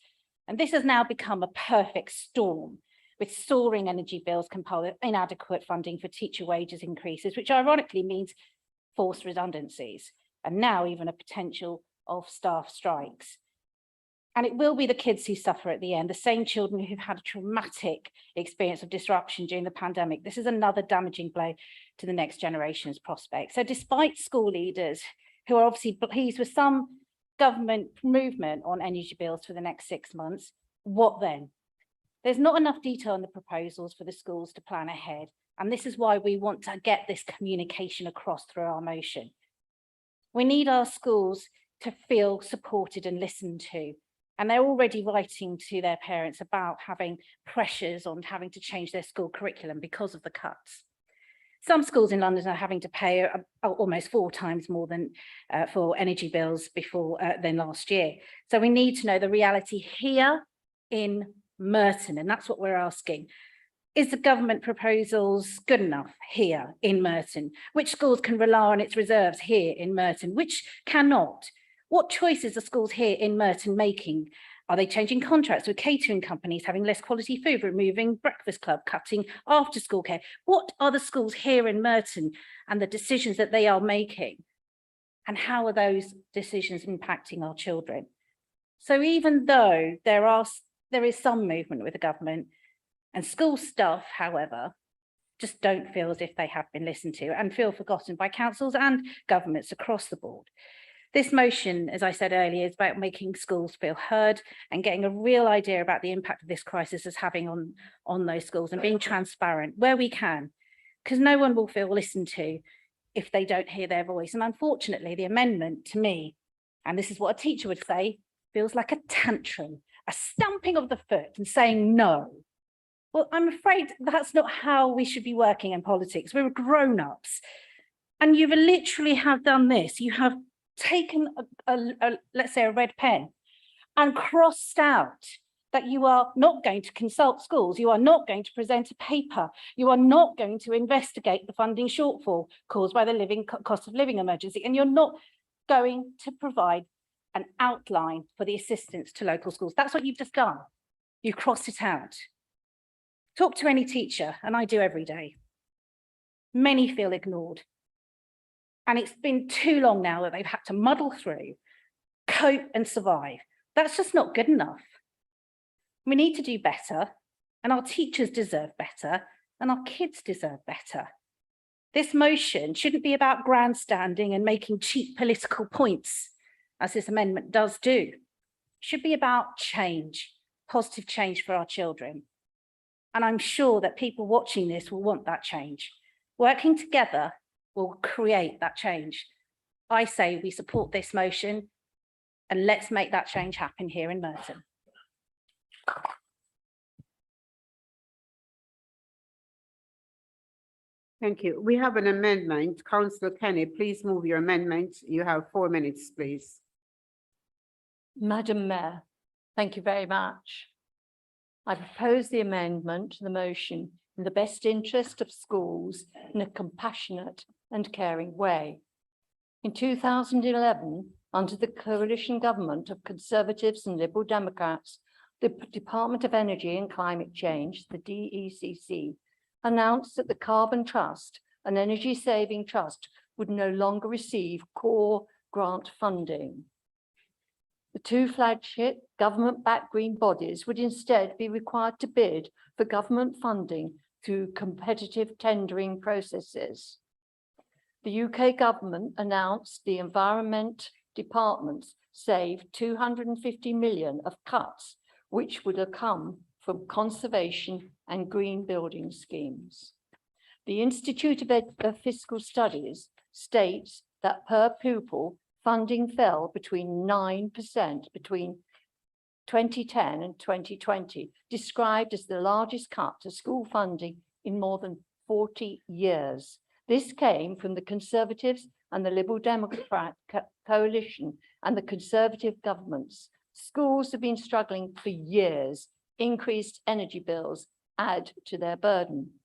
And this has now become a perfect storm, with soaring energy bills compelled inadequate funding for teacher wages increases, which ironically means forced redundancies, and now even a potential of staff strikes. And it will be the kids who suffer at the end, the same children who've had a traumatic experience of disruption during the pandemic. This is another damaging blow to the next generation's prospects. So despite school leaders who are obviously pleased with some government movement on energy bills for the next 6 months, what then? There's not enough detail in the proposals for the schools to plan ahead. And this is why we want to get this communication across through our motion. We need our schools to feel supported and listened to. And they're already writing to their parents about having pressures on having to change their school curriculum because of the cuts. Some schools in London are having to pay almost 4 times more than for energy bills than last year. So we need to know the reality here in Merton, and that's what we're asking. Is the government proposals good enough here in Merton? Which schools can rely on its reserves here in Merton? Which cannot? What choices are schools here in Merton making? Are they changing contracts with catering companies, having less quality food, removing breakfast club, cutting after school care? What are the schools here in Merton and the decisions that they are making? And how are those decisions impacting our children? So even though there is some movement with the government, and school staff, however, just don't feel as if they have been listened to and feel forgotten by councils and governments across the board. This motion, as I said earlier, is about making schools feel heard and getting a real idea about the impact of this crisis is having on those schools, and being transparent where we can, because no one will feel listened to if they don't hear their voice. And unfortunately, the amendment to me, and this is what a teacher would say, feels like a tantrum, a stamping of the foot and saying no. Well, I'm afraid that's not how we should be working in politics. We're grown-ups. And you literally have done this. You have taken let's say a red pen and crossed out that you are not going to consult schools, you are not going to present a paper, you are not going to investigate the funding shortfall caused by the cost of living emergency, and you're not going to provide an outline for the assistance to local schools. That's what you've just done. You crossed it out. Talk to any teacher, and I do every day. Many feel ignored. And it's been too long now that they've had to muddle through, cope and survive. That's just not good enough. We need to do better. and our teachers deserve better, and our kids deserve better. This motion shouldn't be about grandstanding and making cheap political points, as this amendment does do. It should be about change, positive change for our children. And I'm sure that people watching this will want that change. Working together will create that change. I say we support this motion and let's make that change happen here in Merton. Thank you. We have an amendment. Councillor Kenny, please move your amendment. You have 4 minutes, please. Madam Mayor, thank you very much. I propose the amendment to the motion in the best interest of schools in a compassionate and caring way. In 2011, under the coalition government of Conservatives and Liberal Democrats, the Department of Energy and Climate Change, the DECC, announced that the Carbon Trust, an energy saving trust, would no longer receive core grant funding. The two flagship government-backed green bodies would instead be required to bid for government funding through competitive tendering processes. The UK government announced the Environment Departments saved 250 million of cuts, which would have come from conservation and green building schemes. The Institute of Fiscal Studies states that per pupil, funding fell between 9% between 2010 and 2020, described as the largest cut to school funding in more than 40 years. This came from the Conservatives and the Liberal Democrat coalition and the Conservative governments. Schools have been struggling for years. Increased energy bills add to their burden.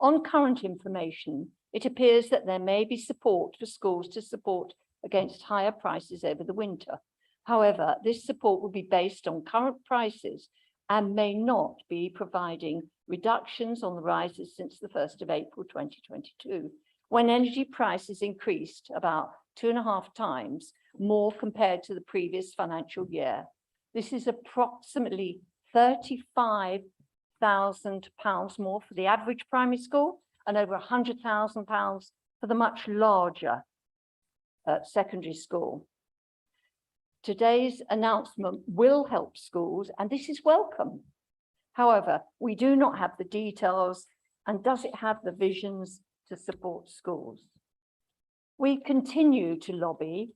On current information, it appears that there may be support for schools to support against higher prices over the winter. However, this support will be based on current prices and may not be providing reductions on the rises since the 1st of April 2022, when energy prices increased about 2.5 times more compared to the previous financial year. This is approximately £35,000 more for the average primary school and over £100,000 for the much larger secondary school. Today's announcement will help schools, and this is welcome. However, we do not have the details, and does it have the visions to support schools? We continue to lobby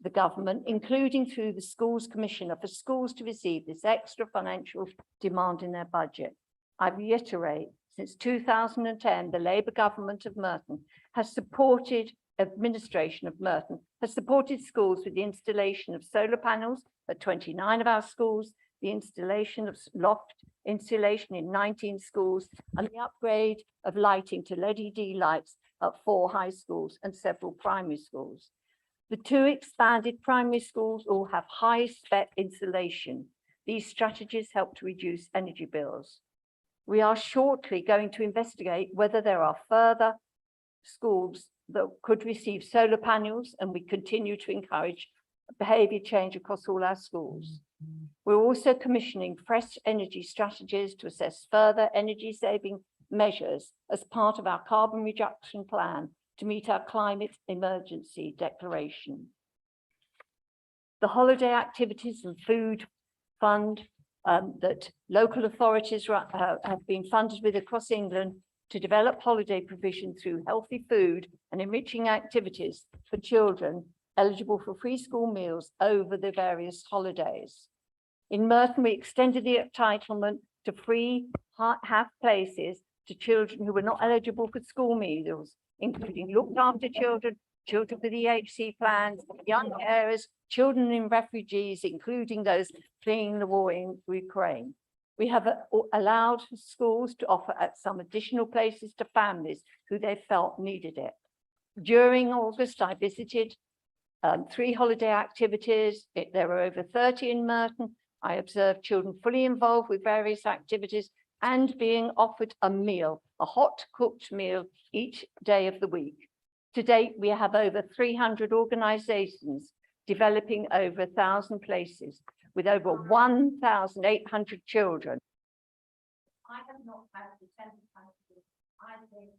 the government, including through the Schools Commissioner, for schools to receive this extra financial demand in their budget. I reiterate, since 2010, the Labour government of Merton has supported administration of Merton, has supported schools with the installation of solar panels at 29 of our schools, the installation of loft insulation in 19 schools, and the upgrade of lighting to LED lights at 4 high schools and several primary schools. The 2 expanded primary schools all have high spec insulation. These strategies help to reduce energy bills. We are shortly going to investigate whether there are further schools that could receive solar panels, and we continue to encourage behaviour change across all our schools. We're also commissioning fresh energy strategies to assess further energy saving measures as part of our carbon reduction plan to meet our climate emergency declaration. The holiday activities and food fund that local authorities have been funded with across England to develop holiday provision through healthy food and enriching activities for children eligible for free school meals over the various holidays. In Merton, we extended the entitlement to free half places to children who were not eligible for school meals, including looked after children, children with EHC plans, young carers, children in refugees, including those fleeing the war in Ukraine. We have allowed schools to offer at some additional places to families who they felt needed it. During August, I visited 3 holiday activities. There were over 30 in Merton. I observed children fully involved with various activities and being offered a meal, a hot cooked meal each day of the week. To date, we have over 300 organisations developing over 1,000 places with over 1,800 children. I have not had the temper I think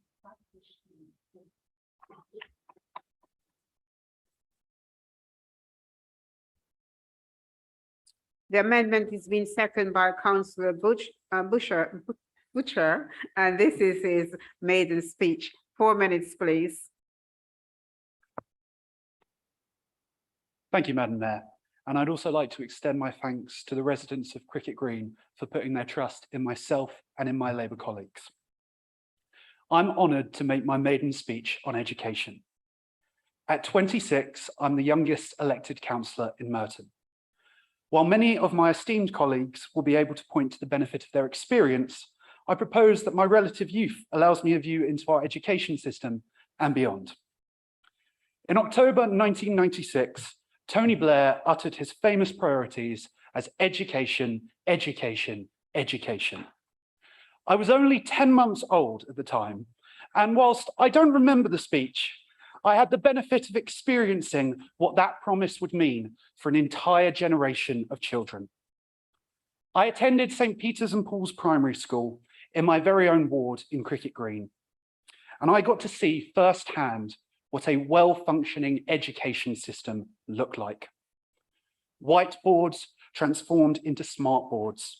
The amendment is being seconded by Councillor Butcher, and this is his maiden speech. 4 minutes, please. Thank you, Madam Mayor. And I'd also like to extend my thanks to the residents of Cricket Green for putting their trust in myself and in my Labour colleagues. I'm honoured to make my maiden speech on education. At 26, I'm the youngest elected councillor in Merton. While many of my esteemed colleagues will be able to point to the benefit of their experience, I propose that my relative youth allows me a view into our education system and beyond. In October 1996, Tony Blair uttered his famous priorities as education, education, education. I was only 10 months old at the time, and whilst I don't remember the speech, I had the benefit of experiencing what that promise would mean for an entire generation of children. I attended St. Peter's and Paul's Primary School in my very own ward in Cricket Green, and I got to see firsthand what a well-functioning education system looked like. Whiteboards transformed into smartboards,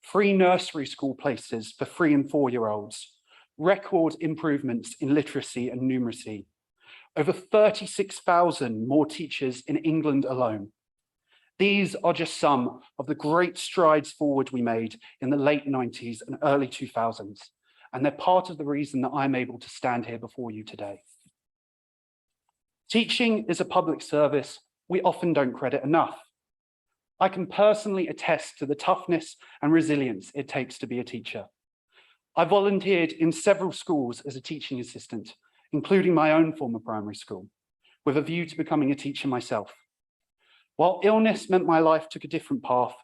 free nursery school places for 3 and 4-year-olds, record improvements in literacy and numeracy, over 36,000 more teachers in England alone. These are just some of the great strides forward we made in the late 90s and early 2000s, and they're part of the reason that I'm able to stand here before you today. Teaching is a public service we often don't credit enough. I can personally attest to the toughness and resilience it takes to be a teacher. I volunteered in several schools as a teaching assistant, including my own former primary school, with a view to becoming a teacher myself. While illness meant my life took a different path,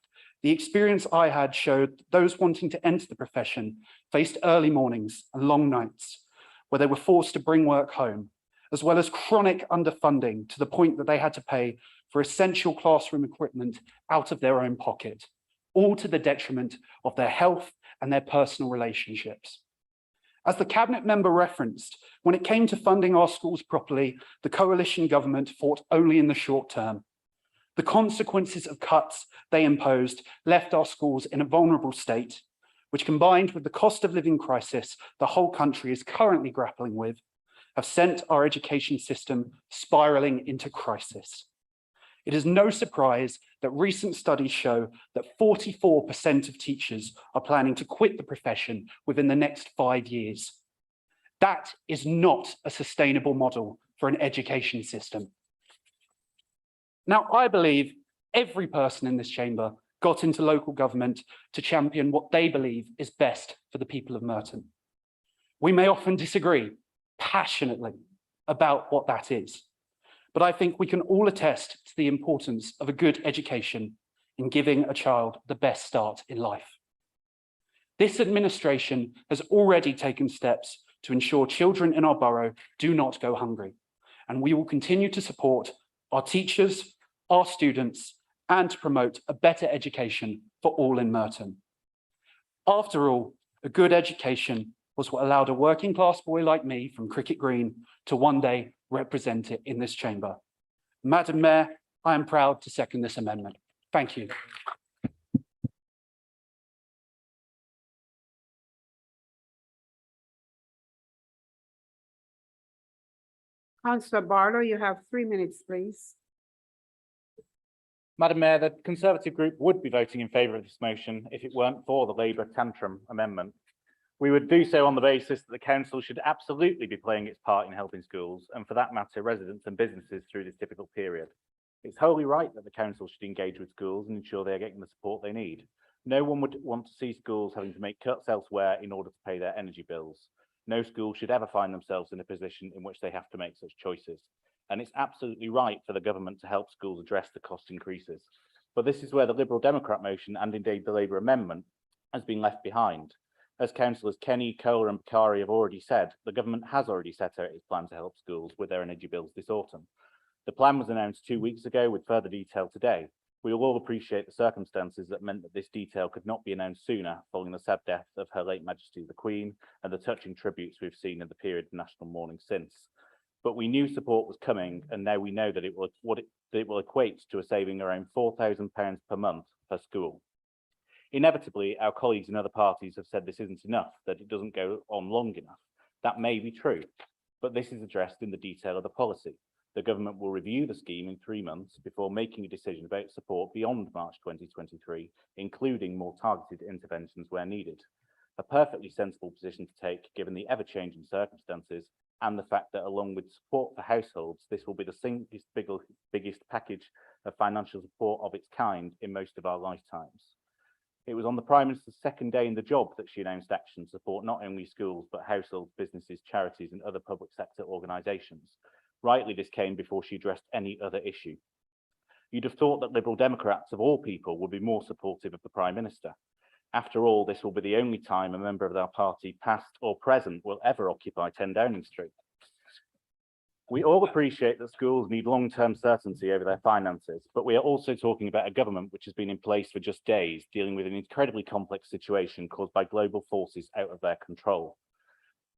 the experience I had showed that those wanting to enter the profession faced early mornings and long nights where they were forced to bring work home, as well as chronic underfunding to the point that they had to pay for essential classroom equipment out of their own pocket, all to the detriment of their health and their personal relationships. As the Cabinet member referenced, when it came to funding our schools properly, the coalition government fought only in the short term. The consequences of cuts they imposed left our schools in a vulnerable state, which, combined with the cost of living crisis the whole country is currently grappling with, have sent our education system spiraling into crisis. It is no surprise that recent studies show that 44% of teachers are planning to quit the profession within the next 5 years. That is not a sustainable model for an education system. Now, I believe every person in this chamber got into local government to champion what they believe is best for the people of Merton. We may often disagree passionately about what that is, but I think we can all attest to the importance of a good education in giving a child the best start in life. This administration has already taken steps to ensure children in our borough do not go hungry, and we will continue to support our teachers, our students, and to promote a better education for all in Merton. After all, a good education was what allowed a working class boy like me from Cricket Green to one day represent it in this chamber. Madam Mayor, I am proud to second this amendment. Thank you. Councillor Barlow, you have 3 minutes, please. Madam Mayor, the Conservative group would be voting in favour of this motion if it weren't for the Labour tantrum amendment. We would do so on the basis that the council should absolutely be playing its part in helping schools, and for that matter, residents and businesses through this difficult period. It's wholly right that the council should engage with schools and ensure they are getting the support they need. No one would want to see schools having to make cuts elsewhere in order to pay their energy bills. No school should ever find themselves in a position in which they have to make such choices. And it's absolutely right for the government to help schools address the cost increases. But this is where the Liberal Democrat motion, and indeed the Labour amendment, has been left behind. As councillors Kenny, Kohler and Bakari have already said, the government has already set out its plan to help schools with their energy bills this autumn. The plan was announced 2 weeks ago with further detail today. We will all appreciate the circumstances that meant that this detail could not be announced sooner following the sad death of Her late Majesty the Queen and the touching tributes we've seen in the period of national mourning since. But we knew support was coming, and now we know that it will equate to a saving around £4,000 per month per school. Inevitably, our colleagues in other parties have said this isn't enough, that it doesn't go on long enough. That may be true, but this is addressed in the detail of the policy. The government will review the scheme in 3 months before making a decision about support beyond March 2023, including more targeted interventions where needed. A perfectly sensible position to take given the ever-changing circumstances and the fact that along with support for households, this will be the biggest package of financial support of its kind in most of our lifetimes. It was on the Prime Minister's second day in the job that she announced action to support not only schools, but households, businesses, charities, and other public sector organisations. Rightly, this came before she addressed any other issue. You'd have thought that Liberal Democrats of all people would be more supportive of the Prime Minister. After all, this will be the only time a member of our party, past or present, will ever occupy 10 Downing Street. We all appreciate that schools need long-term certainty over their finances, but we are also talking about a government which has been in place for just days, dealing with an incredibly complex situation caused by global forces out of their control.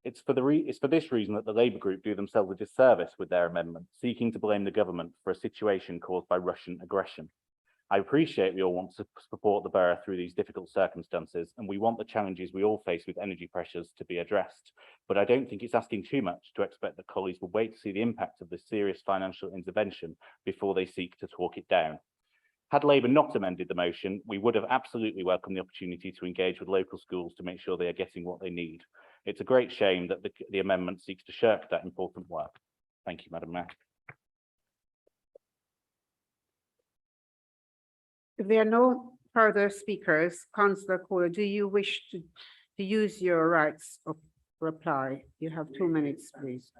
It's for this reason that the Labour Group do themselves a disservice with their amendment, seeking to blame the government for a situation caused by Russian aggression. I appreciate we all want to support the borough through these difficult circumstances, and we want the challenges we all face with energy pressures to be addressed. But I don't think it's asking too much to expect that colleagues will wait to see the impact of this serious financial intervention before they seek to talk it down. Had Labour not amended the motion, we would have absolutely welcomed the opportunity to engage with local schools to make sure they are getting what they need. It's a great shame that the amendment seeks to shirk that important work. Thank you, Madam Mayor. If there are no further speakers, Councillor Kohler, do you wish to use your rights of reply? You have 2 minutes, please.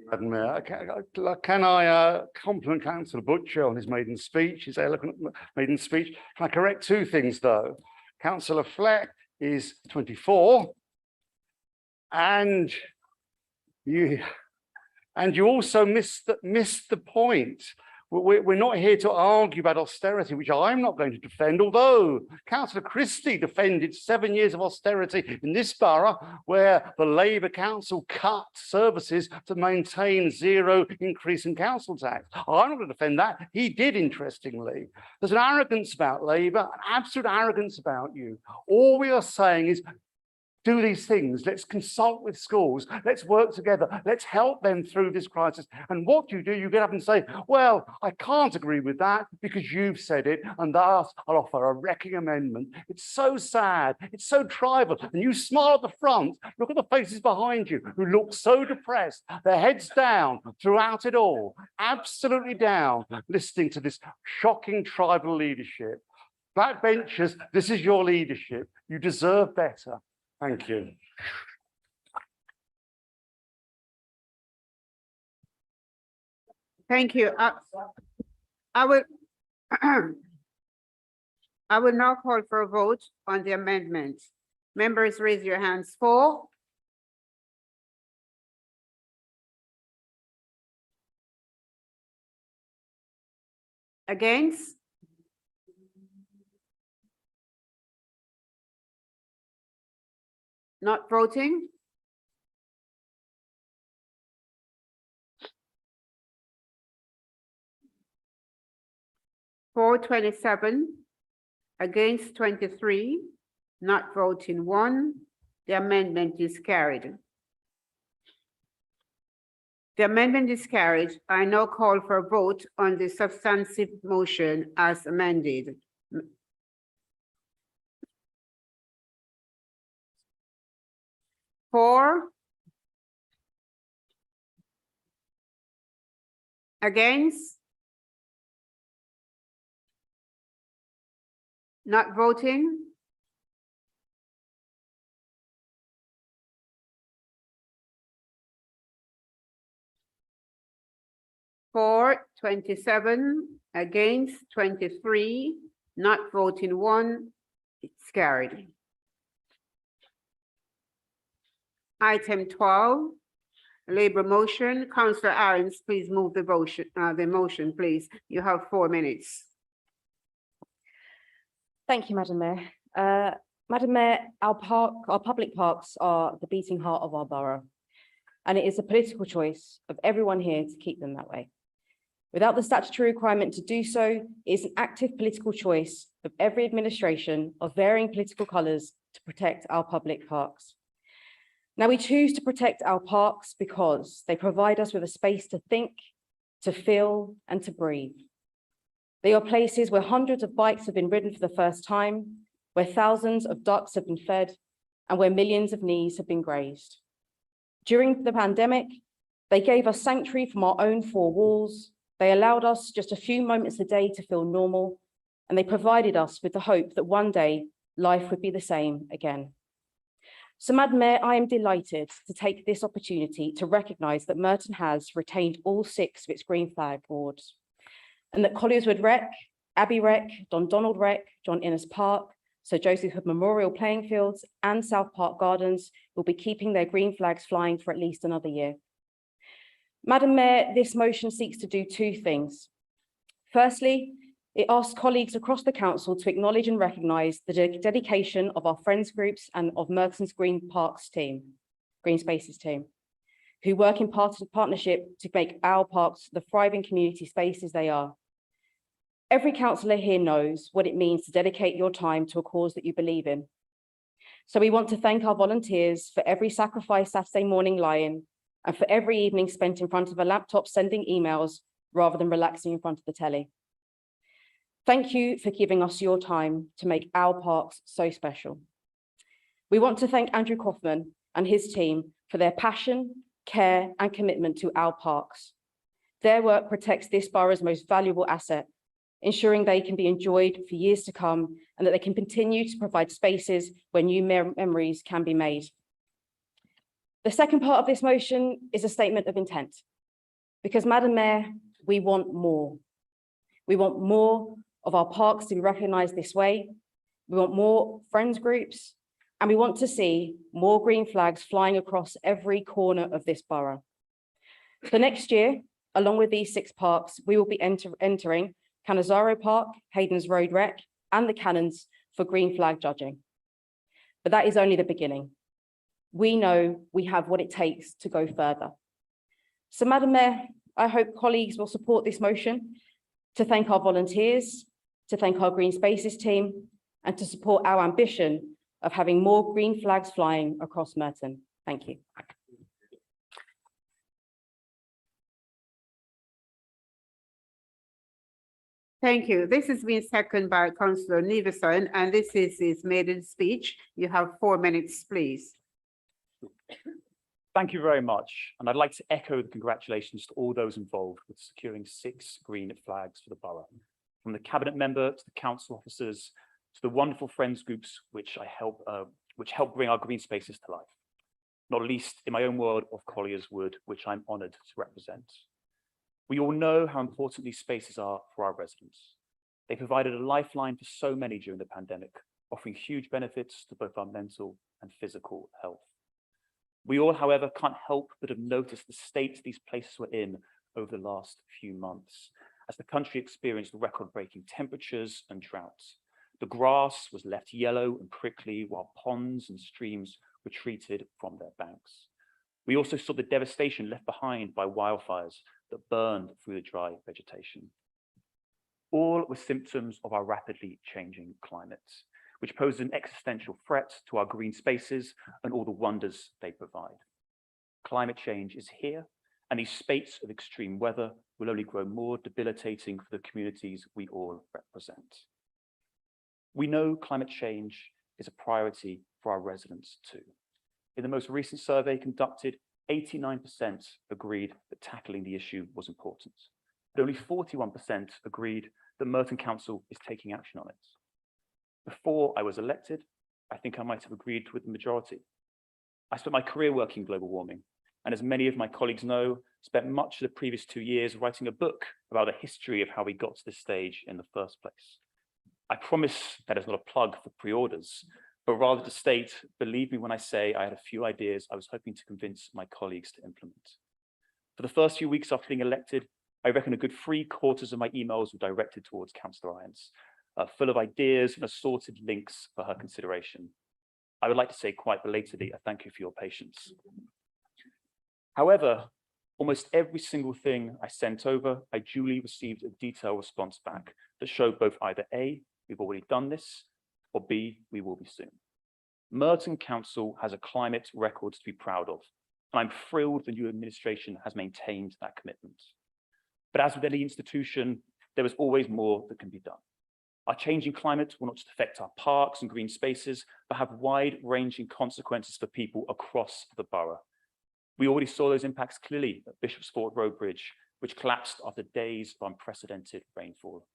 Madam Mayor, can I compliment Councillor Butcher on his maiden speech, his eloquent maiden speech? Can I correct 2 things though? Councillor Fleck is 24, and you also missed the point. We're not here to argue about austerity, which I'm not going to defend, although Councillor Christie defended 7 years of austerity in this borough, where the Labour Council cut services to maintain 0 increase in council tax. I'm not going to defend that. He did, interestingly. There's an arrogance about Labour, an absolute arrogance about you. All we are saying is, do these things. Let's consult with schools. Let's work together. Let's help them through this crisis. And what do? You get up and say, well, I can't agree with that because you've said it, and thus I'll offer a wrecking amendment. It's so sad. It's so tribal. And you smile at the front. Look at the faces behind you who look so depressed. Their heads down throughout it all. Absolutely down, listening to this shocking tribal leadership. Backbenchers, this is your leadership. You deserve better. Thank you. Thank you. I will now call for a vote on the amendment. Members, raise your hands for. Against? Not voting? For 27, against 23, not voting 1. The amendment is carried. The amendment is carried. I now call for a vote on the substantive motion as amended. For, against, not voting, for 27, against 23, not voting 1, it's carried. Item 12, Labour motion. Councillor Arons, please move the motion, please. You have 4 minutes. Thank you, Madam Mayor. Madam Mayor, our public parks are the beating heart of our borough, and it is a political choice of everyone here to keep them that way. Without the statutory requirement to do so, it is an active political choice of every administration of varying political colours to protect our public parks. Now, we choose to protect our parks because they provide us with a space to think, to feel, and to breathe. They are places where hundreds of bikes have been ridden for the first time, where thousands of ducks have been fed, and where millions of knees have been grazed. During the pandemic, they gave us sanctuary from our own four walls. They allowed us just a few moments a day to feel normal, and they provided us with the hope that one day life would be the same again. So, Madam Mayor, I am delighted to take this opportunity to recognise that Merton has retained all 6 of its Green Flag Awards, and that Collierswood Rec, Abbey Rec, Don Donald Rec, John Innes Park, Sir Joseph Hood Memorial Playing Fields, and South Park Gardens will be keeping their green flags flying for at least another year. Madam Mayor, this motion seeks to do 2 things. Firstly, it asks colleagues across the council to acknowledge and recognise the dedication of our friends groups and of Merton's Green Spaces team, who work in partnership to make our parks the thriving community spaces they are. Every councillor here knows what it means to dedicate your time to a cause that you believe in. So we want to thank our volunteers for every sacrifice Saturday morning lie-in, and for every evening spent in front of a laptop sending emails rather than relaxing in front of the telly. Thank you for giving us your time to make our parks so special. We want to thank Andrew Kaufman and his team for their passion, care, and commitment to our parks. Their work protects this borough's most valuable asset, ensuring they can be enjoyed for years to come and that they can continue to provide spaces where new memories can be made. The second part of this motion is a statement of intent, because, Madam Mayor, we want more. We want more of our parks to be recognised this way. We want more friends groups, and we want to see more green flags flying across every corner of this borough. For next year, along with these 6 parks, we will be entering Canizaro Park, Hayden's Road Rec, and the Cannons for green flag judging. But that is only the beginning. We know we have what it takes to go further. So, Madam Mayor, I hope colleagues will support this motion to thank our volunteers, to thank our Green Spaces team, and to support our ambition of having more green flags flying across Merton. Thank you. Thank you. This has been seconded by Councillor Nevison, and this is his maiden speech. You have 4 minutes, please. Thank you very much. And I'd like to echo the congratulations to all those involved with securing 6 green flags for the borough, from the cabinet member to the council officers to the wonderful friends groups which help bring our green spaces to life, not least in my own ward of Collierswood, which I'm honoured to represent. We all know how important these spaces are for our residents. They provided a lifeline for so many during the pandemic, offering huge benefits to both our mental and physical health. We all, however, can't help but have noticed the state these places were in over the last few months, as the country experienced record-breaking temperatures and droughts. The grass was left yellow and prickly, while ponds and streams were treated from their banks. We also saw the devastation left behind by wildfires that burned through the dry vegetation. All were symptoms of our rapidly changing climate, which poses an existential threat to our green spaces and all the wonders they provide. Climate change is here, and these spates of extreme weather will only grow more debilitating for the communities we all represent. We know climate change is a priority for our residents too. In the most recent survey conducted, 89% agreed that tackling the issue was important, but only 41% agreed that Merton Council is taking action on it. Before I was elected, I think I might have agreed with the majority. I spent my career working global warming, and as many of my colleagues know, spent much of the previous 2 years writing a book about the history of how we got to this stage in the first place. I promise that is not a plug for pre-orders, but rather to state, believe me when I say I had a few ideas I was hoping to convince my colleagues to implement. For the first few weeks after being elected, I reckon a good 3/4 of my emails were directed towards Councillor Irons. full of ideas and assorted links for her consideration. I would like to say quite belatedly, a thank you for your patience. However, almost every single thing I sent over, I duly received a detailed response back that showed both either A, we've already done this, or B, we will be soon. Merton Council has a climate record to be proud of, and I'm thrilled the new administration has maintained that commitment. But as with any institution, there is always more that can be done. Our changing climate will not just affect our parks and green spaces, but have wide-ranging consequences for people across the borough. We already saw those impacts clearly at Bishop's Fort Road Bridge, which collapsed after days of unprecedented rainfall.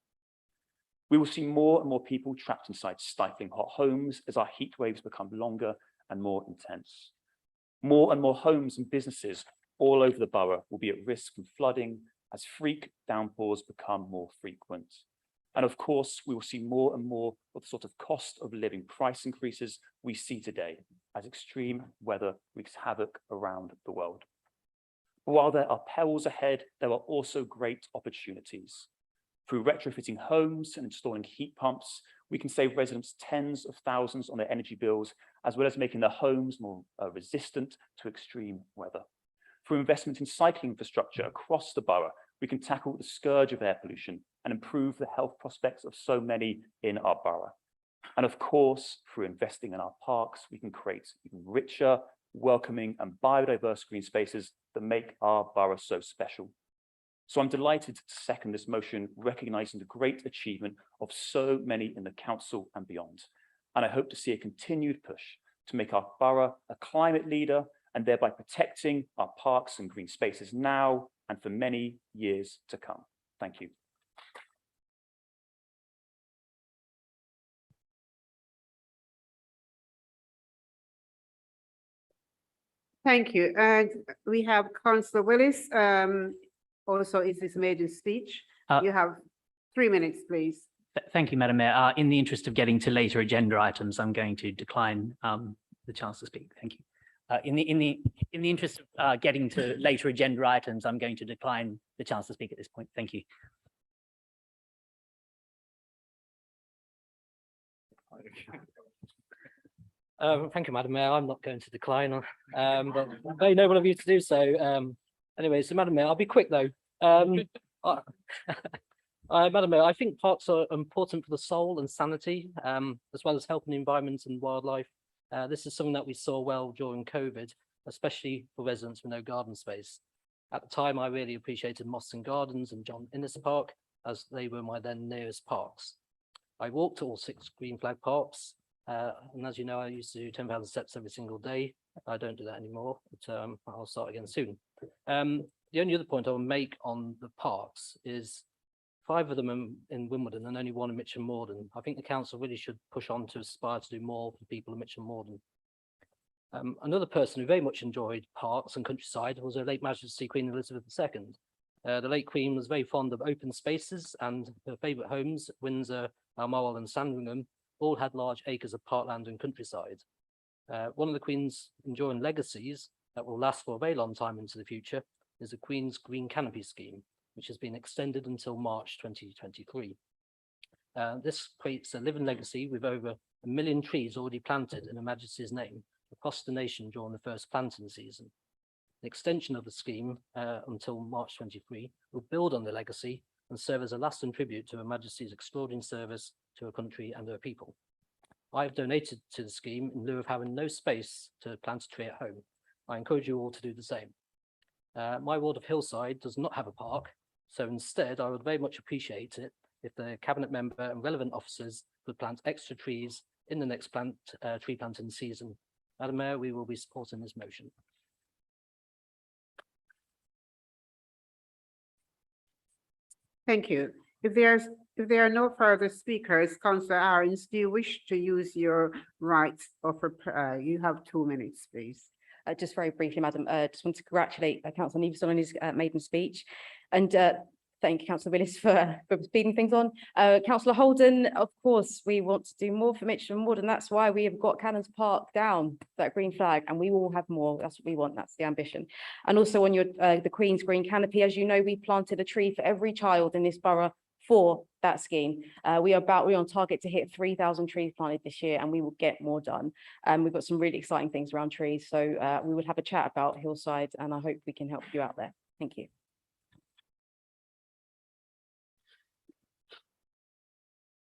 We will see more and more people trapped inside stifling hot homes as our heat waves become longer and more intense. More and more homes and businesses all over the borough will be at risk from flooding as freak downpours become more frequent. And of course, we will see more and more of the sort of cost of living price increases we see today as extreme weather wreaks havoc around the world. But while there are perils ahead, there are also great opportunities. Through retrofitting homes and installing heat pumps, we can save residents tens of thousands on their energy bills, as well as making their homes more resistant to extreme weather. Through investment in cycling infrastructure across the borough, we can tackle the scourge of air pollution and improve the health prospects of so many in our borough. And of course, through investing in our parks, we can create even richer, welcoming and biodiverse green spaces that make our borough so special. So I'm delighted to second this motion, recognizing the great achievement of so many in the council and beyond. And I hope to see a continued push to make our borough a climate leader and thereby protecting our parks and green spaces now and for many years to come. Thank you. Thank you. And we have Councillor Willis. Also, is this maiden speech? You have 3 minutes, please. Thank you, Madam Mayor. In the interest of getting to later agenda items, I'm going to decline the chance to speak. Thank you. In the interest of getting to later agenda items, I'm going to decline the chance to speak at this point. Thank you. Thank you, Madam Mayor. I'm not going to decline, but very noble of you to do so. Anyway, so Madam Mayor, I'll be quick though. Madam Mayor, I think parks are important for the soul and sanity, as well as helping the environment and wildlife. This is something that we saw well during COVID, especially for residents with no garden space. At the time, I really appreciated Moston Gardens and John Innes Park, as they were my then nearest parks. I walked to all 6 green flag parks, and as you know, I used to do 10,000 steps every single day. I don't do that anymore, but I'll start again soon. The only other point I will make on the parks is 5 of them in Wimbledon and only 1 in Mitcham Morden. I think the council really should push on to aspire to do more for people in Mitcham Morden. Another person who very much enjoyed parks and countryside was her late Majesty Queen Elizabeth II. The late Queen was very fond of open spaces, and her favourite homes, Windsor, Balmoral and Sandringham, all had large acres of parkland and countryside. One of the Queen's enduring legacies that will last for a very long time into the future is the Queen's Green Canopy Scheme, which has been extended until March 2023. This creates a living legacy with over 1 million trees already planted in Her Majesty's name across the nation during the first planting season. The extension of the scheme until March 23 will build on the legacy and serve as a lasting tribute to Her Majesty's extraordinary service to her country and her people. I have donated to the scheme in lieu of having no space to plant a tree at home. I encourage you all to do the same. My ward of Hillside does not have a park, so instead I would very much appreciate it if the cabinet member and relevant officers would plant extra trees in the next tree planting season. Madam Mayor, we will be supporting this motion. Thank you. If there are no further speakers, Councillor Arons, do you wish to use your rights of you have 2 minutes, please. Just very briefly, Madam, just want to congratulate Councillor Nevis on his maiden speech, and thank you, Councillor Willis, for speeding things on. Councillor Holden, of course, we want to do more for Mitcham Wood, and that's why we have got Cannons Park down, that green flag, and we will have more. That's what we want. That's the ambition. And also on your the Queen's Green Canopy, as you know, we planted a tree for every child in this borough for that scheme. We're on target to hit 3,000 trees planted this year, and we will get more done. We've got some really exciting things around trees, so we would have a chat about Hillside, and I hope we can help you out there. Thank you.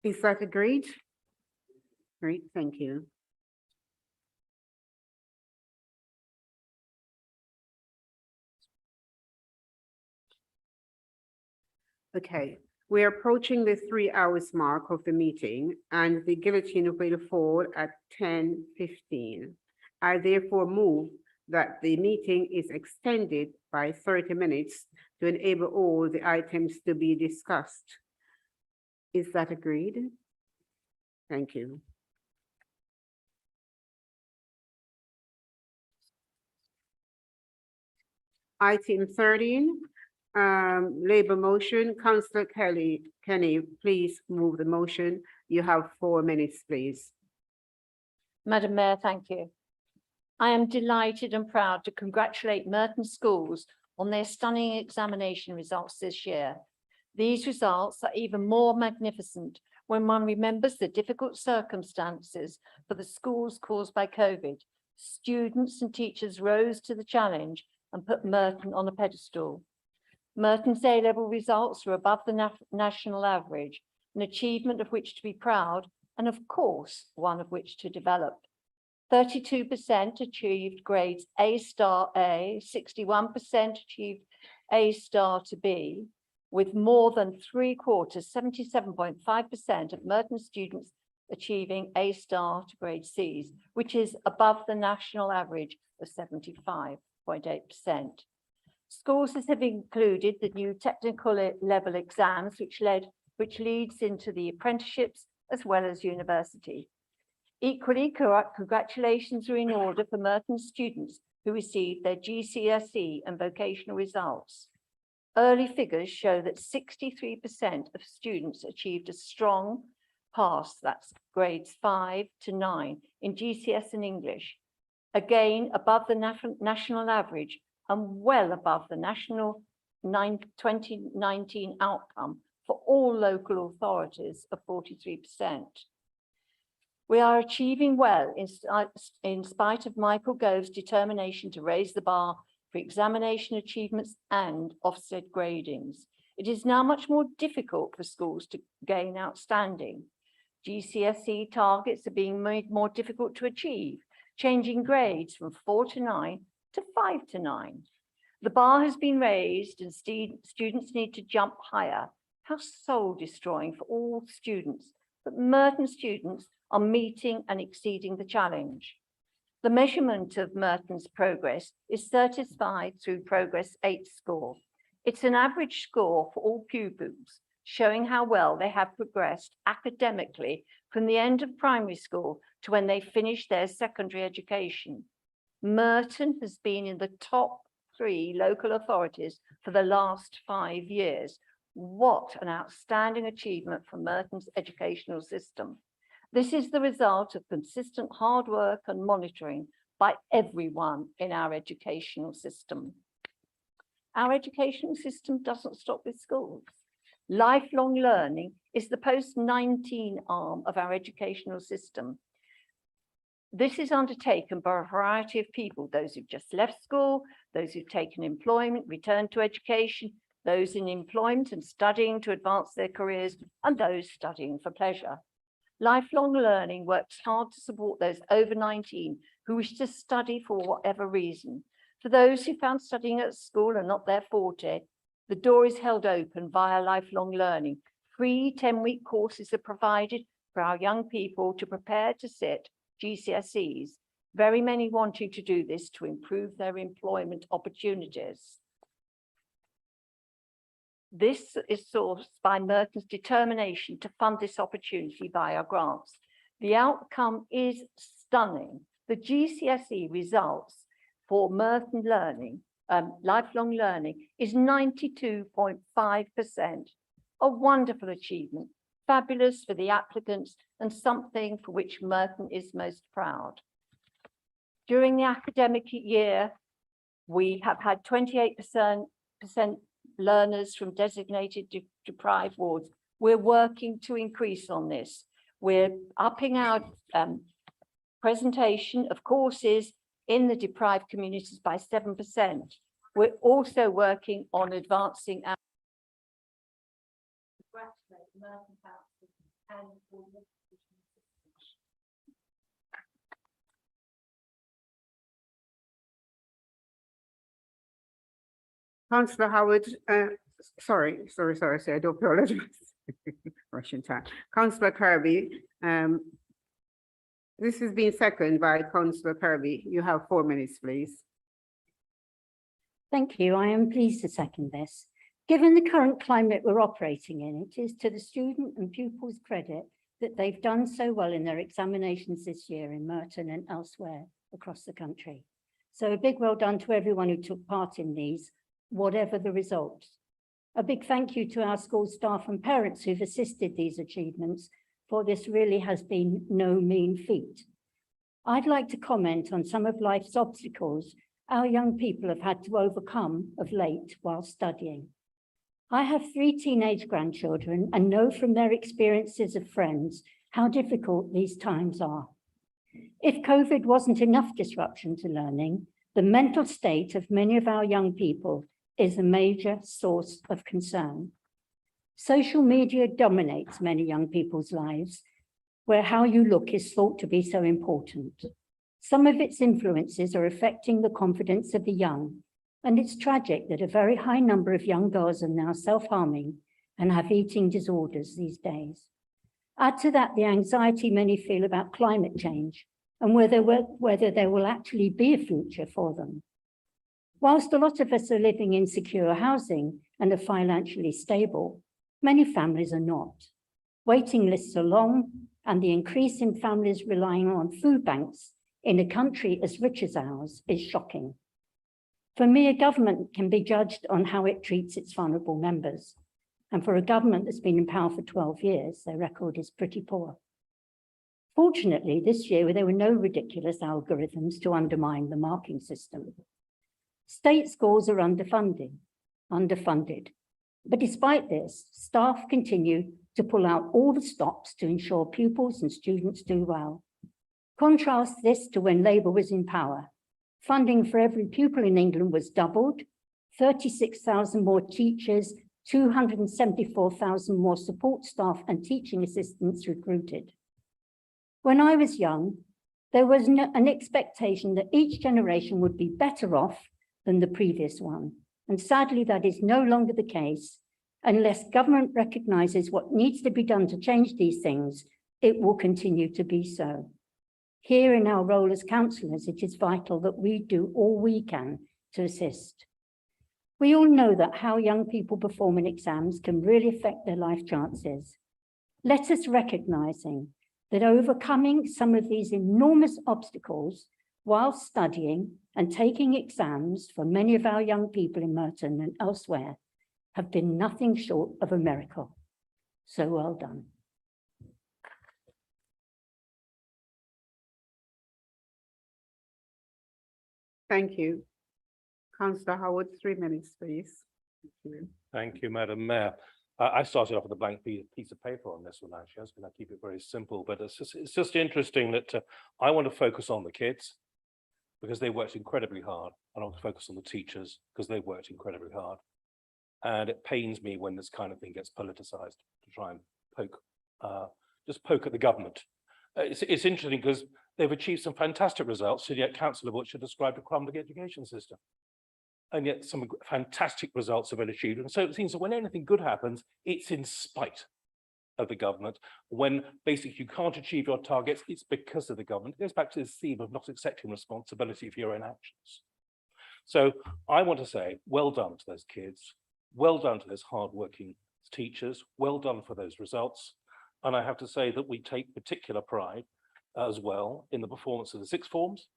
Is that agreed? Great, thank you. Okay, we're approaching the 3 hours mark of the meeting, and the guillotine will fall at 10:15. I therefore move that the meeting is extended by 30 minutes to enable all the items to be discussed. Is that agreed? Thank you. Item 13, Labour motion. Councillor Kenny, please move the motion. You have 4 minutes, please. Madam Mayor, thank you. I am delighted and proud to congratulate Merton Schools on their stunning examination results this year. These results are even more magnificent when one remembers the difficult circumstances for the schools caused by COVID. Students and teachers rose to the challenge and put Merton on a pedestal. Merton's A-level results were above the national average, an achievement of which to be proud, and of course, one of which to develop. 32% achieved grades A star A, 61% achieved A star to B, with more than 3/4, 77.5% of Merton students achieving A star to grade Cs, which is above the national average of 75.8%. Schools have included the new technical level exams, which leads into the apprenticeships as well as university. Equally, congratulations are in order for Merton students who received their GCSE and vocational results. Early figures show that 63% of students achieved a strong pass, that's grades 5 to 9 in GCS and English, again above the national average and well above the national 2019 outcome for all local authorities of 43%. We are achieving well in spite of Michael Gove's determination to raise the bar for examination achievements and Ofsted gradings. It is now much more difficult for schools to gain outstanding. GCSE targets are being made more difficult to achieve, changing grades from 4 to 9 to 5 to 9. The bar has been raised and students need to jump higher. How soul destroying for all students, but Merton students are meeting and exceeding the challenge. The measurement of Merton's progress is certified through Progress 8 score. It's an average score for all pupils, showing how well they have progressed academically from the end of primary school to when they finish their secondary education. Merton has been in the top 3 local authorities for the last 5 years. What an outstanding achievement for Merton's educational system. This is the result of consistent hard work and monitoring by everyone in our educational system. Our educational system doesn't stop with schools. Lifelong learning is the post-19 arm of our educational system. This is undertaken by a variety of people, those who've just left school, those who've taken employment, returned to education, those in employment and studying to advance their careers, and those studying for pleasure. Lifelong learning works hard to support those over 19 who wish to study for whatever reason. For those who found studying at school and not their forte, the door is held open via lifelong learning. Free 10-week courses are provided for our young people to prepare to sit GCSEs, very many wanting to do this to improve their employment opportunities. This is sourced by Merton's determination to fund this opportunity via grants. The outcome is stunning. The GCSE results for Merton learning, lifelong learning, is 92.5%, a wonderful achievement, fabulous for the applicants and something for which Merton is most proud. During the academic year, we have had 28% learners from designated deprived wards We're working to increase on this. We're upping our presentation of courses in the deprived communities by 7%. We're also working on advancing our Councillor Howard, sorry, I do apologize. Russian time. Councillor Kirby, this has been seconded by Councillor Kirby. You have 4 minutes, please. Thank you. I am pleased to second this. Given the current climate we're operating in, it is to the student and pupils' credit that they've done so well in their examinations this year in Merton and elsewhere across the country. So a big well done to everyone who took part in these, whatever the results. A big thank you to our school staff and parents who've assisted these achievements, for this really has been no mean feat. I'd like to comment on some of life's obstacles our young people have had to overcome of late while studying. I have 3 teenage grandchildren and know from their experiences of friends how difficult these times are. If COVID wasn't enough disruption to learning, the mental state of many of our young people is a major source of concern. Social media dominates many young people's lives, where how you look is thought to be so important. Some of its influences are affecting the confidence of the young, and it's tragic that a very high number of young girls are now self-harming and have eating disorders these days. Add to that the anxiety many feel about climate change and whether there will actually be a future for them. Whilst a lot of us are living in secure housing and are financially stable, many families are not. Waiting lists are long, and the increase in families relying on food banks in a country as rich as ours is shocking. For me, a government can be judged on how it treats its vulnerable members. And for a government that's been in power for 12 years, their record is pretty poor. Fortunately, this year, there were no ridiculous algorithms to undermine the marking system. State schools are underfunded. But despite this, staff continue to pull out all the stops to ensure pupils and students do well. Contrast this to when Labour was in power. Funding for every pupil in England was doubled, 36,000 more teachers, 274,000 more support staff and teaching assistants recruited. When I was young, there was an expectation that each generation would be better off than the previous one. And sadly, that is no longer the case. Unless government recognises what needs to be done to change these things, it will continue to be so. Here in our role as councillors, it is vital that we do all we can to assist. We all know that how young people perform in exams can really affect their life chances. Let us recognising that overcoming some of these enormous obstacles while studying and taking exams for many of our young people in Merton and elsewhere have been nothing short of a miracle. So well done. Thank you. Councillor Howard, 3 minutes, please. Thank you, Madam Mayor. I started off with a blank piece of paper on this one, actually. I was going to keep it very simple, but it's just interesting that I want to focus on the kids because they worked incredibly hard. I want to focus on the teachers because they worked incredibly hard. And it pains me when this kind of thing gets politicized to try and poke at the government. It's interesting because they've achieved some fantastic results, and yet Councillor Butcher described a crumbling education system. And yet some fantastic results have been achieved. And so it seems that when anything good happens, it's in spite of the government. When basically you can't achieve your targets, it's because of the government. It goes back to this theme of not accepting responsibility for your own actions. So I want to say, well done to those kids. Well done to those hardworking teachers. Well done for those results. And I have to say that we take particular pride as well in the performance of the sixth forms,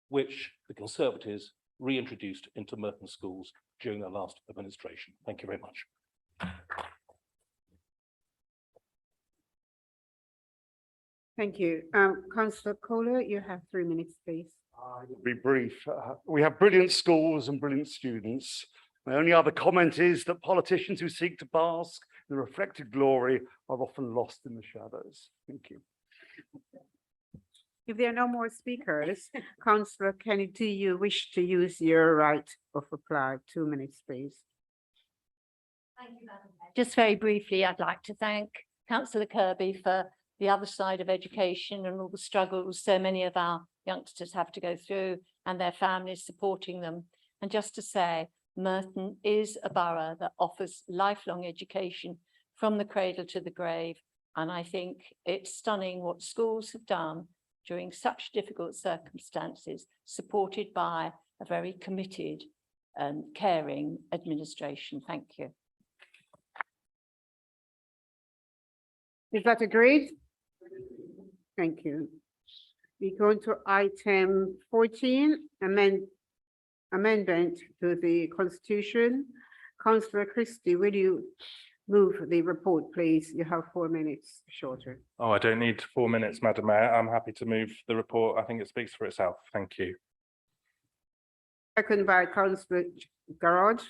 which the Conservatives reintroduced into Merton schools during their last administration. Thank you very much. Thank you. Councillor Kohler, you have 3 minutes, please. I will be brief. We have brilliant schools and brilliant students. My only other comment is that politicians who seek to bask the reflected glory are often lost in the shadows. Thank you. If there are no more speakers, Councillor Kenny, do you wish to use your right of reply? 2 minutes, please. Just very briefly, I'd like to thank Councillor Kirby for the other side of education and all the struggles so many of our youngsters have to go through and their families supporting them. And just to say, Merton is a borough that offers lifelong education from the cradle to the grave. And I think it's stunning what schools have done during such difficult circumstances, supported by a very committed and caring administration. Thank you. Is that agreed? Thank you. We go to item 14, amendment to the Constitution. Councillor Christie, will you move the report, please? You have 4 minutes shorter. Oh, I don't need 4 minutes, Madam Mayor. I'm happy to move the report. I think it speaks for itself. Thank you. Second by Councillor Garage.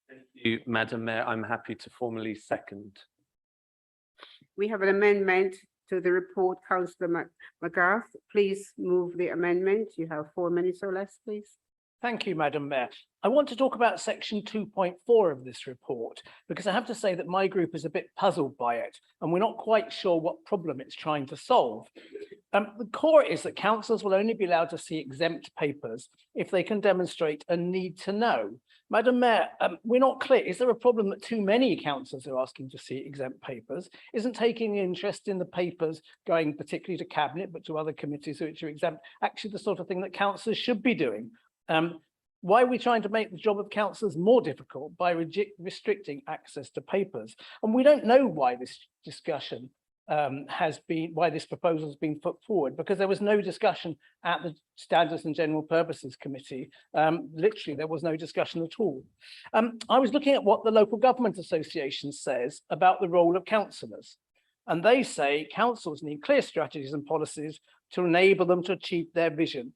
Thank you, Madam Mayor. I'm happy to formally second. We have an amendment to the report. Councillor McGrath, please move the amendment. You have 4 minutes or less, please. Thank you, Madam Mayor. I want to talk about section 2.4 of this report, because I have to say that my group is a bit puzzled by it, and we're not quite sure what problem it's trying to solve. The core is that councils will only be allowed to see exempt papers if they can demonstrate a need to know. Madam Mayor, we're not clear. Is there a problem that too many councils are asking to see exempt papers? Isn't taking interest in the papers, going particularly to Cabinet, but to other committees which are exempt, actually the sort of thing that councillors should be doing? Why are we trying to make the job of councillors more difficult by restricting access to papers? And we don't know why this discussion why this proposal has been put forward, because there was no discussion at the Standards and General Purposes Committee. Literally, there was no discussion at all. I was looking at what the Local Government Association says about the role of councillors. And they say councils need clear strategies and policies to enable them to achieve their vision.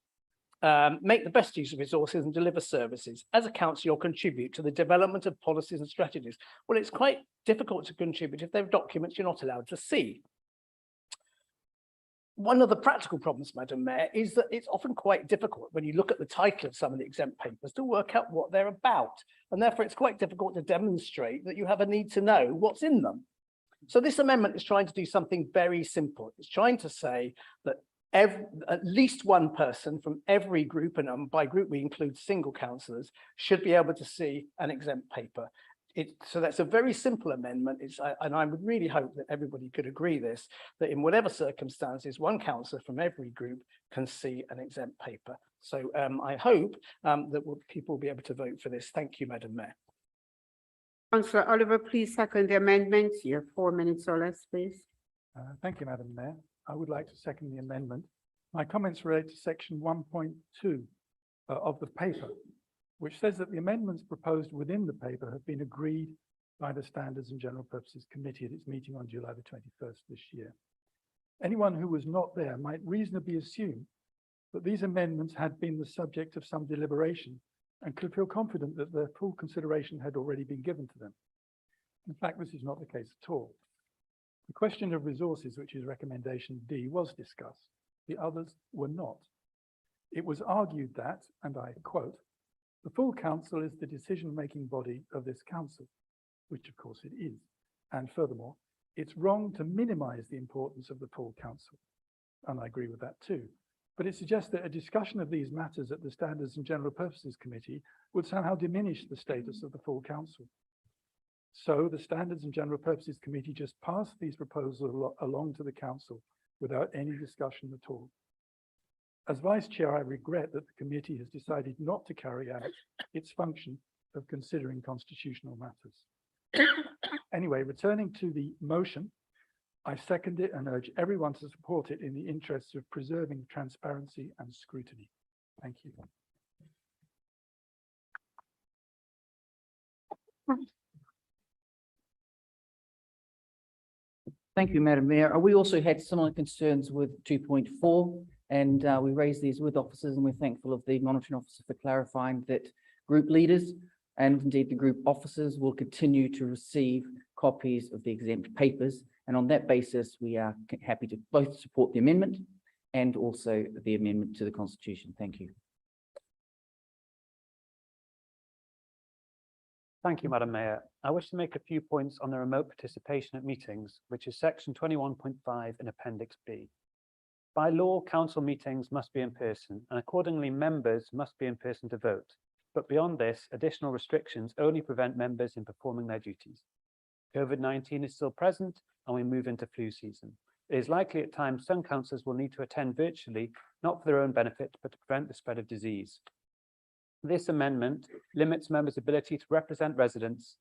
Make the best use of resources and deliver services. As a council, you'll contribute to the development of policies and strategies. Well, it's quite difficult to contribute if there are documents you're not allowed to see. One of the practical problems, Madam Mayor, is that it's often quite difficult when you look at the title of some of the exempt papers to work out what they're about. And therefore, it's quite difficult to demonstrate that you have a need to know what's in them. So this amendment is trying to do something very simple. It's trying to say that at least one person from every group, and by group we include single councillors, should be able to see an exempt paper. So that's a very simple amendment. And I would really hope that everybody could agree this, that in whatever circumstances, one councillor from every group can see an exempt paper. So I hope that people will be able to vote for this. Thank you, Madam Mayor. Councillor Oliver, please second the amendment. You have 4 minutes or less, please. Thank you, Madam Mayor. I would like to second the amendment. My comments relate to section 1.2 of the paper, which says that the amendments proposed within the paper have been agreed by the Standards and General Purposes Committee at its meeting on July the 21st this year. Anyone who was not there might reasonably assume that these amendments had been the subject of some deliberation and could feel confident that their full consideration had already been given to them. In fact, this is not the case at all. The question of resources, which is recommendation D, was discussed. The others were not. It was argued that, and I quote, "The full council is the decision-making body of this council," which of course it is. And furthermore, it's wrong to minimize the importance of the full council. And I agree with that too. But it suggests that a discussion of these matters at the Standards and General Purposes Committee would somehow diminish the status of the full council. So the Standards and General Purposes Committee just passed these proposals along to the council without any discussion at all. As Vice Chair, I regret that the committee has decided not to carry out its function of considering constitutional matters. Anyway, returning to the motion, I second it and urge everyone to support it in the interests of preserving transparency and scrutiny. Thank you. Thank you, Madam Mayor. We also had similar concerns with 2.4, and we raised these with officers, and we're thankful of the monitoring officer for clarifying that group leaders And indeed, the group officers will continue to receive copies of the exempt papers. And on that basis, we are happy to both support the amendment and also the amendment to the Constitution. Thank you. Thank you, Madam Mayor. I wish to make a few points on the remote participation at meetings, which is section 21.5 in Appendix B. By law, council meetings must be in person, and accordingly, members must be in person to vote. But beyond this, additional restrictions only prevent members in performing their duties. COVID-19 is still present, and we move into flu season. It is likely at times some councillors will need to attend virtually, not for their own benefit, but to prevent the spread of disease. This amendment limits members' ability to represent residents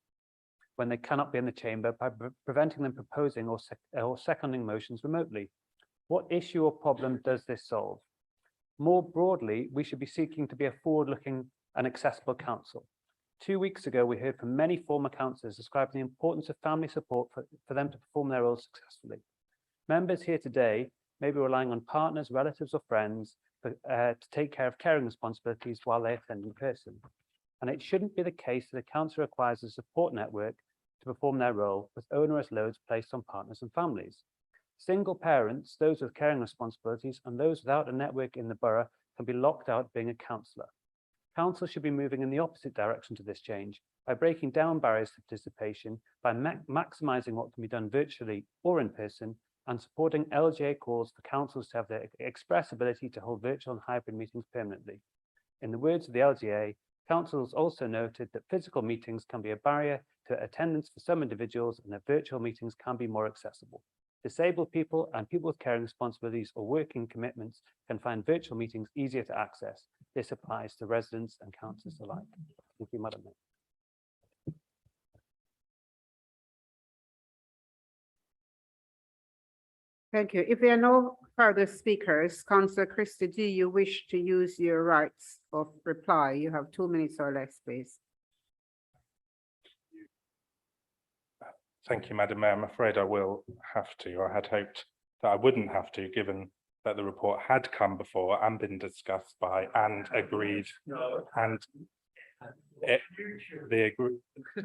when they cannot be in the chamber by preventing them proposing or seconding motions remotely. What issue or problem does this solve? More broadly, we should be seeking to be a forward-looking and accessible council. 2 weeks ago, we heard from many former councillors describing the importance of family support for them to perform their roles successfully. Members here today may be relying on partners, relatives, or friends to take care of caring responsibilities while they attend in person. And it shouldn't be the case that a council requires a support network to perform their role with onerous loads placed on partners and families. Single parents, those with caring responsibilities, and those without a network in the borough can be locked out being a councillor. Council should be moving in the opposite direction to this change by breaking down barriers to participation, by maximising what can be done virtually or in person, and supporting LGA calls for councils to have the express ability to hold virtual and hybrid meetings permanently. In the words of the LGA, councils also noted that physical meetings can be a barrier to attendance for some individuals and that virtual meetings can be more accessible. Disabled people and people with caring responsibilities or working commitments can find virtual meetings easier to access. This applies to residents and councillors alike. Thank you, Madam Mayor. Thank you. If there are no further speakers, Councillor Christie, do you wish to use your rights of reply? You have 2 minutes or less, please. Thank you, Madam Mayor. I'm afraid I will have to. I had hoped that I wouldn't have to, given that the report had come before and been discussed by and agreed, and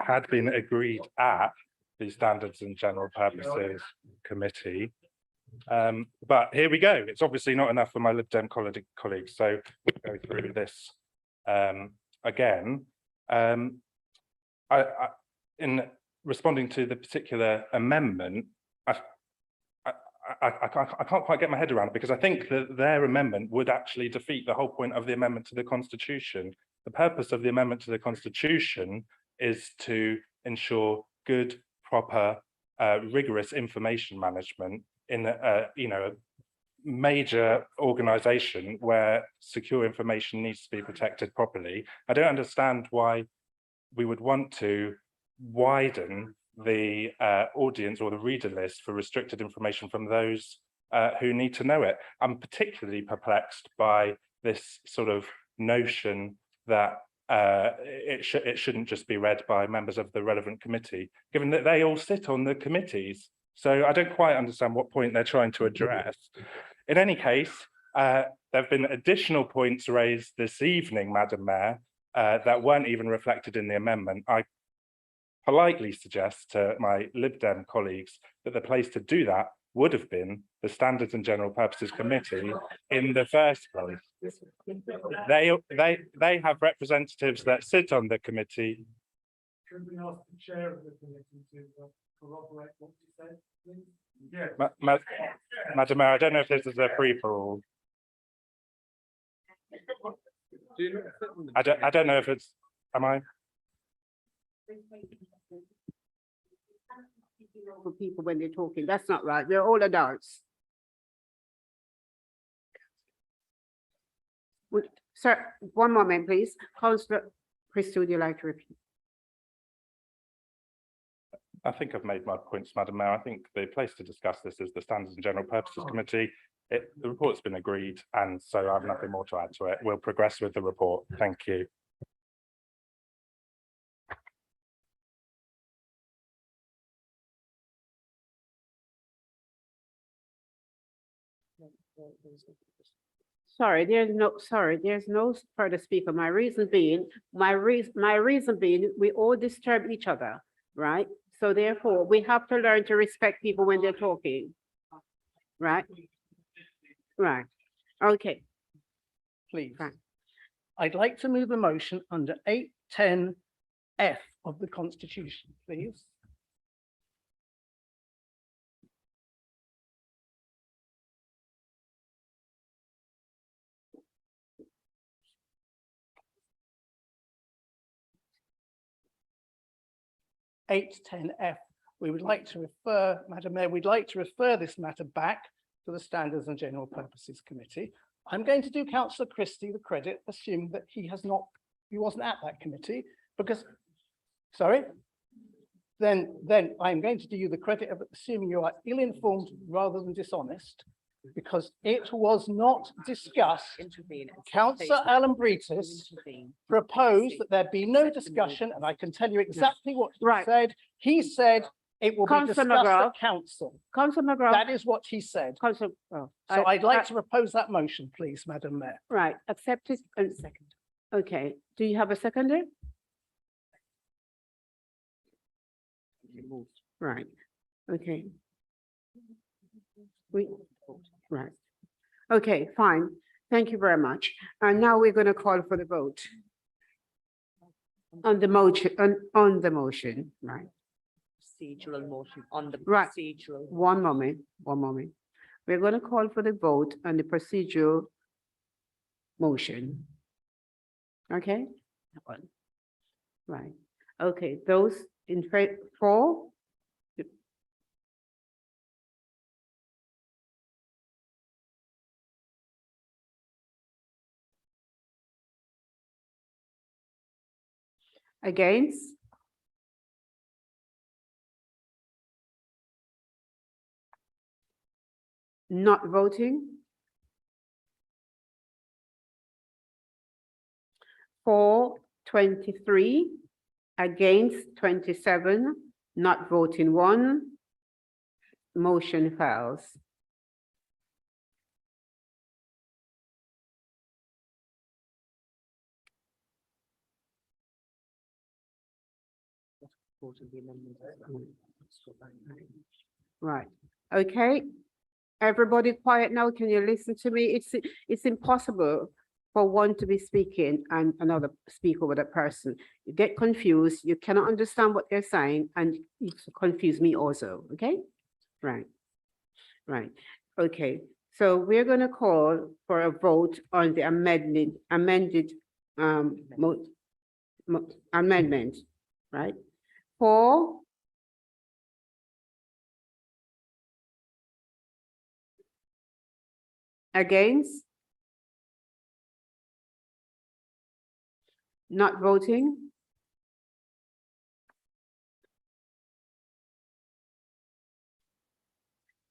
had been agreed at the Standards and General Purposes Committee. But here we go. It's obviously not enough for my Lib Dem colleagues, so we'll go through this again. In responding to the particular amendment, I can't quite get my head around it, because I think that their amendment would actually defeat the whole point of the amendment to the Constitution. The purpose of the amendment to the Constitution is to ensure good, proper, rigorous information management in a major organisation where secure information needs to be protected properly. I don't understand why we would want to widen the audience or the reader list for restricted information from those who need to know it. I'm particularly perplexed by this sort of notion that it shouldn't just be read by members of the relevant committee, given that they all sit on the committees. So I don't quite understand what point they're trying to address. In any case, there have been additional points raised this evening, Madam Mayor, that weren't even reflected in the amendment. I politely suggest to my Lib Dem colleagues that the place to do that would have been the Standards and General Purposes Committee in the first place. They have representatives that sit on the committee. Could we ask the chair of the committee to corroborate what you said, please? Yeah. Madam Mayor, I don't know if this is a free-for-all. I don't know if it's, am I? For people when they're talking, that's not right. We're all adults. Sir, one moment, please. Councillor Christie, would you like to repeat? I think I've made my points, Madam Mayor. I think the place to discuss this is the Standards and General Purposes Committee. The report's been agreed, and so I have nothing more to add to it. We'll progress with the report. Thank you. Sorry, there's no further speaker. My reason being, we all disturb each other, right? So therefore, we have to learn to respect people when they're talking. Right? Right. Okay. Please. Right. I'd like to move a motion under 810F of the Constitution, please. Eight ten F. We would like to refer, Madam Mayor, we'd like to refer this matter back to the Standards and General Purposes Committee. I'm going to do Councillor Christie the credit, assuming that he wasn't at that committee, because, sorry? Then I'm going to do you the credit of assuming you are ill-informed rather than dishonest, because it was not discussed. Councillor Alan Bretis proposed that there be no discussion, and I can tell you exactly what he said. He said it will be discussed at council. Councillor McGrath. That is what he said. So I'd like to propose that motion, please, Madam Mayor. Right, accept it. Second. Okay, do you have a seconder? Right, okay. Right. Okay, fine. Thank you very much. And now we're going to call for the vote. On the motion, on the motion, right? Procedural motion on the Right. procedural. One moment. We're going to call for the vote on the procedural motion. Okay? Right. Okay, those in favor for? Against? Not voting? For 23, against 27, not voting 1. Motion fails. Right, okay. Everybody quiet now, can you listen to me? It's impossible for one to be speaking and another speak over that person. You get confused, you cannot understand what they're saying, and you confuse me also, okay? Right, okay. So we're gonna call for a vote on the amendment, right? For? Against? Not voting?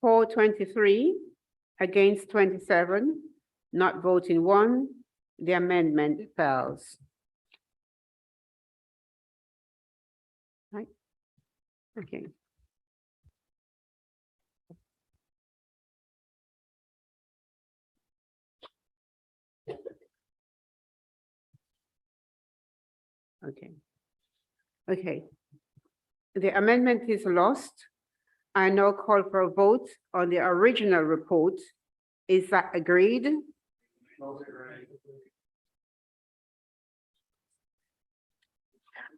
For 23, against 27, not voting 1, the amendment fails. Right? Okay. Okay. The amendment is lost. I now call for a vote on the original report. Is that agreed?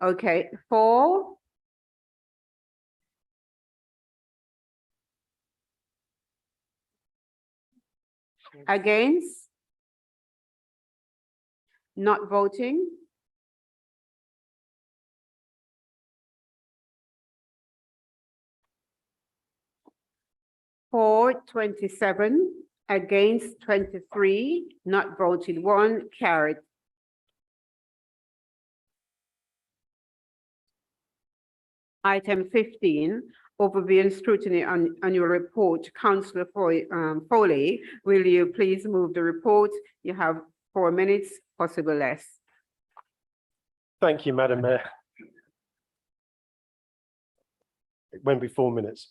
Okay, for? Against? Not voting? For 27, against 23, not voting 1, carried. Item 15, overview and scrutiny on annual report. Councillor Foley, will you please move the report? You have 4 minutes, possible less. Thank you, Madam Mayor. It won't be 4 minutes.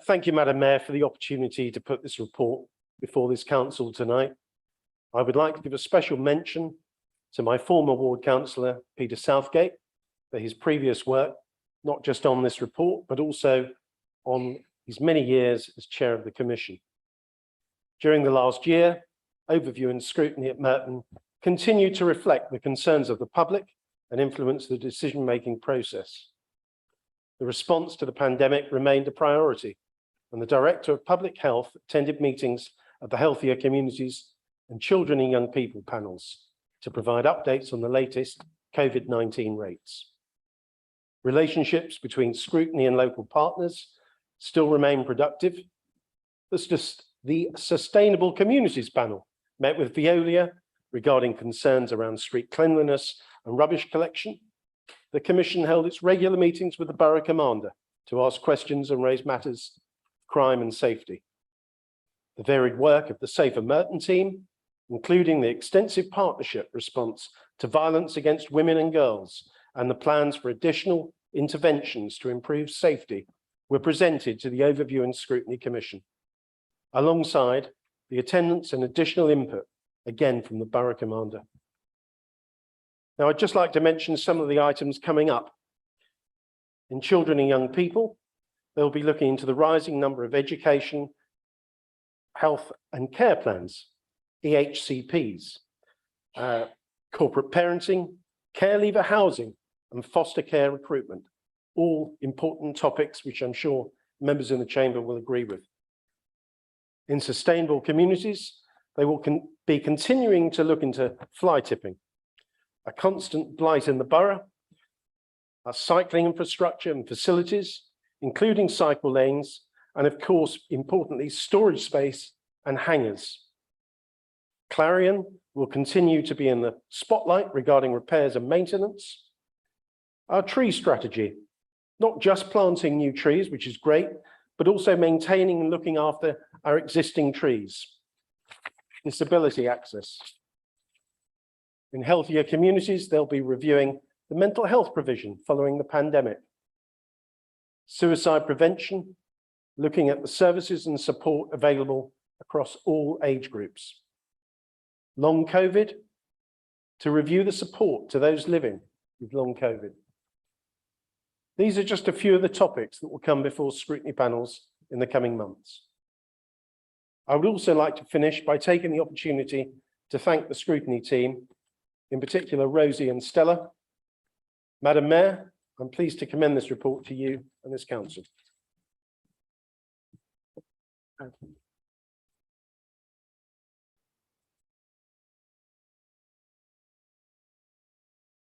Thank you, Madam Mayor, for the opportunity to put this report before this council tonight. I would like to give a special mention to my former ward councillor, Peter Southgate, for his previous work, not just on this report, but also on his many years as chair of the commission. During the last year, overview and scrutiny at Merton continued to reflect the concerns of the public and influence the decision-making process. The response to the pandemic remained a priority, and the Director of Public Health attended meetings of the Healthier Communities and Children and Young People panels to provide updates on the latest COVID-19 rates. Relationships between scrutiny and local partners still remain productive. The Sustainable Communities panel met with Veolia regarding concerns around street cleanliness and rubbish collection. The Commission held its regular meetings with the Borough Commander to ask questions and raise matters of crime and safety. The varied work of the Safer Merton team, including the extensive partnership response to violence against women and girls and the plans for additional interventions to improve safety, were presented to the Overview and Scrutiny Commission, alongside the attendance and additional input, again from the Borough Commander. Now, I'd just like to mention some of the items coming up. In Children and Young People, they'll be looking into the rising number of education, health and care plans, EHCPs, corporate parenting, care leaver housing, and foster care recruitment, all important topics which I'm sure members in the chamber will agree with. In Sustainable Communities, they will be continuing to look into fly tipping, a constant blight in the borough, our cycling infrastructure and facilities, including cycle lanes, and of course, importantly, storage space and hangars. Clarion will continue to be in the spotlight regarding repairs and maintenance. Our tree strategy, not just planting new trees, which is great, but also maintaining and looking after our existing trees. Disability access. In Healthier Communities, they'll be reviewing the mental health provision following the pandemic. Suicide prevention, looking at the services and support available across all age groups. Long COVID, to review the support to those living with long COVID. These are just a few of the topics that will come before scrutiny panels in the coming months. I would also like to finish by taking the opportunity to thank the scrutiny team, in particular Rosie and Stella. Madam Mayor, I'm pleased to commend this report to you and this council. Thank you.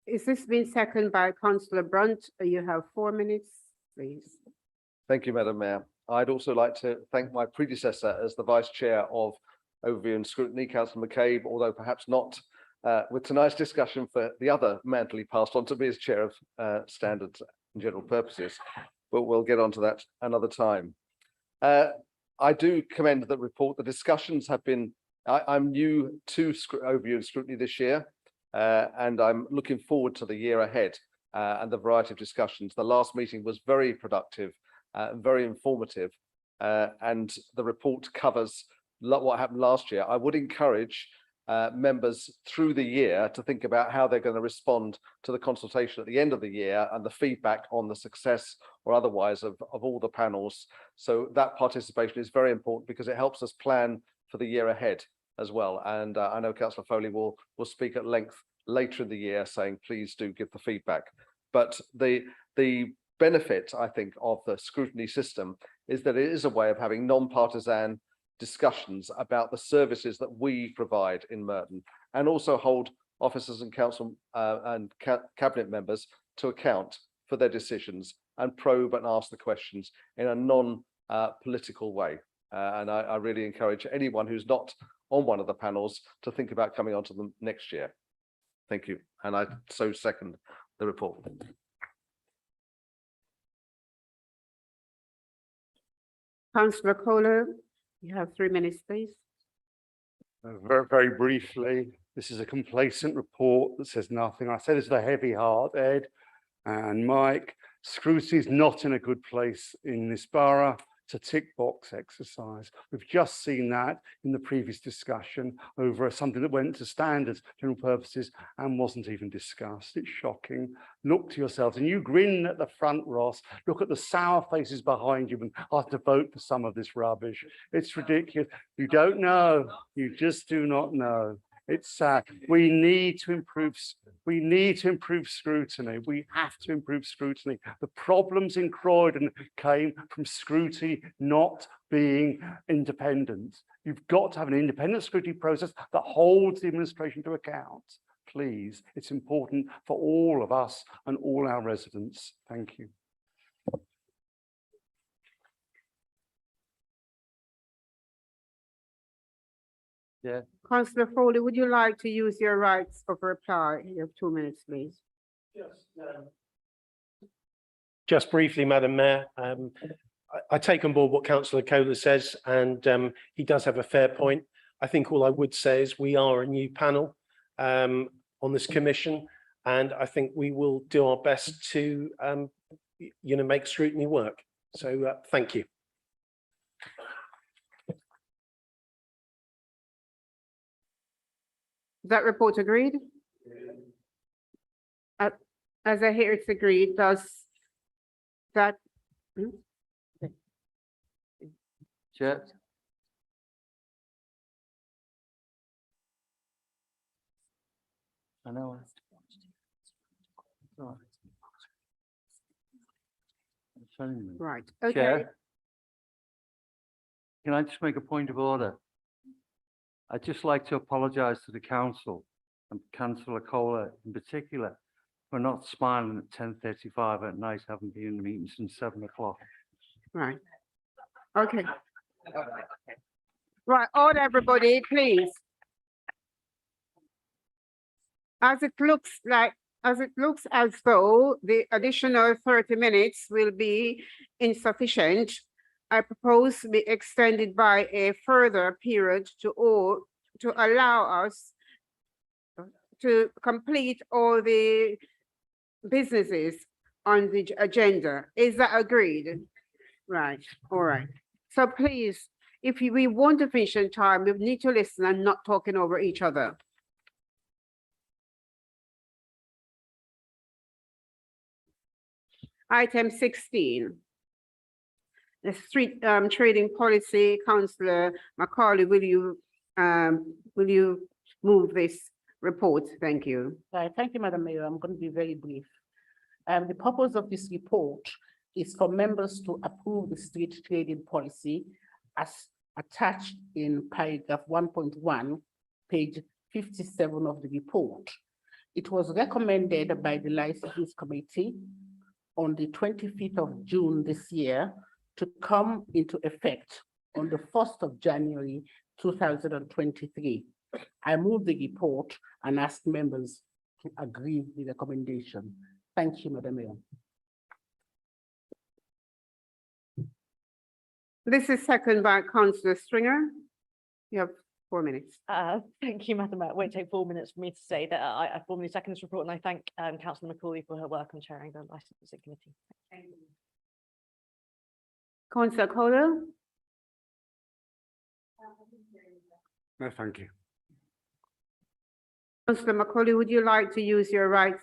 Is this been seconded by Councillor Brunt? You have 4 minutes, please. Thank you, Madam Mayor. I'd also like to thank my predecessor as the Vice Chair of Overview and Scrutiny, Councillor McCabe, although perhaps not with tonight's discussion for the other mantle he passed on to me as Chair of Standards and General Purposes, but we'll get onto that another time. I do commend the report. The discussions have been, I'm new to Overview and Scrutiny this year, and I'm looking forward to the year ahead and the variety of discussions. The last meeting was very productive, very informative, and the report covers what happened last year. I would encourage members through the year to think about how they're going to respond to the consultation at the end of the year and the feedback on the success or otherwise of all the panels. So that participation is very important because it helps us plan for the year ahead as well. And I know Councillor Foley will speak at length later in the year saying, please do give the feedback. But the benefit, I think, of the scrutiny system is that it is a way of having non-partisan discussions about the services that we provide in Merton, and also hold officers and council and cabinet members to account for their decisions and probe and ask the questions in a non-political way. And I really encourage anyone who's not on one of the panels to think about coming onto them next year. Thank you. And I so second the report. Councillor Kohler, you have 3 minutes, please. Very, very briefly, this is a complacent report that says nothing. I say this with a heavy heart, Ed and Mike. Scrutiny is not in a good place in this borough. It's a tick box exercise. We've just seen that in the previous discussion over something that went to standards, general purposes, and wasn't even discussed. It's shocking. Look to yourselves, and you grin at the front, Ross. Look at the sour faces behind you and ask to vote for some of this rubbish. It's ridiculous. You don't know. You just do not know. It's sad. We need to improve scrutiny. We have to improve scrutiny. The problems in Croydon came from scrutiny not being independent. You've got to have an independent scrutiny process that holds the administration to account. Please, it's important for all of us and all our residents. Thank you. Yeah. Councillor Foley, would you like to use your rights of reply? You have 2 minutes, please. Just briefly, Madam Mayor, I take on board what Councillor Kohler says, and he does have a fair point. I think all I would say is we are a new panel on this commission, and I think we will do our best to, make scrutiny work. So thank you. Is that report agreed? As I hear it's agreed, does that? Chair. I know. Right, okay. Chair, can I just make a point of order? I'd just like to apologise to the council and Councillor Kohler in particular for not smiling at 10:35 at night, having been in the meeting since 7 o'clock. Right. Okay. Right, order everybody, please. As it looks as though the additional 30 minutes will be insufficient, I propose to be extended by a further period to allow us to complete all the businesses on the agenda. Is that agreed? Right, all right. So please, if we want to finish in time, we need to listen and not talking over each other. Item 16. The street trading policy. Councillor Macaulay, will you move this report? Thank you. Thank you, Madam Mayor. I'm going to be very brief. The purpose of this report is for members to approve the street trading policy as attached in paragraph 1.1, page 57 of the report. It was recommended by the Licenses Committee on the 25th of June this year to come into effect on the 1st of January 2023. I move the report and ask members to agree with the recommendation. Thank you, Madam Mayor. This is second by Councillor Stringer. You have 4 minutes. Thank you, Madam Mayor. It won't take 4 minutes for me to say that I formally second this report, and I thank Councillor Macaulay for her work on chairing the Licensing Committee. Councillor Kohler. No, thank you. Councillor Macaulay, would you like to use your right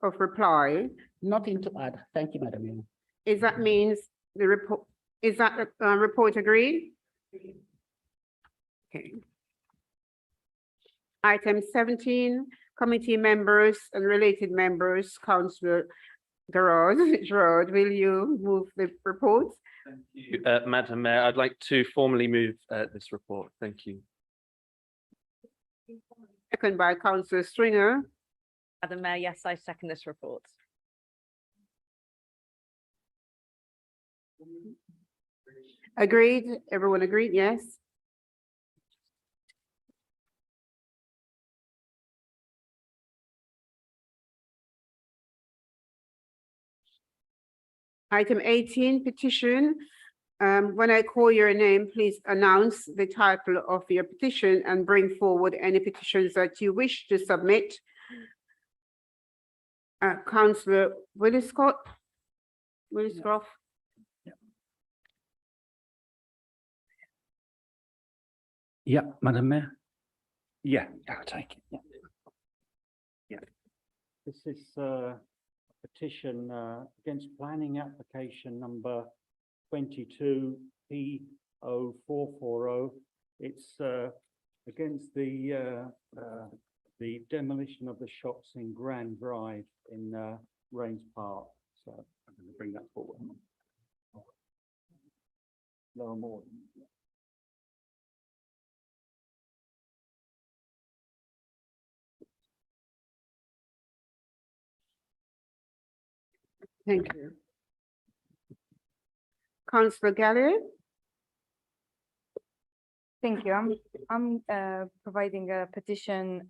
of reply? Nothing to add. Thank you, Madam Mayor. Is that means the report? Is that report agreed? Okay. Item 17, committee members and related members. Councillor Gerard, will you move the report? Thank you, Madam Mayor. I'd like to formally move this report. Thank you. Second by Councillor Stringer. Madam Mayor, yes, I second this report. Agreed? Everyone agreed? Yes. Item 18, petition. When I call your name, please announce the title of your petition and bring forward any petitions that you wish to submit. Councillor Williscott. Yeah, Madam Mayor. Yeah, I'll take it. Yeah. Yeah. This is a petition against planning application number 22 P0440. It's against the demolition of the shops in Grand Drive in Rains Park. So I'm going to bring that forward. Lower Morden. Thank you. Councillor Galley? Thank you. I'm providing a petition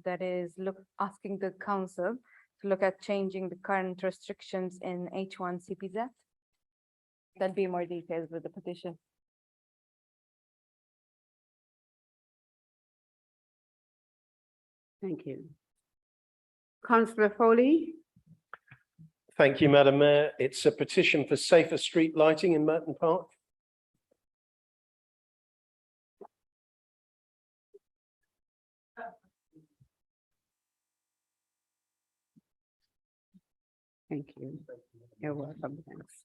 that is asking the council to look at changing the current restrictions in H1 CPZ. There'll be more details with the petition. Thank you. Councillor Foley? Thank you, Madam Mayor. It's a petition for safer street lighting in Merton Park. Thank you. You're welcome. Thanks.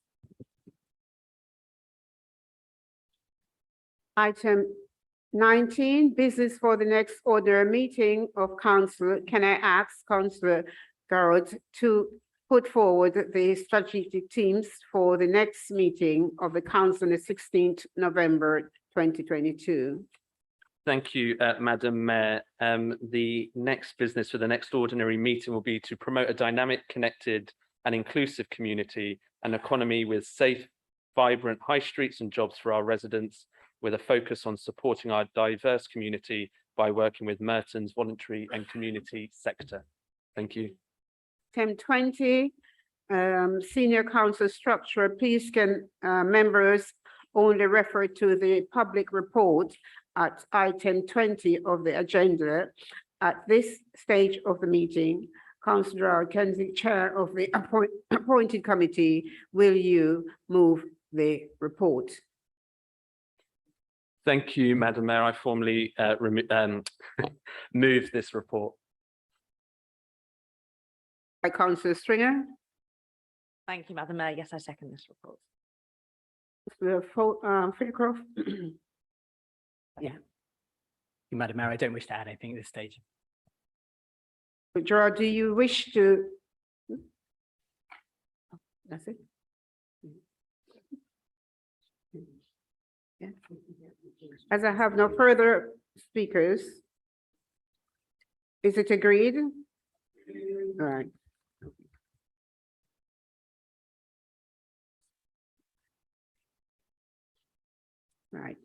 Item 19, business for the next ordinary meeting of council. Can I ask Councillor Garrett to put forward the strategic teams for the next meeting of the council on the 16th November 2022? Thank you, Madam Mayor. The next business for the next ordinary meeting will be to promote a dynamic, connected and inclusive community, an economy with safe, vibrant high streets and jobs for our residents, with a focus on supporting our diverse community by working with Merton's voluntary and community sector. Thank you. Item 20, senior council structure. Please can members only refer to the public report at item 20 of the agenda. At this stage of the meeting, Councillor Kenzie, chair of the appointed committee, will you move the report? Thank you, Madam Mayor. I formally move this report. By Councillor Stringer. Thank you, Madam Mayor. Yes, I second this report. Philcroft. Yeah. Madam Mayor, I don't wish to add anything at this stage. Gerard, do you wish to? That's it. Yeah. As I have no further speakers, is it agreed? All right. Right.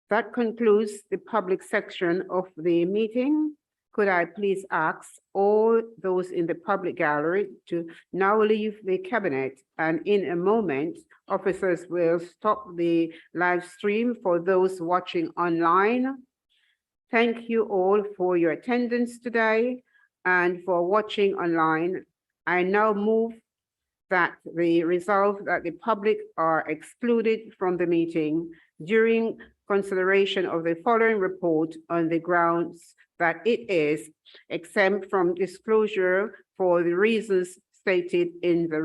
That concludes the public section of the meeting. Could I please ask all those in the public gallery to now leave the cabinet, and in a moment, officers will stop the live stream for those watching online. Thank you all for your attendance today and for watching online. I now move that the resolve that the public are excluded from the meeting during consideration of the following report on the grounds that it is exempt from disclosure for the reasons stated in the